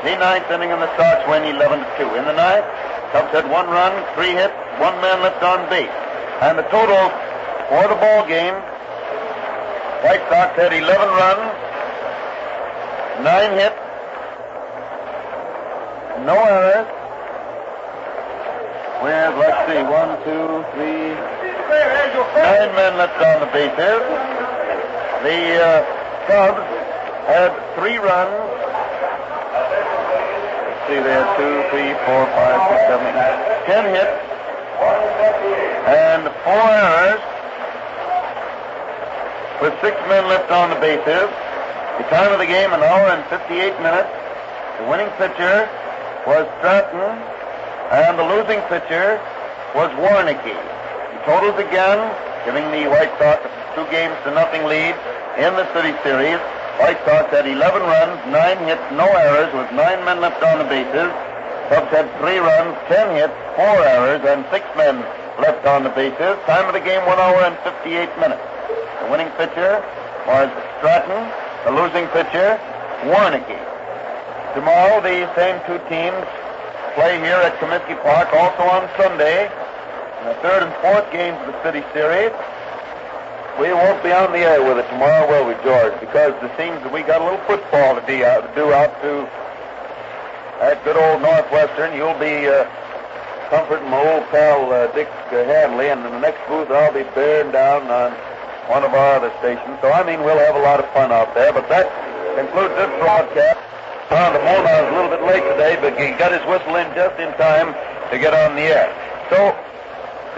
the ninth inning, and the Sox win 11-2. In the ninth, Cubs had 1 run, 3 hits, 1 man left on base. And the total for the ball game, White Sox had 11 runs, 9 hits, no errors. With, let's see, 1, 2, 3, 9 men left on the bases. The Cubs had 3 runs. Let's see, they had 2, 3, 4, 5, 6, 7, 8, 10 hits, and 4 errors. With 6 men left on the bases. The time of the game, 1 hour and 58 minutes. The winning pitcher was Stratton, and the losing pitcher was Warnicki. The totals again, giving the White Sox a 2-0 lead in the City Series. White Sox had 11 runs, 9 hits, no errors, with 9 men left on the bases. Cubs had 3 runs, 10 hits, 4 errors, and 6 men left on the bases. Time of the game, 1 hour and 58 minutes. The winning pitcher was Stratton, the losing pitcher, Warnicki. Tomorrow, the same 2 teams play here at Comiskey Park, also on Sunday, in the 3rd and 4th games of the City Series. We won't be on the air with it tomorrow, will we, George? Because it seems that we got a little football to do out to that good old Northwestern. You'll be comforting my old pal Dick Hanley, and in the next booth I'll be bearing down on one of our other stations. So, we'll have a lot of fun out there. But that concludes this broadcast. Found Mona was a little bit late today, but he got his whistle in just in time to get on the air. So,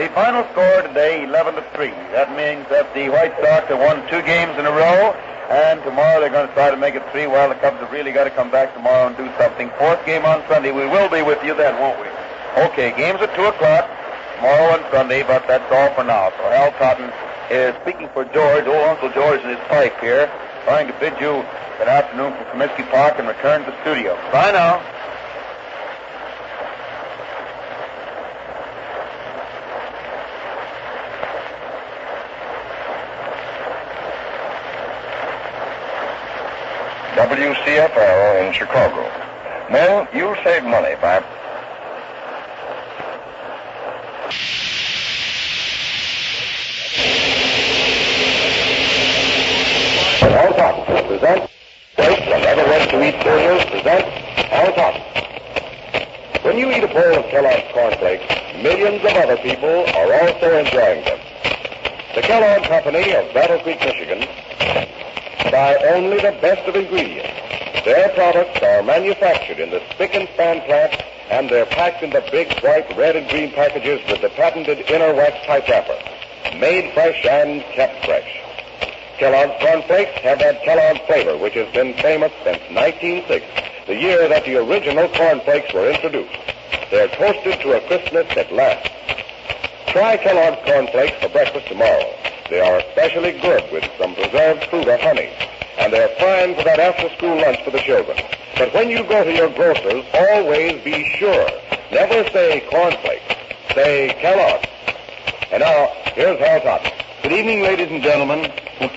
the final score today, 11-3. That means that the White Sox have won 2 games in a row, and tomorrow they're going to try to make it 3. Well, the Cubs have really got to come back tomorrow and do something. 4th game on Sunday. We will be with you then, won't we? Okay, games at 2 o'clock tomorrow and Sunday, but that's all for now. So Hal Totten is speaking for George, old Uncle George and his pipe here, trying to bid you good afternoon from Comiskey Park and return to the studio. Bye now. WCFL in Chicago. Men, you'll save money by... All Top presents another ready-to-eat cereals presents All Top. When you eat a bowl of Kellogg's cornflakes, millions of other people are also enjoying them. The Kellogg Company of Battle Creek, Michigan, buy only the best of ingredients. Their products are manufactured in the spick and span plant, and they're packed in the big, bright red and green packages with the patented inner wax type wrapper. Made fresh and kept fresh. Kellogg's cornflakes have that Kellogg flavor, which has been famous since 1906, the year that the original cornflakes were introduced. They're toasted to a crispness that lasts. Try Kellogg's cornflakes for breakfast tomorrow. They are especially good with some preserved fruit or honey, and they're fine for that after-school lunch for the children. But when you go to your grocer's, always be sure. Never say cornflakes. Say Kellogg's. And now, here's Hal Totten. Good evening, ladies and gentlemen. Well,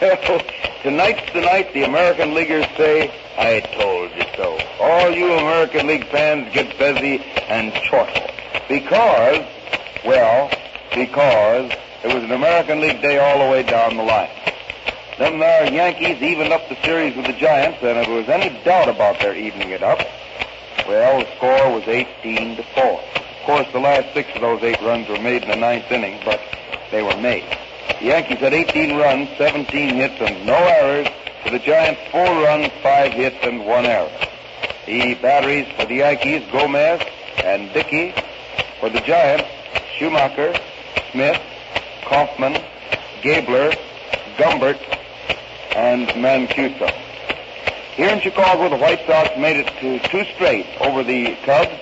tonight's the night the American Leaguers say, I told you so. All you American League fans get busy and chortle. Because it was an American League day all the way down the line. Them there Yankees evened up the series with the Giants, and if there was any doubt about their evening it up, well, the score was 18-4. Of course, the last 6 of those 8 runs were made in the 9th inning, but they were made. The Yankees had 18 runs, 17 hits, and no errors. For the Giants, 4 runs, 5 hits, and 1 error. The batteries for the Yankees, Gomez and Dickey. For the Giants, Schumacher, Smith, Kaufman, Gabler, Gumbert, and Mancuso. Here in Chicago, the White Sox made it to 2 straight over the Cubs,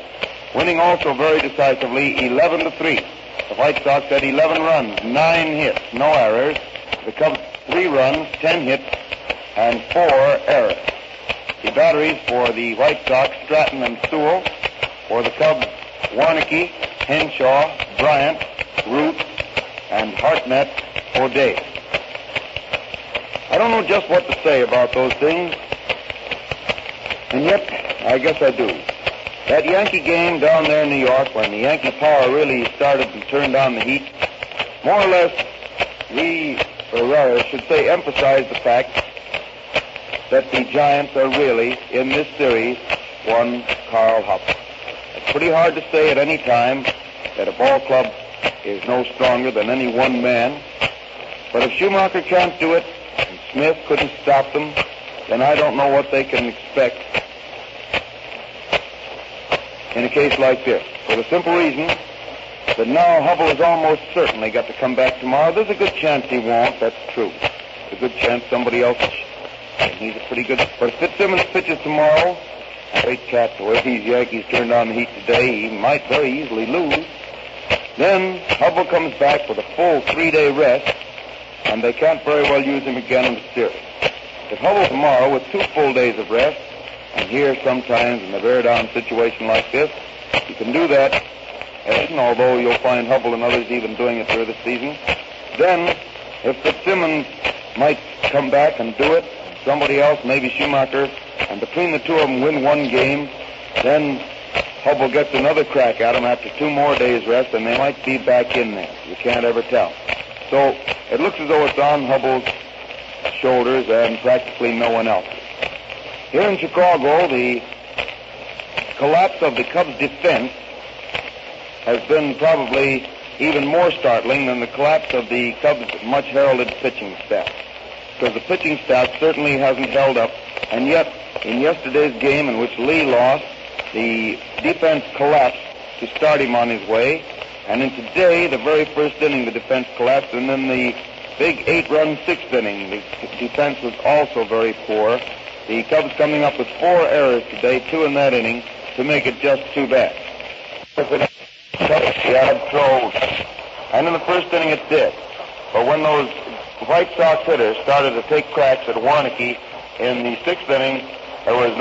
winning also very decisively 11-3. The White Sox had 11 runs, 9 hits, no errors. The Cubs 3 runs, 10 hits, and 4 errors. The batteries for the White Sox, Stratton and Sewell. For the Cubs, Warnicki, Henshaw, Bryant, Root, and Hartnett O'Day. I don't know just what to say about those things, and yet I guess I do. That Yankee game down there in New York, when the Yankee power really started and turned on the heat, more or less, emphasized the fact that the Giants are really, in this series, one Carl Huff. It's pretty hard to say at any time that a ball club is no stronger than any one man, but if Schumacher can't do it, and Smith couldn't stop them, then I don't know what they can expect in a case like this. For the simple reason that now Hubble is almost certainly got to come back tomorrow. There's a good chance he won't, that's true. There's a good chance somebody else will. He's a pretty good... But if Fitzsimmons pitches tomorrow, great cat, the way these Yankees turned on the heat today, he might very easily lose. Then Hubble comes back with a full 3-day rest, and they can't very well use him again in the series. If Hubble tomorrow with 2 full days of rest, and here sometimes in a bear-down situation like this, you can do that, and although you'll find Hubble and others even doing it through the season, then if Fitzsimmons might come back and do it, somebody else, maybe Schumacher, and between the two of them win one game, then Hubble gets another crack at him after 2 more days' rest, and they might be back in there. You can't ever tell. So it looks as though it's on Hubble's shoulders and practically no one else's. Here in Chicago, the collapse of the Cubs' defense has been probably even more startling than the collapse of the Cubs' much-heralded pitching staff. Because the pitching staff certainly hasn't held up, and yet in yesterday's game in which Lee lost, the defense collapsed to start him on his way, and in today, the very first inning, the defense collapsed, and then the big 8-run 6th inning, the defense was also very poor. The Cubs coming up with 4 errors today, 2 in that inning, to make it just too bad. Yard throws, and in the first inning it did. But when those White Sox hitters started to take cracks at Warnicki in the 6th inning, there was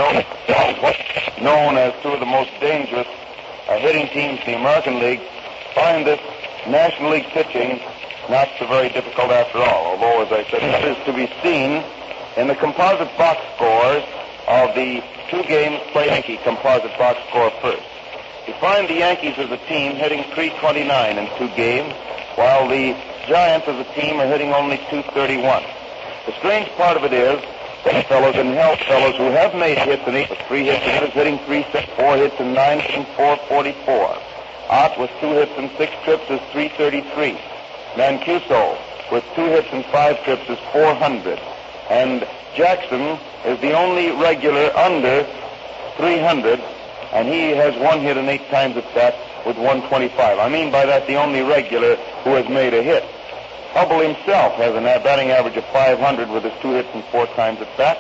what's known as 2 of the most dangerous hitting teams in the American League. Find this National League pitching not so very difficult after all, although, as I said, this is to be seen in the composite box scores of the 2 games played. Yankee composite box score first. You find the Yankees as a team hitting .329 in 2 games, while the Giants as a team are hitting only .231. The strange part of it is that fellows and health fellows who have made hits in 8 with 3 hits and hitting 4 hits and 9 and 444. Ott with 2 hits and 6 trips is 333. Mancuso with 2 hits and 5 trips is 400. And Jackson is the only regular under 300, and he has 1 hit and 8 times at bat with 125. I mean by that the only regular who has made a hit. Hubble himself has a batting average of 500 with his 2 hits and 4 times at bat.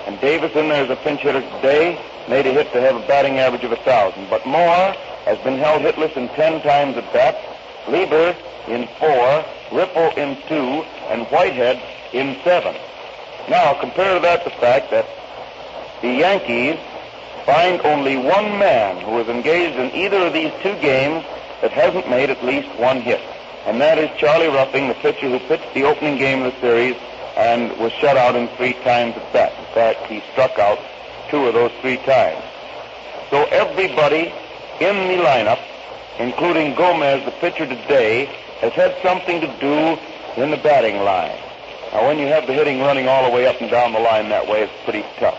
And Davis in there as a pinch hitter today made a hit to have a batting average of 1,000. But Moore has been held hitless in 10 times at bat. Lieber in 4, Ripple in 2, and Whitehead in 7. Now, compare to that the fact that the Yankees find only 1 man who is engaged in either of these 2 games that hasn't made at least 1 hit. And that is Charlie Ruffing, the pitcher who pitched the opening game of the series and was shut out in 3 times at bat. In fact, he struck out 2 of those 3 times. So everybody in the lineup, including Gomez, the pitcher today, has had something to do in the batting line. Now, when you have the hitting running all the way up and down the line that way, it's pretty tough.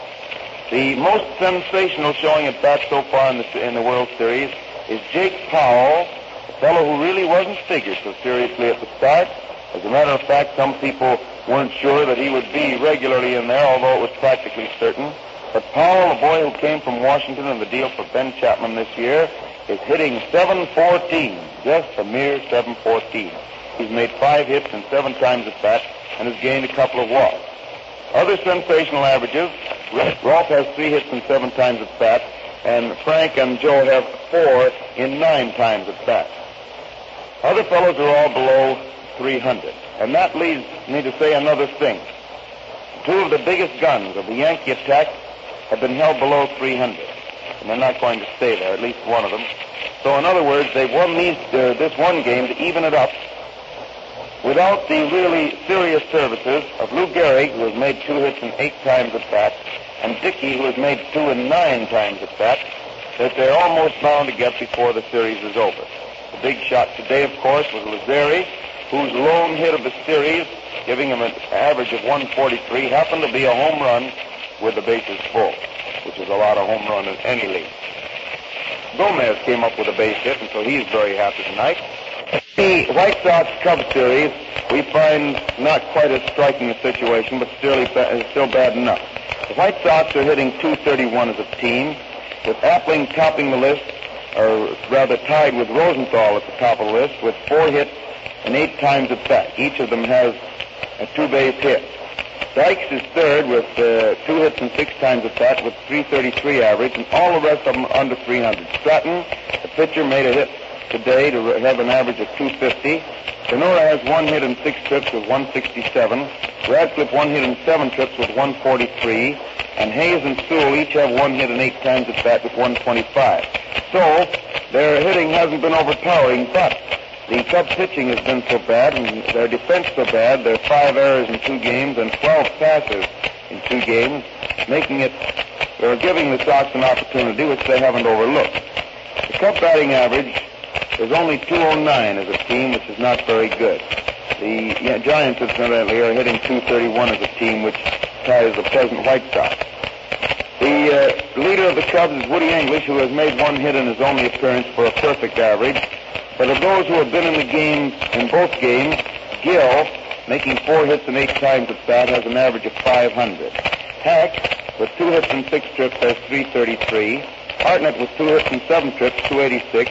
The most sensational showing at bat so far in the World Series is Jake Powell, a fellow who really wasn't figured so seriously at the start. As a matter of fact, some people weren't sure that he would be regularly in there, although it was practically certain. But Powell, the boy who came from Washington in the deal for Ben Chapman this year, is hitting .714, just a mere .714. He's made 5 hits and 7 times at bat and has gained a couple of walks. Other sensational averages, Rolf has 3 hits and 7 times at bat, and Frank and Joe have 4 in 9 times at bat. Other fellows are all below 300. And that leads me to say another thing. two of the biggest guns of the Yankee attack have been held below 300. And they're not going to stay there, at least one of them. So, in other words, they've won this one game to even it up without the really serious services of Lou Gehrig, who has made 2 hits and 8 times at bat, and Dickey, who has made 2 and 9 times at bat, that they're almost bound to get before the series is over. The big shot today, of course, was Lazeri, whose lone hit of the series, giving him an average of 143, happened to be a home run with the bases full, which is a lot of home runs in any league. Gomez came up with a base hit, and so he's very happy tonight. The White Sox-Cubs series, we find not quite as striking a situation, but still bad enough. The White Sox are hitting .231 as a team, with Appling topping the list, or rather tied with Rosenthal at the top of the list, with 4 hits and 8 times at bat. Each of them has a 2-base hit. Dykes is third with 2 hits and 6 times at bat with .333 average, and all the rest of them are under 300. Stratton, the pitcher, made a hit today to have an average of .250. Sonora has 1 hit and 6 trips with .167. Radcliffe 1 hit and 7 trips with .143. And Hayes and Sewell each have 1 hit and 8 times at bat with .125. So their hitting hasn't been overpowering, but the Cubs pitching has been so bad and their defense so bad. There are 5 errors in 2 games and 12 passes in 2 games, giving the Sox an opportunity which they haven't overlooked. The Cub batting average is only .209 as a team, which is not very good. The Giants, incidentally, are hitting .231 as a team, which ties the present White Sox. The leader of the Cubs is Woody English, who has made 1 hit in his only appearance for a perfect average. But of those who have been in the game, in both games, Gill, making 4 hits and 8 times at bat, has an average of .500. Hack, with 2 hits and 6 trips, has .333. Hartnett with 2 hits and 7 trips, .286.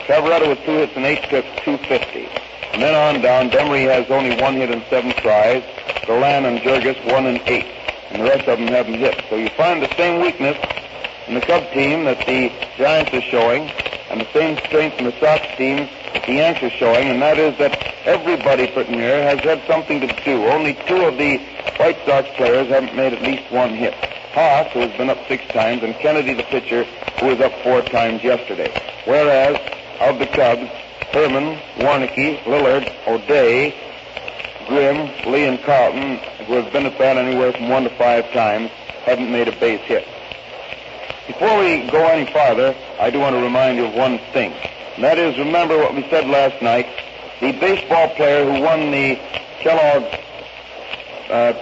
Cavaretta with 2 hits and 8 trips, .250. And then on down, Demery has only 1 hit and 7 tries. Golan and Jurgis 1 and 8. And the rest of them haven't hit. So you find the same weakness in the Cub team that the Giants are showing, and the same strength in the Sox team that the Yanks are showing, and that is that everybody pretty near has had something to do. Only 2 of the White Sox players haven't made at least 1 hit. Haas, who has been up 6 times, and Kennedy, the pitcher, who was up 4 times yesterday. Whereas, of the Cubs, Herman, Warneke, Lillard, O'Day, Grimm, Lee, and Carlton, who have been at bat anywhere from 1 to 5 times, haven't made a base hit. Before we go any farther, I do want to remind you of one thing. And that is, remember what we said last night. The baseball player who won the Kellogg's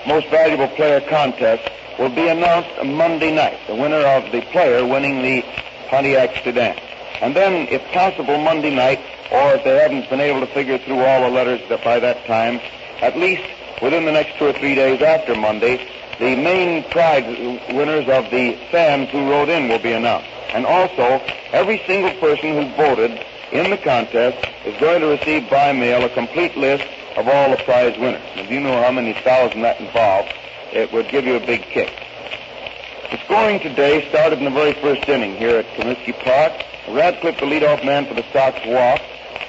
Most Valuable Player contest will be announced Monday night, the winner of the player winning the Pontiac sedan. And then, if possible, Monday night, or if they haven't been able to figure through all the letters by that time, at least within the next 2 or 3 days after Monday, the main prize winners of the fans who wrote in will be announced. And also, every single person who voted in the contest is going to receive by mail a complete list of all the prize winners. If you know how many thousand that involved, it would give you a big kick. The scoring today started in the very first inning here at Comiskey Park. Radcliffe, the leadoff man for the Sox, walked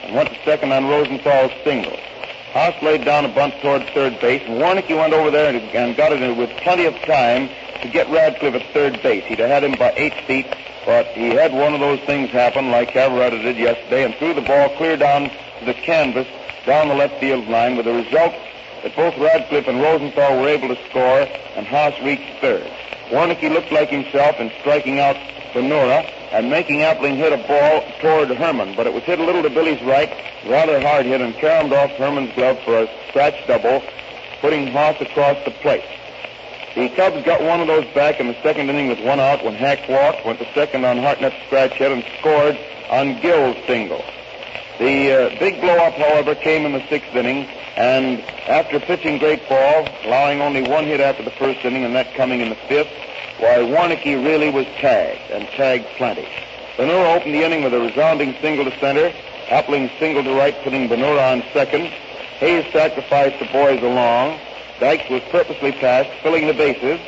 and went to second on Rosenthal's single. Haas laid down a bunt toward third base, and Warneke went over there and got it with plenty of time to get Radcliffe at third base. He'd have had him by 8 feet, but he had one of those things happen like Cavaretta did yesterday and threw the ball clear down to the canvas down the left field line, with the result that both Radcliffe and Rosenthal were able to score, and Haas reached third. Warneke looked like himself in striking out Sonora and making Appling hit a ball toward Herman, but it was hit a little to Billy's right, rather hard hit, and caromed off Herman's glove for a scratch double, putting Haas across the plate. The Cubs got one of those back in the second inning with 1 out when Hack walked, went to second on Hartnett's scratch hit, and scored on Gill's single. The big blow-up, however, came in the 6th inning, and after pitching great ball, allowing only 1 hit after the first inning, and that coming in the 5th, why, Warneke really was tagged, and tagged plenty. Benura opened the inning with a resounding single to center. Appling single to right, putting Benura on second. Hayes sacrificed the boys along. Dykes was purposely passed, filling the bases.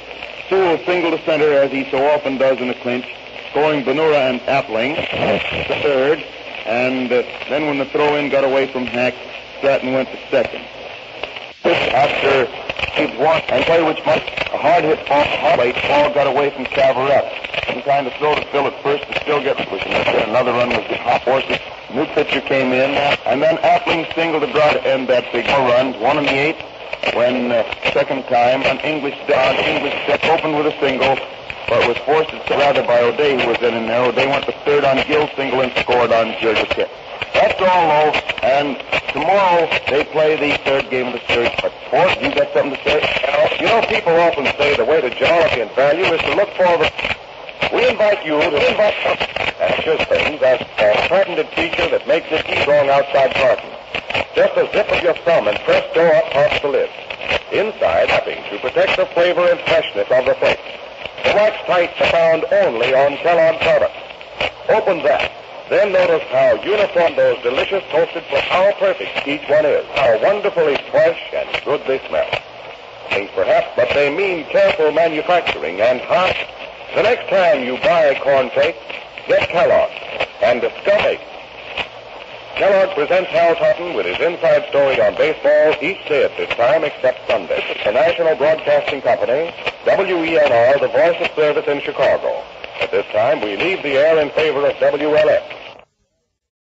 Sewell single to center, as he so often does in a clinch, scoring Benura and Appling to third. And then when the throw-in got away from Hack, Stratton went to second. After one and play which might a hard hit ball. Ball got away from Cavaretta. And kind of slow to fill at first, but still get pushing. Another run was the hot horses. New pitcher came in, and then Appling singled to draw to end that big runs. 1 in the 8th. When second time an English step opened with a single, but was forced rather by O'Day, who was in there. O'Day went to third on Gill's single and scored on Georgia Pitt. That's all, though, and tomorrow they play the third game of the series. But, Ford, you got something to say? You know, people often say the way to jollity and value is to look forward. We invite you to and sure things as a patented feature that makes it strong outside parking. Just a zip of your thumb and press go up pops the lid. Inside, wrapping to protect the flavor and freshness of the flakes. The wax tights are found only on Kellogg products. Open that. Then notice how uniform those delicious toasted flakes, how perfect each one is, how wonderfully fresh and good they smell. Perhaps, but they mean careful manufacturing and hot. The next time you buy corn flakes, get Kellogg and discover. Kellogg presents Hal Totten with his inside story on baseball each day at this time except Sunday. The National Broadcasting Company, WENR, the voice of service in Chicago. At this time, we leave the air in favor of WLS.